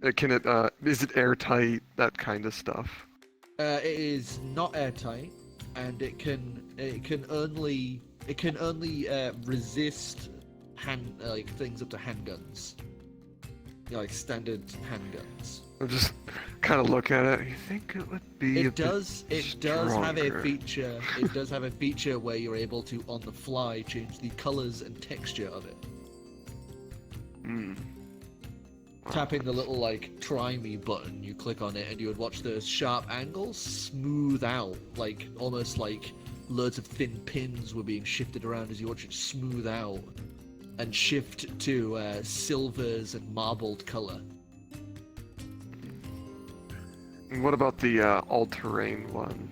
Is it airtight? That kind of stuff. It is not airtight, and it can only resist things up to handguns, like standard handguns. I'm just kind of looking at it. You think it would be? It does have a stronger. feature. It does have a feature where you're able to, on the fly, change the colors and texture of it. Tapping the little like try me button, you click on it and you would watch those sharp angles smooth out, like almost like loads of thin pins were being shifted around as you watch it smooth out and shift to silvers and marbled color. And what about the all-terrain one?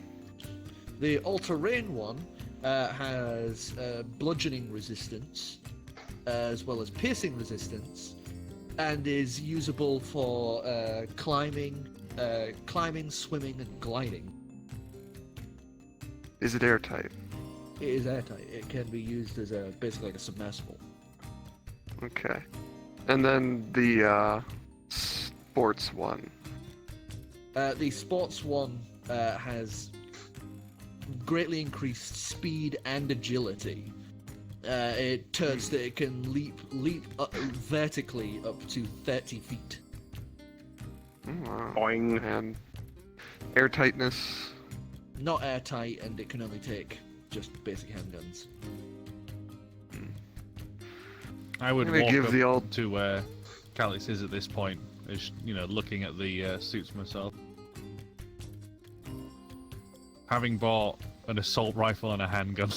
The all-terrain one has bludgeoning resistance, as well as piercing resistance, and is usable for climbing, swimming, and gliding. Is it airtight? It is airtight. It can be used as basically like a submersible. Okay. And then the sports one. The sports one has greatly increased speed and agility. It turns that it can leap vertically up to 30 feet. Wow. Boing. And airtightness. Not airtight, and it can only take just basic handguns. I would I'm gonna walk give up the old- to where Calix is at this point, is, looking at the suits myself. Having bought an assault rifle and a handgun.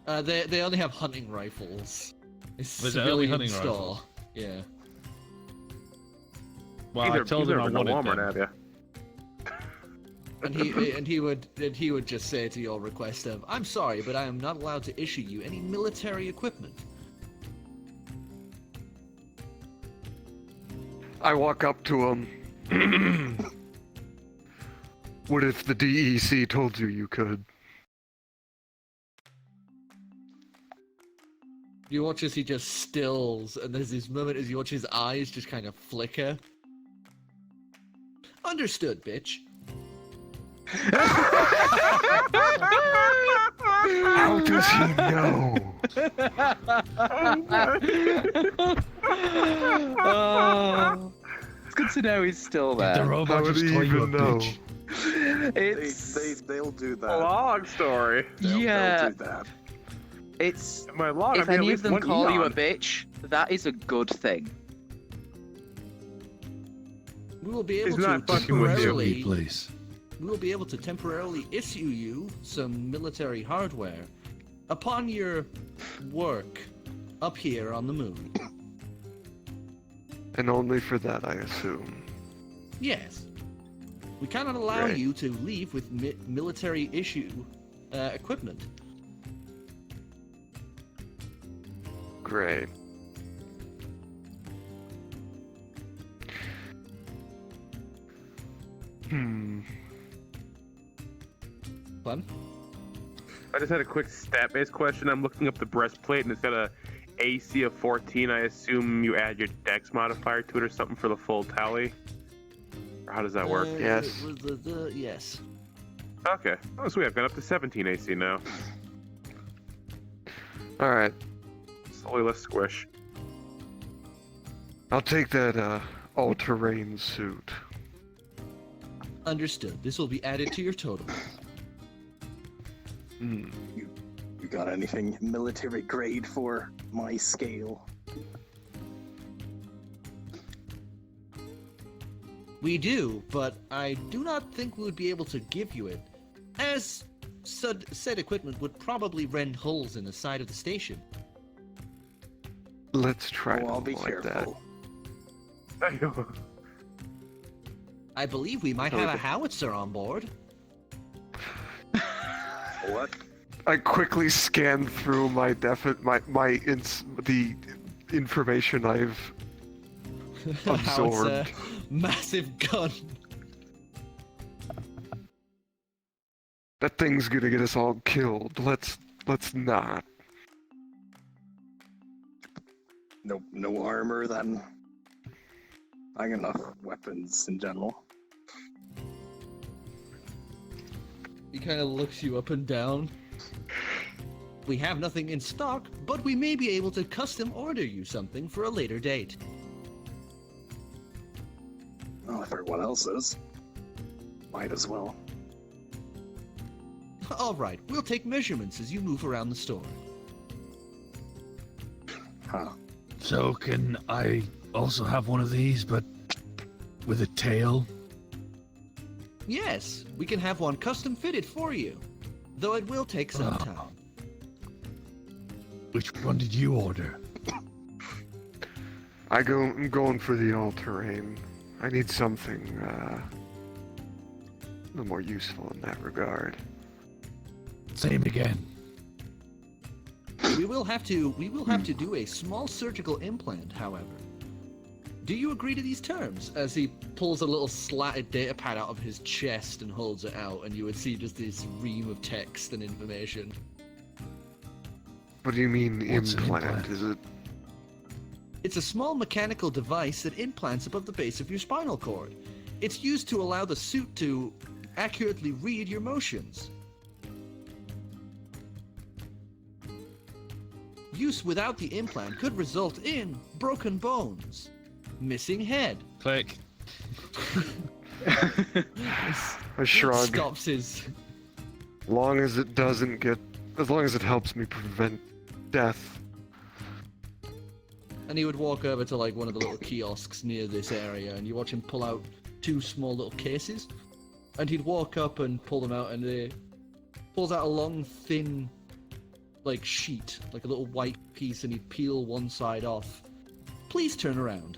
They only have hunting rifles. It's Was it only civilian hunting store. rifles? Yeah. Well, I told him I wanted Walmart, them. have you? And he would just say to your request of, "I'm sorry, but I am not allowed to issue you any military equipment." I walk up to him. What if the DEC told you you could? You watch as he just stills, and there's this moment as you watch his eyes just kind of flicker. Understood, bitch. How does he know? Oh, it's good to know he's still The there. robot How would just he told you a even know? bitch. They'll do that. Long story. Yeah. They'll do that. It's In my log, if I mean, at any of least them one call you a Eon. bitch, that is a good thing. We will be able He's to not fucking with you. temporarily. Please. We will be able to temporarily issue you some military hardware upon your work up here on the moon. And only for that, I assume. Yes. We cannot allow Right. you to leave with military issue equipment. Great. Clem? I just had a quick stat-based question. I'm looking up the breastplate, and it's got a AC of 14. I assume you add your dex modifier to it or something for the full tally? Or how does that work? Yes. Yes. Okay. Oh, sweet. I've got up to 17 AC now. Alright. Slowly less squish. I'll take that all-terrain suit. Understood. This will be added to your total. Hmm. You got anything military grade for my scale? We do, but I do not think we would be able to give you it, as said equipment would probably rend holes in the side of the station. Let's try Oh, I'll to be avoid that. careful. I believe we might have a howitzer on board. What? I quickly scan through the information I've absorbed. Howitzer, massive gun. That thing's gonna get us all killed. Let's not. No armor then. I got enough weapons in general. He kind of looks you up and down. We have nothing in stock, but we may be able to custom order you something for a later date. Well, if everyone else is, might as well. All right, we'll take measurements as you move around the store. Huh. So can I also have one of these, but with a tail? Yes, we can have one custom fitted for you, though it will take some Oh. time. Which one did you order? I'm going for the all-terrain. I need something a little more useful in that regard. Same again. We will have to do a small surgical implant, however. Do you agree to these terms? As he pulls a little slatted data pad out of his chest and holds it out, and you would see just this ream of text and information. What do you mean What's an implant? implant? Is it? It's a small mechanical device that implants above the base of your spinal cord. It's used to allow the suit to accurately read your motions. Use without the implant could result in broken bones, missing head. Click. I shrug. Stops his. As long as it doesn't get, as long as it helps me prevent death. And he would walk over to like one of the little kiosks near this area, and you watch him pull out 2 small little cases. And he'd walk up and pull them out, and he pulls out a long, thin, like sheet, like a little white piece, and he'd peel one side off. Please turn around.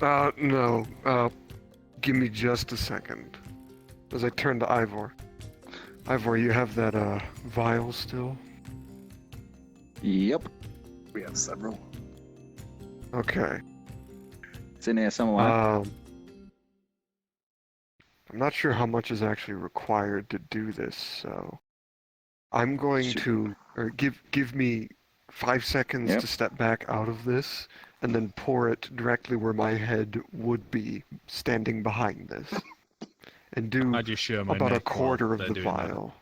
No. Give me just a second. As I turn to Ivor. Ivor, you have that, vial still? Yep. We have several. Okay. It's in here somewhere. I'm not sure how much is actually required to do this, so I'm going to, or give me 5 seconds Yep. to step back out of this, and then pour it directly where my head would be standing behind this, and do I just show my about a neck while quarter of they're the doing that. vial.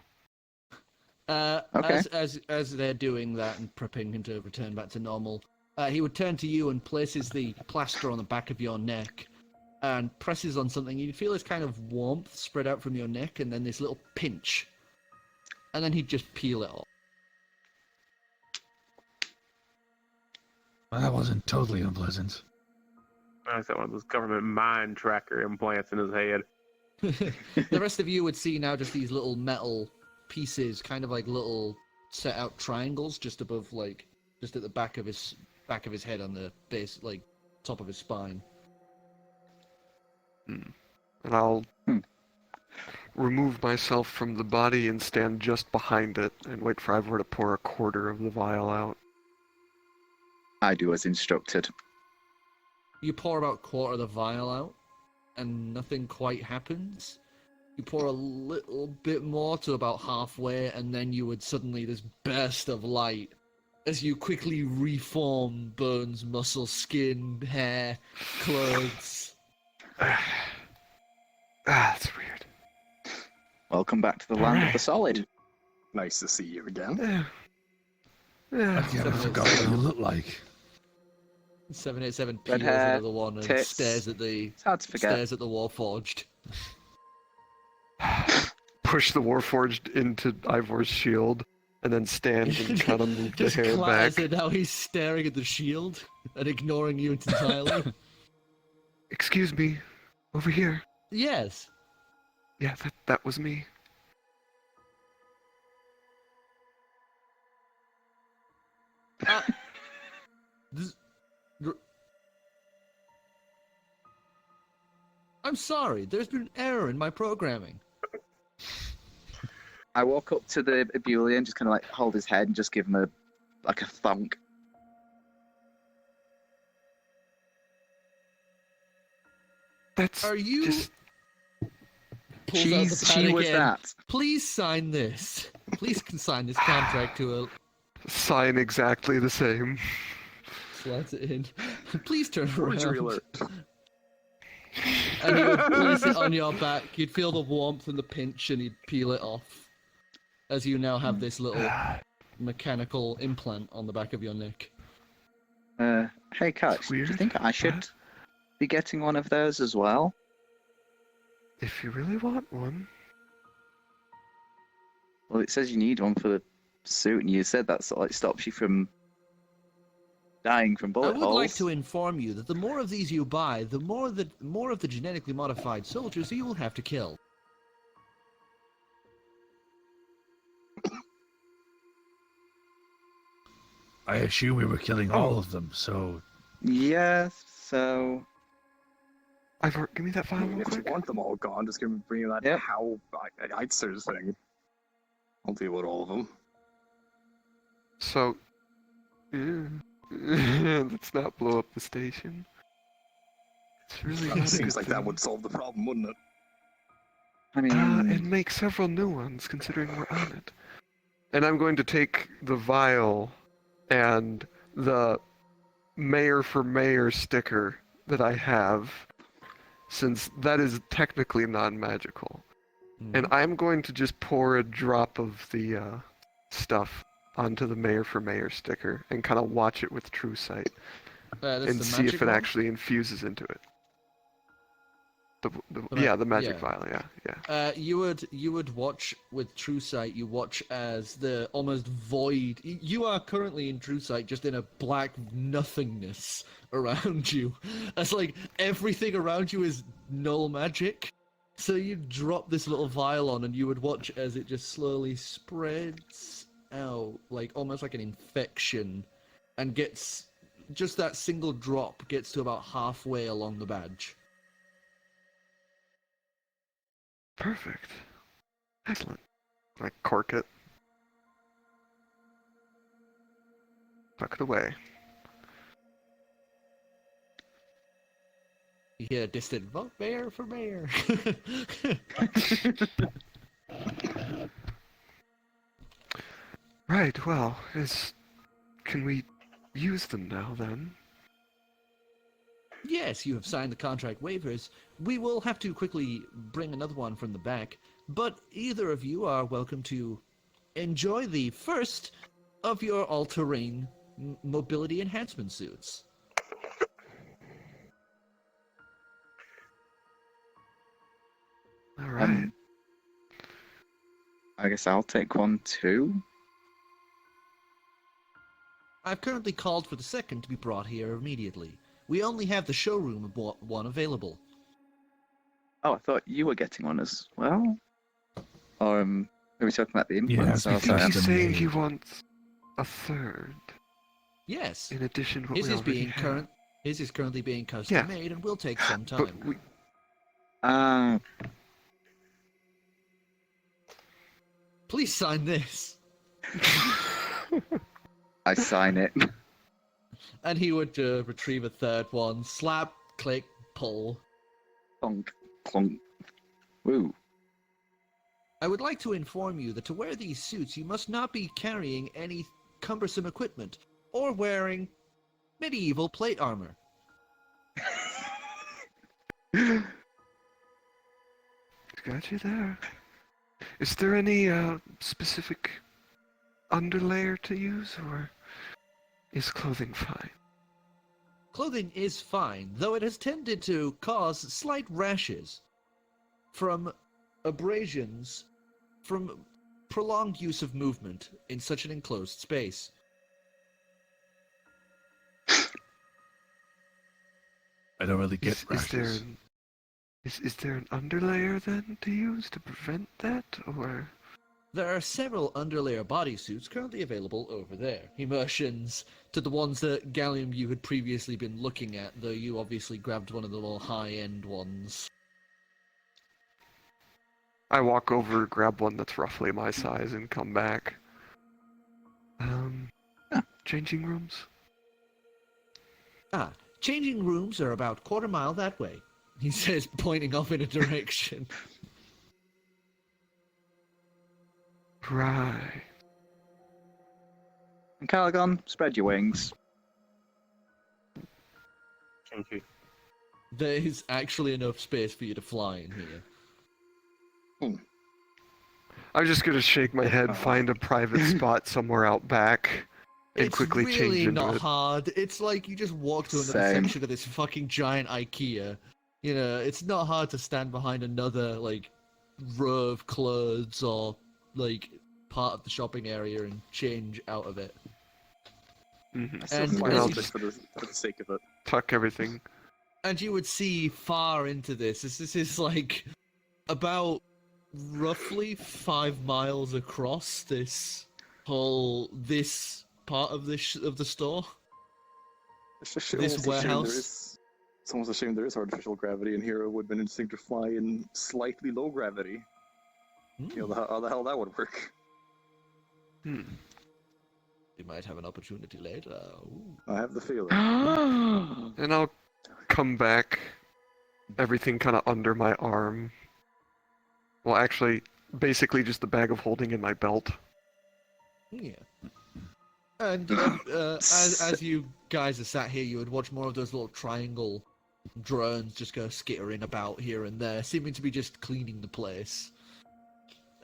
Okay. As they're doing that and prepping him to return back to normal, he would turn to you and places the plaster on the back of your neck and presses on something. You'd feel this kind of warmth spread out from your neck, and then this little pinch. And then he'd just peel it off. Well, that wasn't totally unpleasant. I got one of those government mind tracker implants in his head. The rest of you would see now just these little metal pieces, kind of like little set out triangles just above, like, just at the back of his head on the base, like, top of his spine. And I'll remove myself from the body and stand just behind it and wait for Ivor to pour a quarter of the vial out. I do as instructed. You pour about a quarter of the vial out, and nothing quite happens. You pour a little bit more to about halfway, and then you would suddenly, this burst of light, as you quickly reform bones, muscle, skin, hair, clothes. That's weird. Welcome back to the land of the solid. Nice to see you again. Yeah. I forgot what you look like. 787 Red peels hair, another one and tits. stares at the It's hard to forget. stares at the Warforged. Push the Warforged into Ivor's shield, and then stand and kind of move the Just hair clatters back. it. Now he's staring at the shield and ignoring you entirely. Excuse me, over here. Yes. Yeah, that was me. I'm sorry. There's been an error in my programming. I walk up to the Abulian, just kind of like hold his head and just give him a thunk. That's Are you? just Pulls out the pad She was again. that. Please sign this. Please consign this contract to a. sign exactly the same. Slides it in. Please turn Forgery around. alert. And he would place it on your back. You'd feel the warmth and the pinch, and he'd peel it off. As you now have this little mechanical implant on the back of your neck. Hey, Calix, do you Weird. think I should be getting one of those as well? If you really want one. Well, it says you need one for the suit, and you said that sort of like stops you from dying from I bullet would holes. like to inform you that the more of these you buy, the more of the genetically modified soldiers you will have to kill. I assume we were killing all of them, so Yeah, so Ivor, give me that I vial mean, real if you quick. want them all gone, just give me bring that Yep. how I'd sort of thing. I'll deal with all of them. So, yeah, Let's not blow up the station. It's really not a Seems good like that thing. would solve the problem, wouldn't it? I mean, And make several new ones, considering we're on it. And I'm going to take the vial and the Mayor for Mayor sticker that I have, since that is technically non-magical. And I'm going to just pour a drop of the stuff onto the Mayor for Mayor sticker and kind of watch it with true sight That's and the see if magic it one? actually infuses into it. The magic yeah. vial, yeah. You would watch with true sight. You watch as the almost void. You are currently in true sight, just in a black nothingness around you. As like everything around you is null magic. So you drop this little vial on, and you would watch as it just slowly spreads out, like almost like an infection, and gets just that single drop gets to about halfway along the badge. Perfect. Excellent. I cork it. Tuck it away. You hear a distant vote mayor for mayor. Right, well, can we use them now then? Yes, you have signed the contract waivers. We will have to quickly bring another one from the back, but either of you are welcome to enjoy the first of your all-terrain mobility enhancement suits. All right. I guess I'll take one too. I've currently called for the second to be brought here immediately. We only have the showroom one available. Oh, I thought you were getting one as well. Or are we talking about the Yeah, implants? I Oh, think sorry. He's the saying he maid. wants a third Yes, in addition to what his we is already being have. His is currently being custom made and will take some time. But we, Please sign this. I sign it. And he would retrieve a third one. Slap, click, pull. Clunk, clunk. Woo. I would like to inform you that to wear these suits, you must not be carrying any cumbersome equipment or wearing medieval plate armor. got you there. Is there any specific underlayer to use, or is clothing fine? Clothing is fine, though it has tended to cause slight rashes from abrasions from prolonged use of movement in such an enclosed space. I don't really get Is there an underlayer then to use to prevent that, or? There are several underlayer bodysuits currently available over there. He motions to the ones that Gallium you had previously been looking at, though you obviously grabbed one of the more high-end ones. I walk over, grab one that's roughly my size, and come back. Changing rooms? Ah, changing rooms are about quarter mile that way, he says, pointing off in a direction. Right. Ancalagon, spread your wings. Thank you. There is actually enough space for you to fly in here. I'm just gonna shake my head, find a private spot somewhere out back, and quickly it's change really into not it. hard. It's like you just walk to another Same. section of this fucking giant IKEA. You know, it's not hard to stand behind another, like, row of clothes or, like, part of the shopping area and change out of it. Mm-hmm. I still And fly as out you- just for the sake of it. Tuck everything. And you would see far into this. This is like about roughly 5 miles across this part of the store. It's just This almost a shame warehouse? it's almost a shame there is artificial gravity in here. It would have been interesting to fly in slightly low gravity. You know, how the hell that would work. We might have an opportunity later. Ooh. I have the feeling. And I'll come back, everything kind of under my arm. Well, actually, basically just the bag of holding in my belt. Yeah. And as you guys are sat here, you would watch more of those little triangle drones just go skittering about here and there, seeming to be just cleaning the place.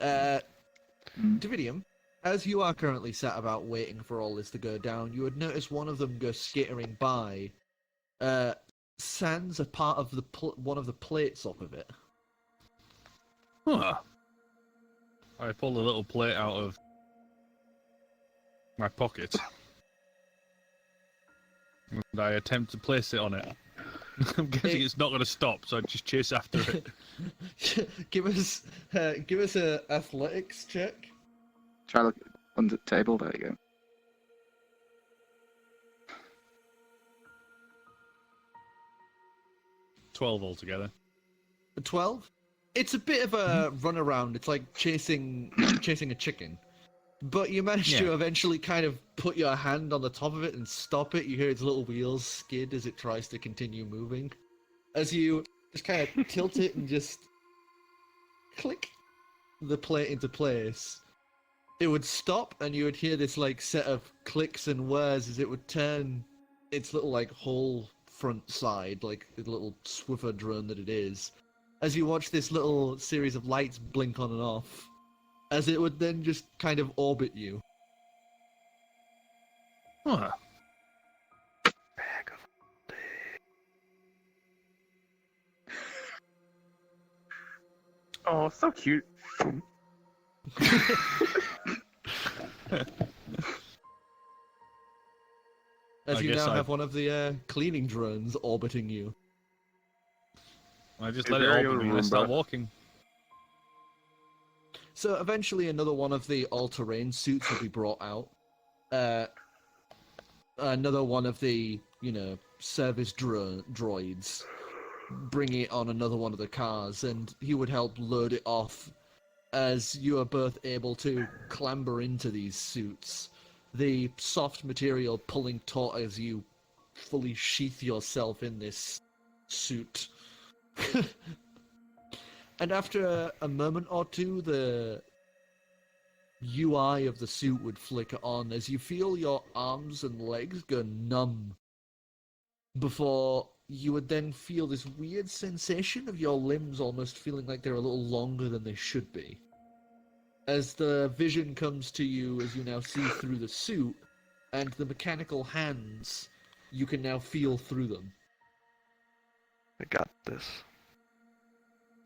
Dividium, as you are currently sat about waiting for all this to go down, you would notice one of them go skittering by, sands a part of the one of the plates off of it. Huh. I pull a little plate out of my pocket. And I attempt to place it on it. I'm guessing it's not going to stop, so I just chase after it. give us a athletics check. Try look under the table. There you go. 12 altogether. 12? It's a bit of a runaround. It's like chasing a chicken. But you manage to eventually kind of put your hand on the top of it and stop it. You hear its little wheels skid as it tries to continue moving. As you just kind of tilt it and just click the plate into place, it would stop and you would hear this like set of clicks and whirs as it would turn its little like whole front side, like the little Swiffer drone that it is. As you watch this little series of lights blink on and off, as it would then just kind of orbit you. Huh. Bag of Oh, so cute. As I you guess now I- have one of the cleaning drones orbiting you. I just Your let it very orbit own me and I start Roomba. walking. So eventually another one of the all-terrain suits will be brought out. Another one of the, service droids bring it on another one of the cars, and he would help load it off as you are both able to clamber into these suits. The soft material pulling taut as you fully sheath yourself in this suit. And after a moment or two, the UI of the suit would flicker on as you feel your arms and legs go numb, before you would then feel this weird sensation of your limbs almost feeling like they're a little longer than they should be. As the vision comes to you as you now see through the suit, and the mechanical hands, you can now feel through them. I got this.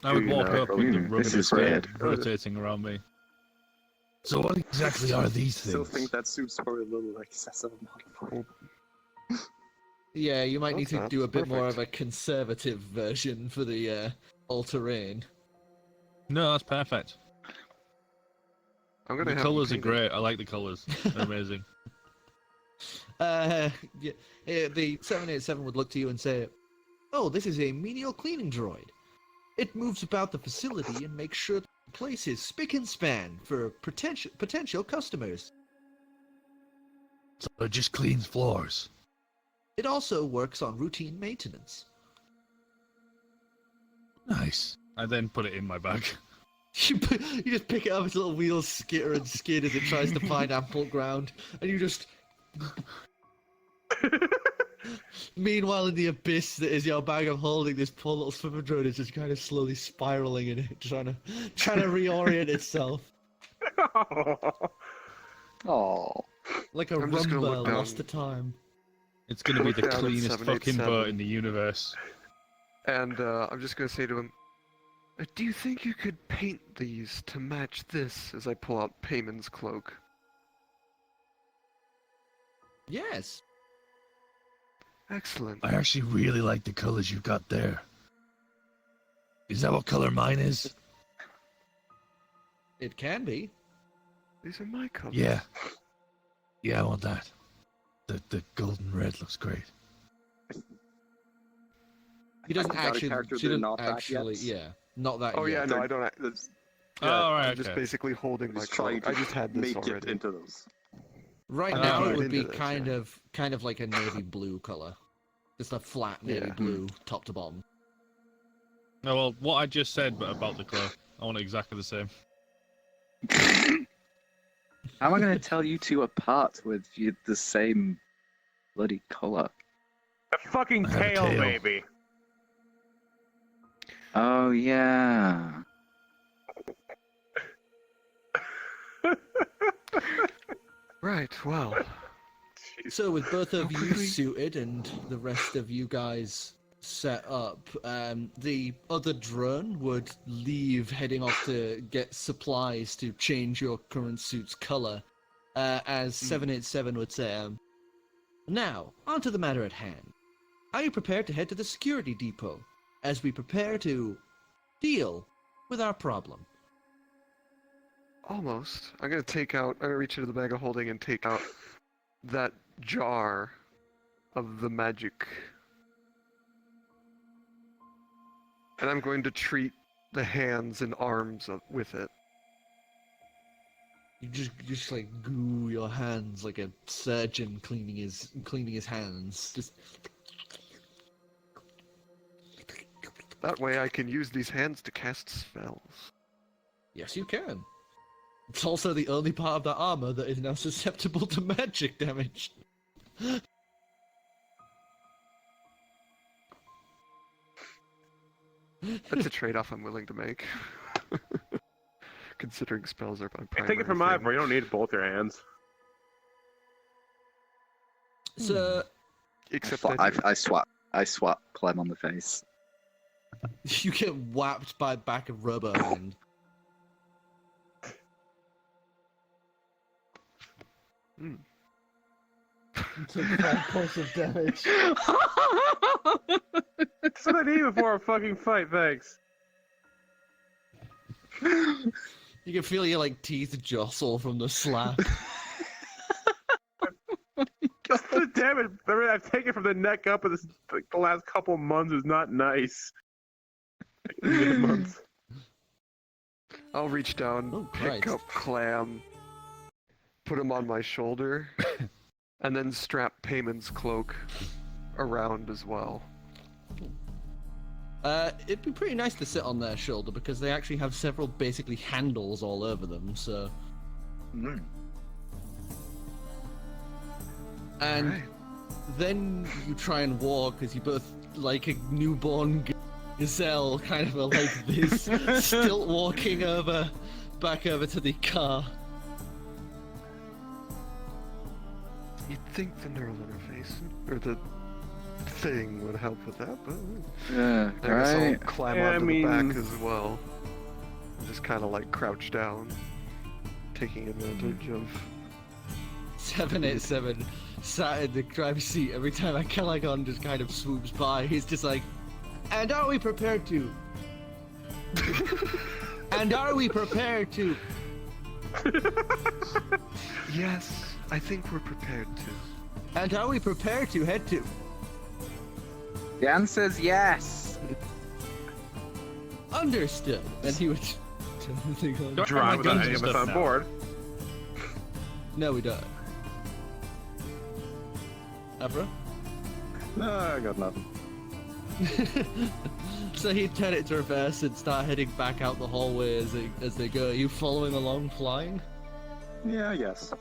I would Do you walk know- up with the this is rubber weird. rotating around me. So what exactly are these Still things? think that suits for a little excessive modifier. Yeah, you might need to That's do a bit more perfect. of a conservative version for the all-terrain. No, that's perfect. I'm gonna The have colours are them painted. great. I like the colours. They're amazing. Yeah, the 787 would look to you and say, "Oh, this is a menial cleaning droid. It moves about the facility and makes sure the place is spick and span for potential customers. So it just cleans floors. It also works on routine maintenance." Nice. I then put it in my bag. You just pick it up, its little wheels skitter and skid as it tries to find ample ground, and you just... Meanwhile, in the abyss that is your bag of holding, this poor little swimmer drone is just kind of slowly spiraling in it, trying to reorient itself. Oh. Like a I'm just gonna rumba look down. lost to time. It's going to be the Look down at cleanest fucking 787. boat in the universe. And I'm just gonna say to him, do you think you could paint these to match this, as I pull out Payman's cloak? Yes. Excellent. I actually really like the colors you've got there. Is that what color mine is? It can be. These are my colors. Yeah. Yeah, I want that. The golden red looks great. He doesn't I've got a actually... character She they're didn't not that actually... yet. Yeah. Not that Oh yeah, yet. no, I don't. That's Oh, right, I'm just okay. basically holding my just trying cloak. to I just had this make already. it into those. Right I'm now not it would into be this, kind of like a navy blue color. Just a flat navy Yeah. blue, top to bottom. Oh, well, what I just said about the clay, I want it exactly the same. How am I going to tell you two apart with the same bloody colour? A fucking I have a tail, tail. maybe. Oh, yeah. Right, well. So with both of How you could we- suited and the rest of you guys set up, the other drone would leave, heading off to get supplies to change your current suit's color, as 787 would say. Now, on to the matter at hand. Are you prepared to head to the security depot as we prepare to deal with our problem? Almost. I'm gonna reach into the bag of holding and take out that jar of the magic. And I'm going to treat the hands and arms with it. You just like goo your hands like a surgeon cleaning his hands. Just That way I can use these hands to cast spells. yes, you can. It's also the only part of that armor that is now susceptible to magic damage. That's a trade-off I'm willing to make. Considering spells are my primary Take it from thing. Ivor, you don't need both your hands. So Except I swap Clem on the face. you get whapped by back of rubber and Hmm. you take 5 points of damage. That's what I need before a fucking fight, thanks. You can feel your like teeth jostle from the slap. Just the damage I've taken from the neck up in the last couple months is not nice. Months. I'll reach down, Oh, pick Christ. up Clam, put him on my shoulder, and then strap Payman's cloak around as well. It'd be pretty nice to sit on their shoulder because they actually have several basically handles all over them, so. And Right. then you try and walk as you both, like a newborn gazelle, kind of are like this, still walking back over to the car. You'd think the neural interface, or the thing would help with that, but Yeah, I guess I'll right. climb Yeah, I onto mean- the back as well. Just kind of like crouch down, taking advantage of... 787 sat in the driver's seat every time Ancalagon just kind of swoops by. He's just like, and are we prepared to? And are we prepared to? Yes, I think we're prepared to. And are we prepared to head to? The answer's yes. Understood. And he would turn the thing on. Don't- Drive my without guns any of and us stuff on now. board. No, we don't. Afro? No, I got nothing. So he'd turn it to reverse and start heading back out the hallway as they go. Are you following along, flying? Yeah, yes.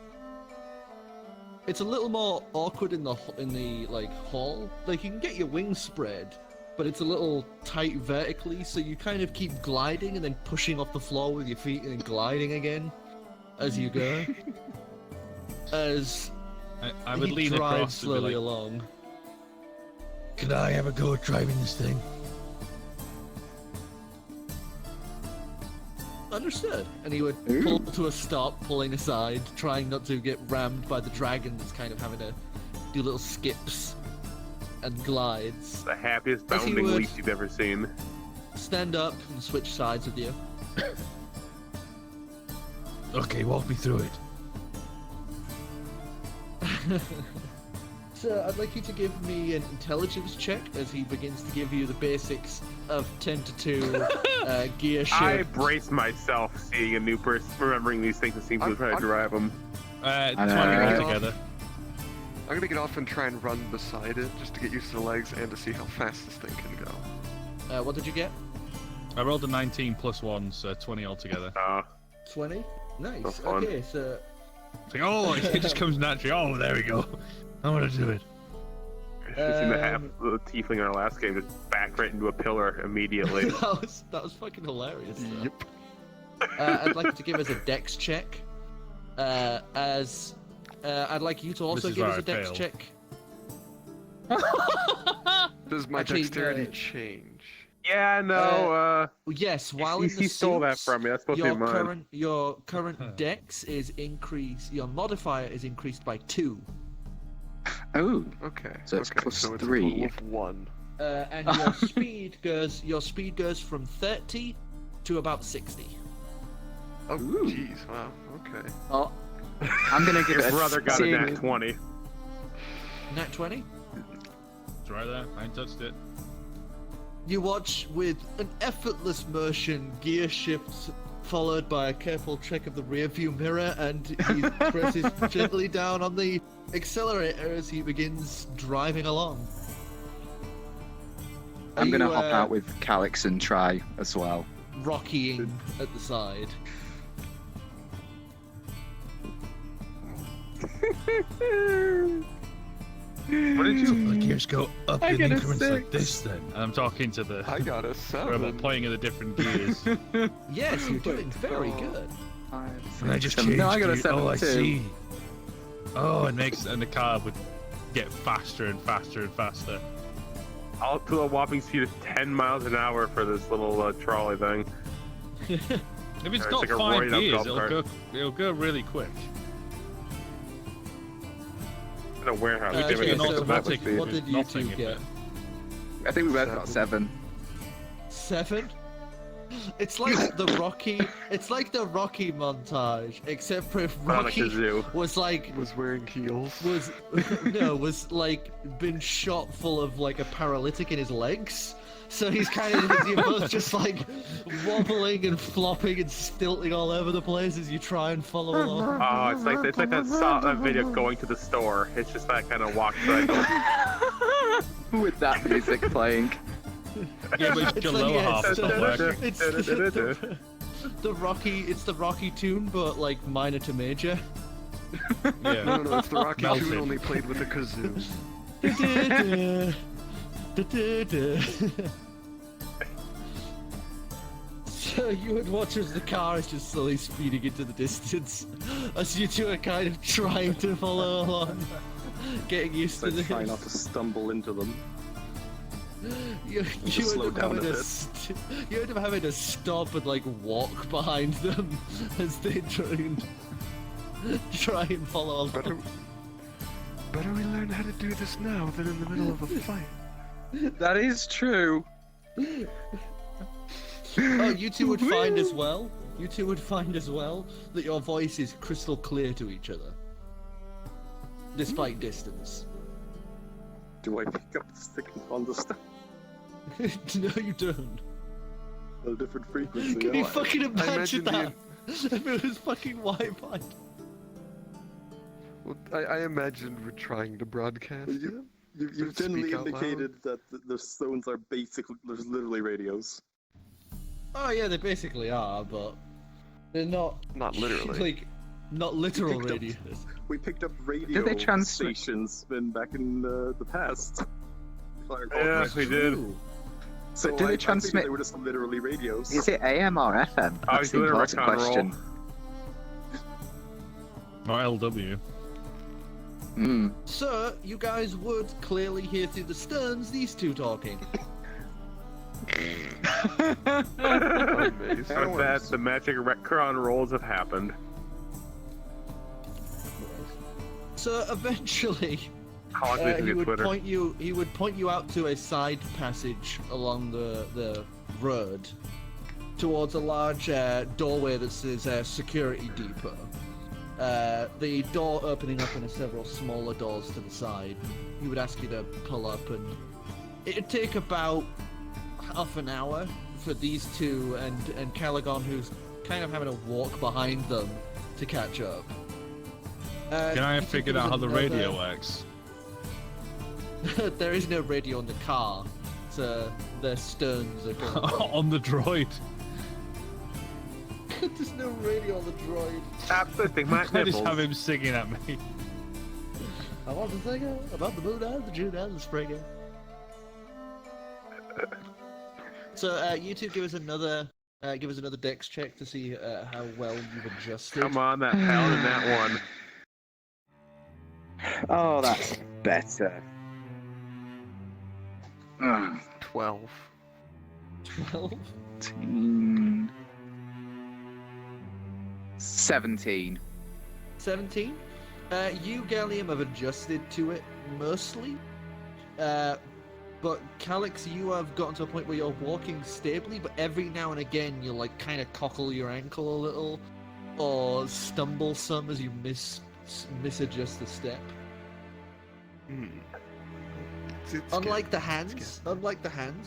It's a little more awkward in the like hall. Like you can get your wings spread, but it's a little tight vertically, so you kind of keep gliding and then pushing off the floor with your feet and then gliding again as you go. As I would he lean drives across and be slowly like, along. Could I have a go at driving this thing? Understood. And he would pull to a stop, pulling aside, trying not to get rammed by the dragon that's kind of having to do little skips and glides. The happiest As he bounding would. leap you've ever seen. Stand up and switch sides with you. Okay, walk me through it. So I'd like you to give me an intelligence check as he begins to give you the basics of 10 to 2 gear I shift. brace myself seeing a new person, remembering these things and seems to try to drive them. I 20 know. altogether. I'm gonna get off and try and run beside it, just to get used to the legs and to see how fast this thing can go. What did you get? I rolled a 19 plus 1, so 20 altogether. 20. Nice. So fun. Okay, so It's like, oh, it just comes naturally. Oh, there we go. I want to do it. I should have seen the half the tiefling in our last game just back right into a pillar immediately. that was fucking hilarious. Though. Yep. I'd like to give us a dex check. As I'd like you to also This is give where us a I dex failed. check. Does my Actually, dexterity change? Yeah, no, Yes, while in the he stole that suits, from me. That's supposed to be mine. Your current dex is increased. Your modifier is increased by 2. Oh, Okay. So it's okay, plus so it's 3. a total of 1. And your speed goes from 30 to about 60. Oh, Ooh. jeez, wow, okay. oh, I'm gonna give Your it a brother got a seeing- nat 20. Nat 20. It's right there. I ain't touched it. You watch with an effortless motion, gear shifts followed by a careful check of the rearview mirror, and he presses gently down on the accelerator as he begins driving along. I'm gonna hop You, out with Calix and try as well. Rockying at the side. What did you? The gears go up I in get a increments like 6. this then. And I'm talking to the I got a whoever 7. playing in the different gears. Yes, you're doing very good. And I just 7. changed No, I got a gear. 7 Oh, I too. see. Oh, it makes and the car would get faster and faster and faster. All to a whopping speed of 10 miles an hour for this little trolley thing. If it's It's got like a 5 roided up gears, golf it'll go really quick. In a warehouse. Okay, giving us so a automatic. speed. what did you Nothing two if get? it- I think we both got 7. 7? It's like the Rocky. It's like the Rocky montage, except for if On a Rocky kazoo. was like Was wearing heels. was like been shot full of like a paralytic in his legs. So he's kind of you're both just like wobbling and flopping and stilting all over the place as you try and follow along. Oh, it's like that video going to the store. It's just that kind of walk cycle. With that music playing. Yeah, but It's your like, lower yeah, half is it's not working. It's the Rocky. It's the Rocky tune, but like minor to major. Yeah. No, it's the Rocky Melted. tune only played with a kazoo. So you would watch as the car is just slowly speeding into the distance, as you two are kind of trying to follow along, getting used So to try this. not to stumble into them. You Just slow end up down having a to bit. you end up having to stop and like walk behind them as they try and follow along. Better we learn how to do this now than in the middle of a fight. That is true. Oh, you two would find as well. You two would find as well that your voice is crystal clear to each other, despite distance. Do I pick up the stick on the stuff No, you don't. at a different frequency? Can you am I? fucking imagine imagine that? If it was fucking Wi-Fi. Well, I imagined we're trying to broadcast it. You've Speak generally out loud. indicated that the stones are basically there's literally radios. Oh yeah, they basically are, but they're not Not literally. like not literal Picked up- radios. We picked up radio they transmit- stations back in the past. If I recall Yeah, correctly. we did. Ooh. So But do they I figured transmit- They were just literally radios. Is it AM or FM? I That's was the doing a important recon question. Or LW. Mm. So you guys would clearly hear through the sterns these two talking. Amazing. With that, the magic retcon rolls have happened. So eventually, How long do he you would Twitter? he would point you out to a side passage along the road towards a large doorway that says security depot. The door opening up into several smaller doors to the side. He would ask you to pull up, and it'd take about half an hour for these two and Ancalagon, who's kind of having to walk behind them to catch up. Can I you have figured out how the radio works? There is no radio in the car, so the stones are going. On the droid. There's no radio on the droid. Stop twisting my I just nipples. have him singing at me. I want to sing about the moon and the June and the spring. So you two give us another dex check to see how well you've adjusted. Come on, that Paladin, that one. Oh, that's better. 12. 12. 17. 17. You, Gallium, have adjusted to it mostly. But Calix, you have gotten to a point where you're walking stably, but every now and again you'll like kind of cockle your ankle a little, or stumble some as you misadjust the step. Unlike the hands,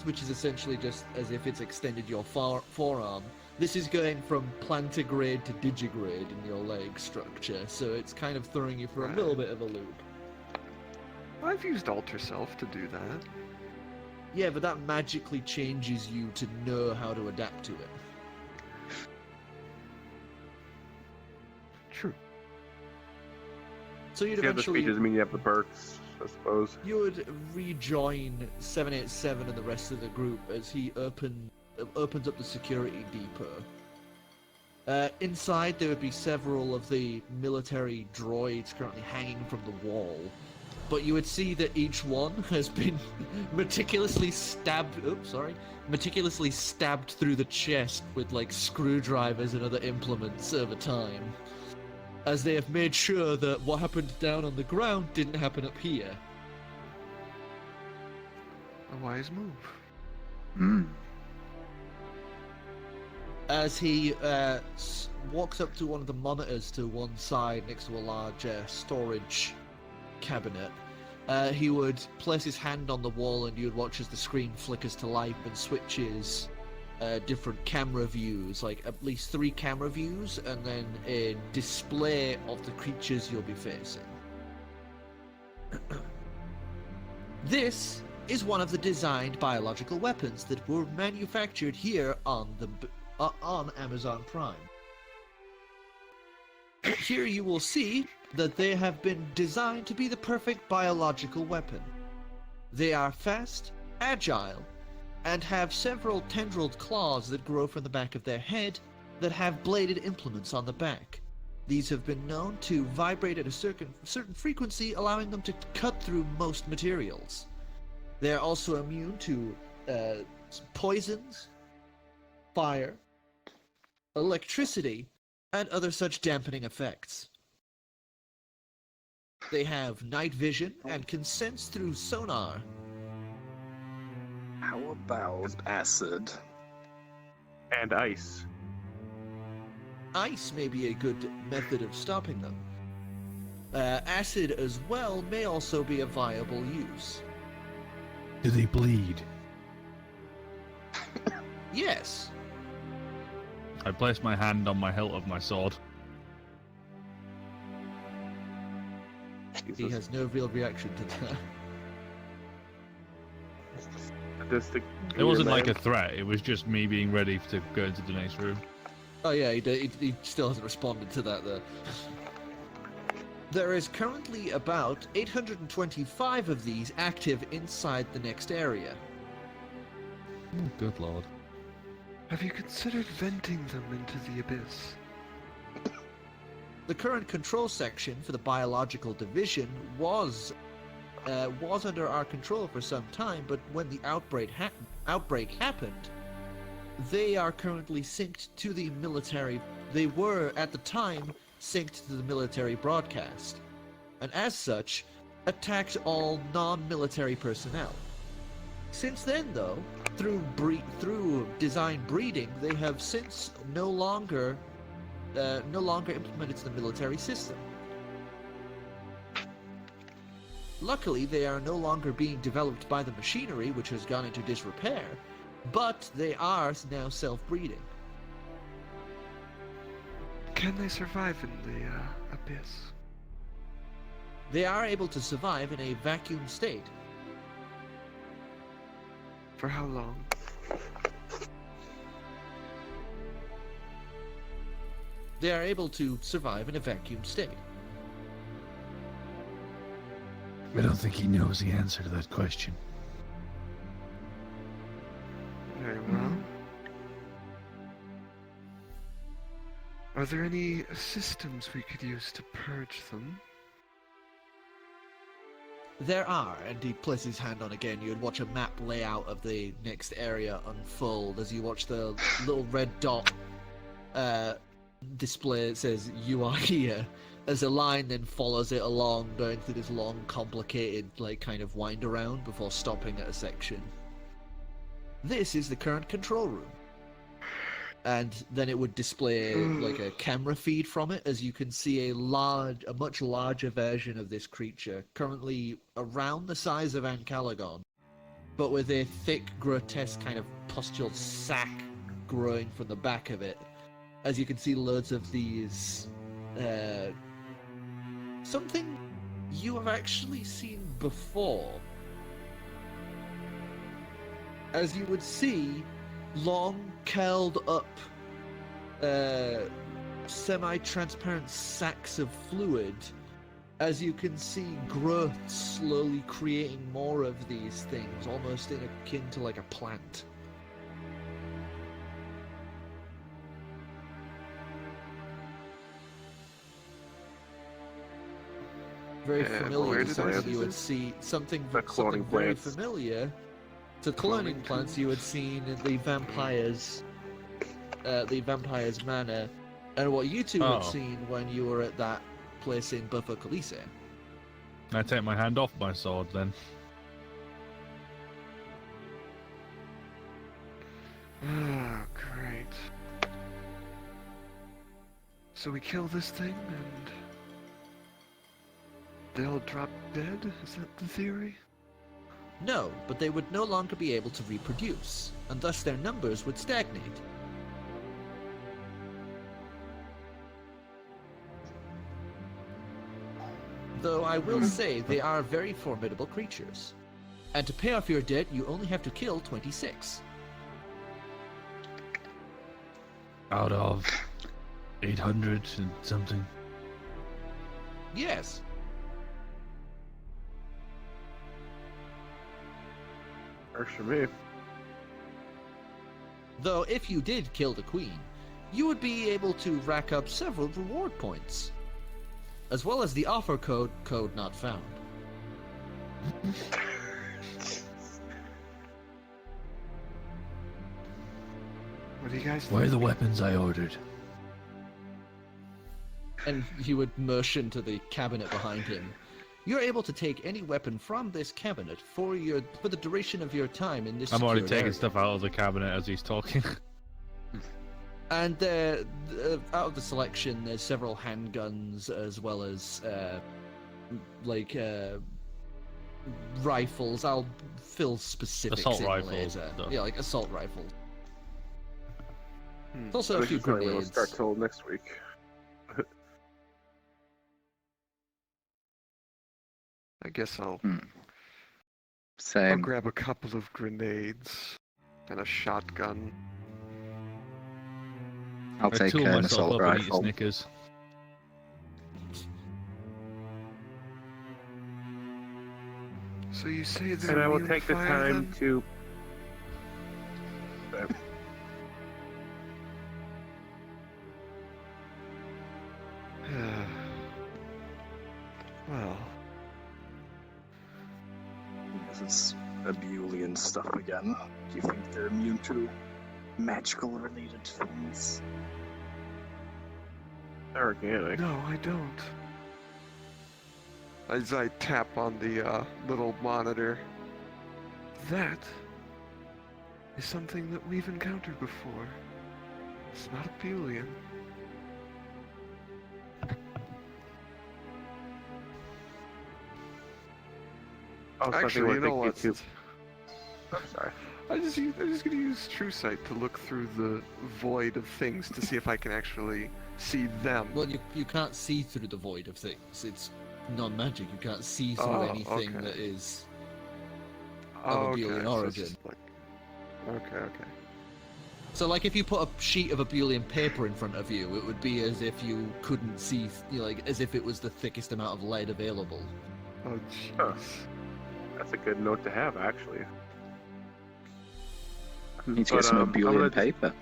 which is essentially just as if it's extended your forearm, this is going from plantigrade to digigrade in your leg structure, so it's kind of throwing you for a little bit of a loop. I've used Alter Self to do that. Yeah, but that magically changes you to know how to adapt to it. True. So you'd You have the eventually... speed doesn't mean you have the perks, I suppose. You would rejoin 787 and the rest of the group as he opens up the security depot. Inside there would be several of the military droids currently hanging from the wall. But you would see that each one has been meticulously stabbed through the chest with like screwdrivers and other implements over time, as they have made sure that what happened down on the ground didn't happen up here. A wise move. As he walks up to one of the monitors to one side next to a large storage cabinet, he would place his hand on the wall and you would watch as the screen flickers to life and switches different camera views, like at least 3 camera views, and then a display of the creatures you'll be facing. This is one of the designed biological weapons that were manufactured here on Amazon Prime. Here you will see that they have been designed to be the perfect biological weapon. They are fast, agile, and have several tendrilled claws that grow from the back of their head that have bladed implements on the back. These have been known to vibrate at a certain frequency, allowing them to cut through most materials. They are also immune to poisons, fire, electricity, and other such dampening effects. They have night vision and can sense through sonar. How about acid? And ice. Ice may be a good method of stopping them. Acid as well may also be a viable use. Do they bleed? Yes. I place my hand on my hilt of my sword. He has no real reaction to that. It wasn't like a threat, it was just me being ready to go into the next room. Oh yeah, he still hasn't responded to that though. There is currently about 825 of these active inside the next area. Oh, good lord. Have you considered venting them into the abyss? The current control section for the biological division was under our control for some time, but when the outbreak happened, they are currently synced to the military. They were, at the time, synced to the military broadcast, and as such, attacked all non-military personnel. Since then, though, through design breeding, they have since no longer implemented to the military system. Luckily, they are no longer being developed by the machinery, which has gone into disrepair, but they are now self-breeding. Can they survive in the abyss? They are able to survive in a vacuum state. For how long? They are able to survive in a vacuum state. I don't think he knows the answer to that question. Very well. Are there any systems we could use to purge them? There are, and he places his hand on again. You'd watch a map layout of the next area unfold as you watch the little red dot display that says "You are here," as a line then follows it along, going through this long, complicated, kind of wind around before stopping at a section. This is the current control room. And then it would display a camera feed from it, as you can see a much larger version of this creature, currently around the size of Ancalagon, but with a thick, grotesque kind of pustule sac growing from the back of it. As you can see, loads of these, something you have actually seen before. As you would see, long, curled up, semi-transparent sacks of fluid, as you can see growth slowly creating more of these things, almost akin to like a plant. Very familiar to something you would see, something very familiar to cloning plants you had seen in the vampires manor, and what you two had seen when you were at that place in Buffer Calise. I take my hand off my sword then. Oh, great. So we kill this thing and they all drop dead? Is that the theory? No, but they would no longer be able to reproduce, and thus their numbers would stagnate. Though I will say they are very formidable creatures. And to pay off your debt, you only have to kill 26. Out of 800 and something. Yes. Works for me. Though if you did kill the queen, you would be able to rack up several reward points, as well as the offer code not found. What do you guys think? Where are the weapons I ordered? And he would motion to the cabinet behind him. You're able to take any weapon from this cabinet for the duration of your time in this. I'm already secured taking area. stuff out of the cabinet as he's talking. And out of the selection, there's several handguns as well as rifles. I'll fill specifics Assault in rifles, later. stuff. Yeah, like assault rifles. There's also a Which few is probably grenades. we'll start till next week. I guess I'll Same. grab a couple of grenades and a shotgun. I'll I take tool an myself assault up and eat rifle. Snickers. So you say that And I will take the time to. Well, This is Abulian stuff again. Do you think they're immune to magical related things? Organic. no, I don't. As I tap on the little monitor, that is something that we've encountered before. It's not a Boolean. Actually, you know what? I'm sorry. I'm just gonna use True Sight to look through the void of things to see if I can actually see them. Well, you can't see through the void of things. It's non-magic. You can't see through Oh, anything okay. that is Oh, of Abulian so it's origin. just like... Okay. So, like, if you put a sheet of Abulian paper in front of you, it would be as if you couldn't see, like, as if it was the thickest amount of lead available. Oh, Huh. jeez. That's a good note to have, actually. Need to But, get some I'm Abulian gonna- paper.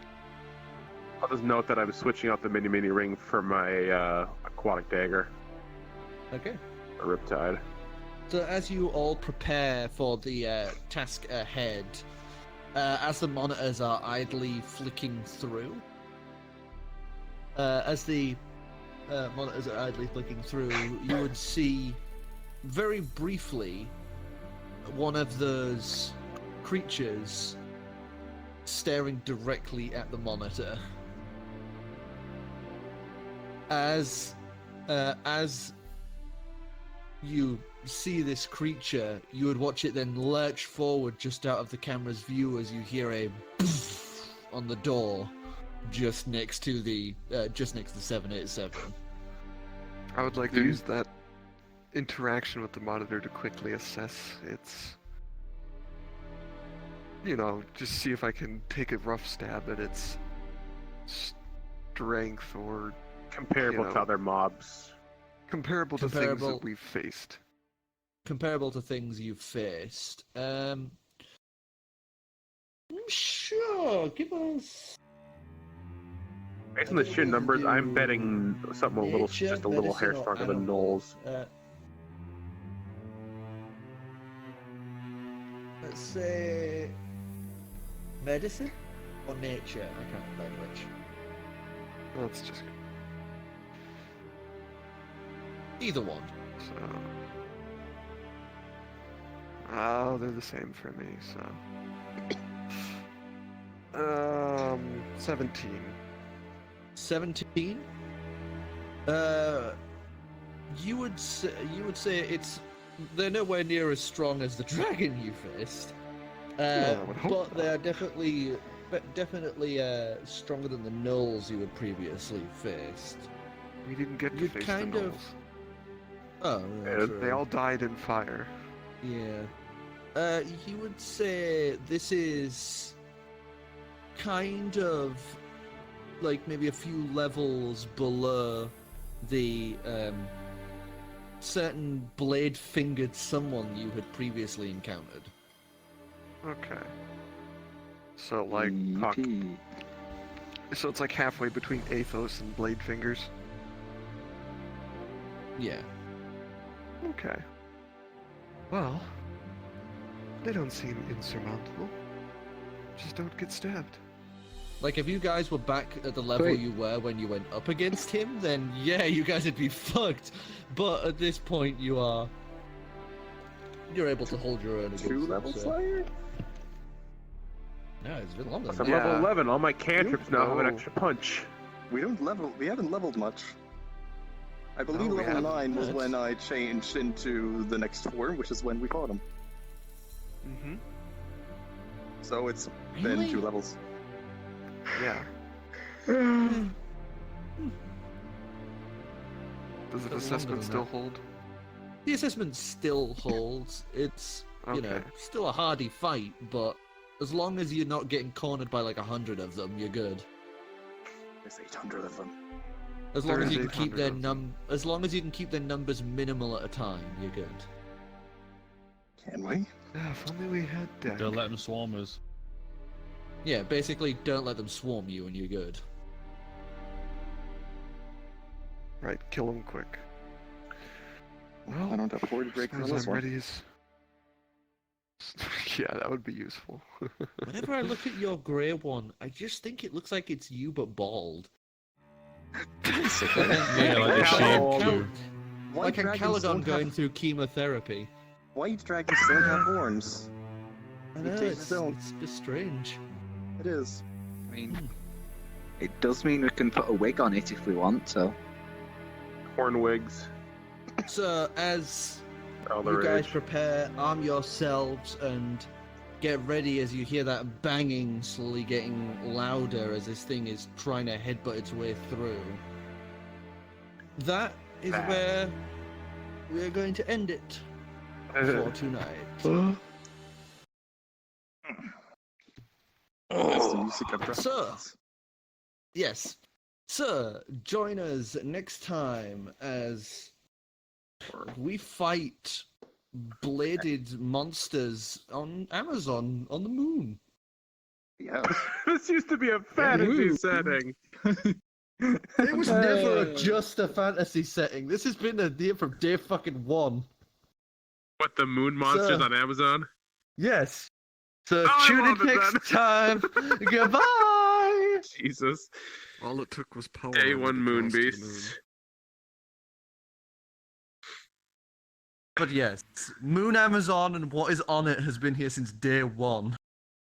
I'll just note that I'm switching out the mini ring for my aquatic dagger, Okay. a Riptide. So, as you all prepare for the task ahead, as the monitors are idly flicking through, you would see very briefly one of those creatures staring directly at the monitor. As you see this creature, you would watch it then lurch forward just out of the camera's view as you hear a on the door just next to the 787. I would like to use that interaction with the monitor to quickly assess its... just see if I can take a rough stab at its strength or Comparable to other mobs. comparable to things that we've faced. Comparable to things you've faced. Sure, give us... Based on the sheer numbers, I'm betting something just a little hair medicine, or stronger than animal. Knowles. Let's say... medicine? Or nature? I can't remember which. That's just Either one. so. Oh, they're the same for me. So, 17. 17. You would say they're nowhere near as strong as the dragon you faced. I would hope But they not. are definitely stronger than the gnolls you had previously faced. We didn't get to You'd face kind the of- gnolls. Oh, They all died in fire. Yeah. You would say this is kind of like maybe a few levels below the certain blade-fingered someone you had previously encountered. Okay. So like, Yippee. so it's like halfway between Athos and Blade Fingers. Yeah. Okay. Well, they don't seem insurmountable. Just don't get stabbed. Like, if you guys were back at the level Wait. you were when you went up against him, then yeah, you guys would be fucked. But at this point, you're able to hold your own against 2 him, levels so- higher? No, it's a bit longer Plus, than I'm that. level Yeah. 11. All my cantrips now have an Oh. extra punch. We haven't leveled much. I believe No, we level haven't. 9 was What? when I changed into the next form, which is when we fought him. Mm-hmm. So it's Really? been 2 levels. Yeah. Does the Bit assessment longer still than hold? The assessment still holds. It's, you know, Okay. still a hardy fight, but as long as you're not getting cornered by like 100 of them, you're good. There's 800 of them. As long There as is you can keep 800 their of them. as long as you can keep their numbers minimal at a time, you're good. Can we? Yeah, if only we had deck. Don't let them swarm us. Yeah, basically, don't let them swarm you, and you're good. Right, kill them quick. Well, I don't have 40 break on suppose this I'm one. ready as... Yeah, that would be useful. Whenever I look at your grey one, I just think it looks like it's you but bald. Basically. Yeah, like the Cal- shape too. Like dragons Ancalagon don't going have, through chemotherapy. White dragons don't have horns. I know, They it's don't. a bit strange. It is. I mean, it does mean we can put a wig on it if we want, so. Horn wigs. So, as All the you guys rage. prepare, arm yourselves, and get ready as you hear that banging slowly getting louder as this thing is trying to headbutt its way through. That is Bang. where we are going to end it for tonight. That's the music of Sir. dragons. Yes. Sir, join us next time as we fight bladed monsters on Amazon on the moon. Yeah. This used to be a fantasy setting. It was never just a fantasy setting. This has been a deal from day fucking one. What, the moon monsters Sir. on Amazon? Yes. So Oh, I tune in love it, next time. Goodbye. Jesus. All it took was power. Day armor one to moon cross to the beasts. But yes, Moon Amazon and what is on it has been here since day one.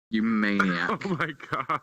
You maniac. Oh my god.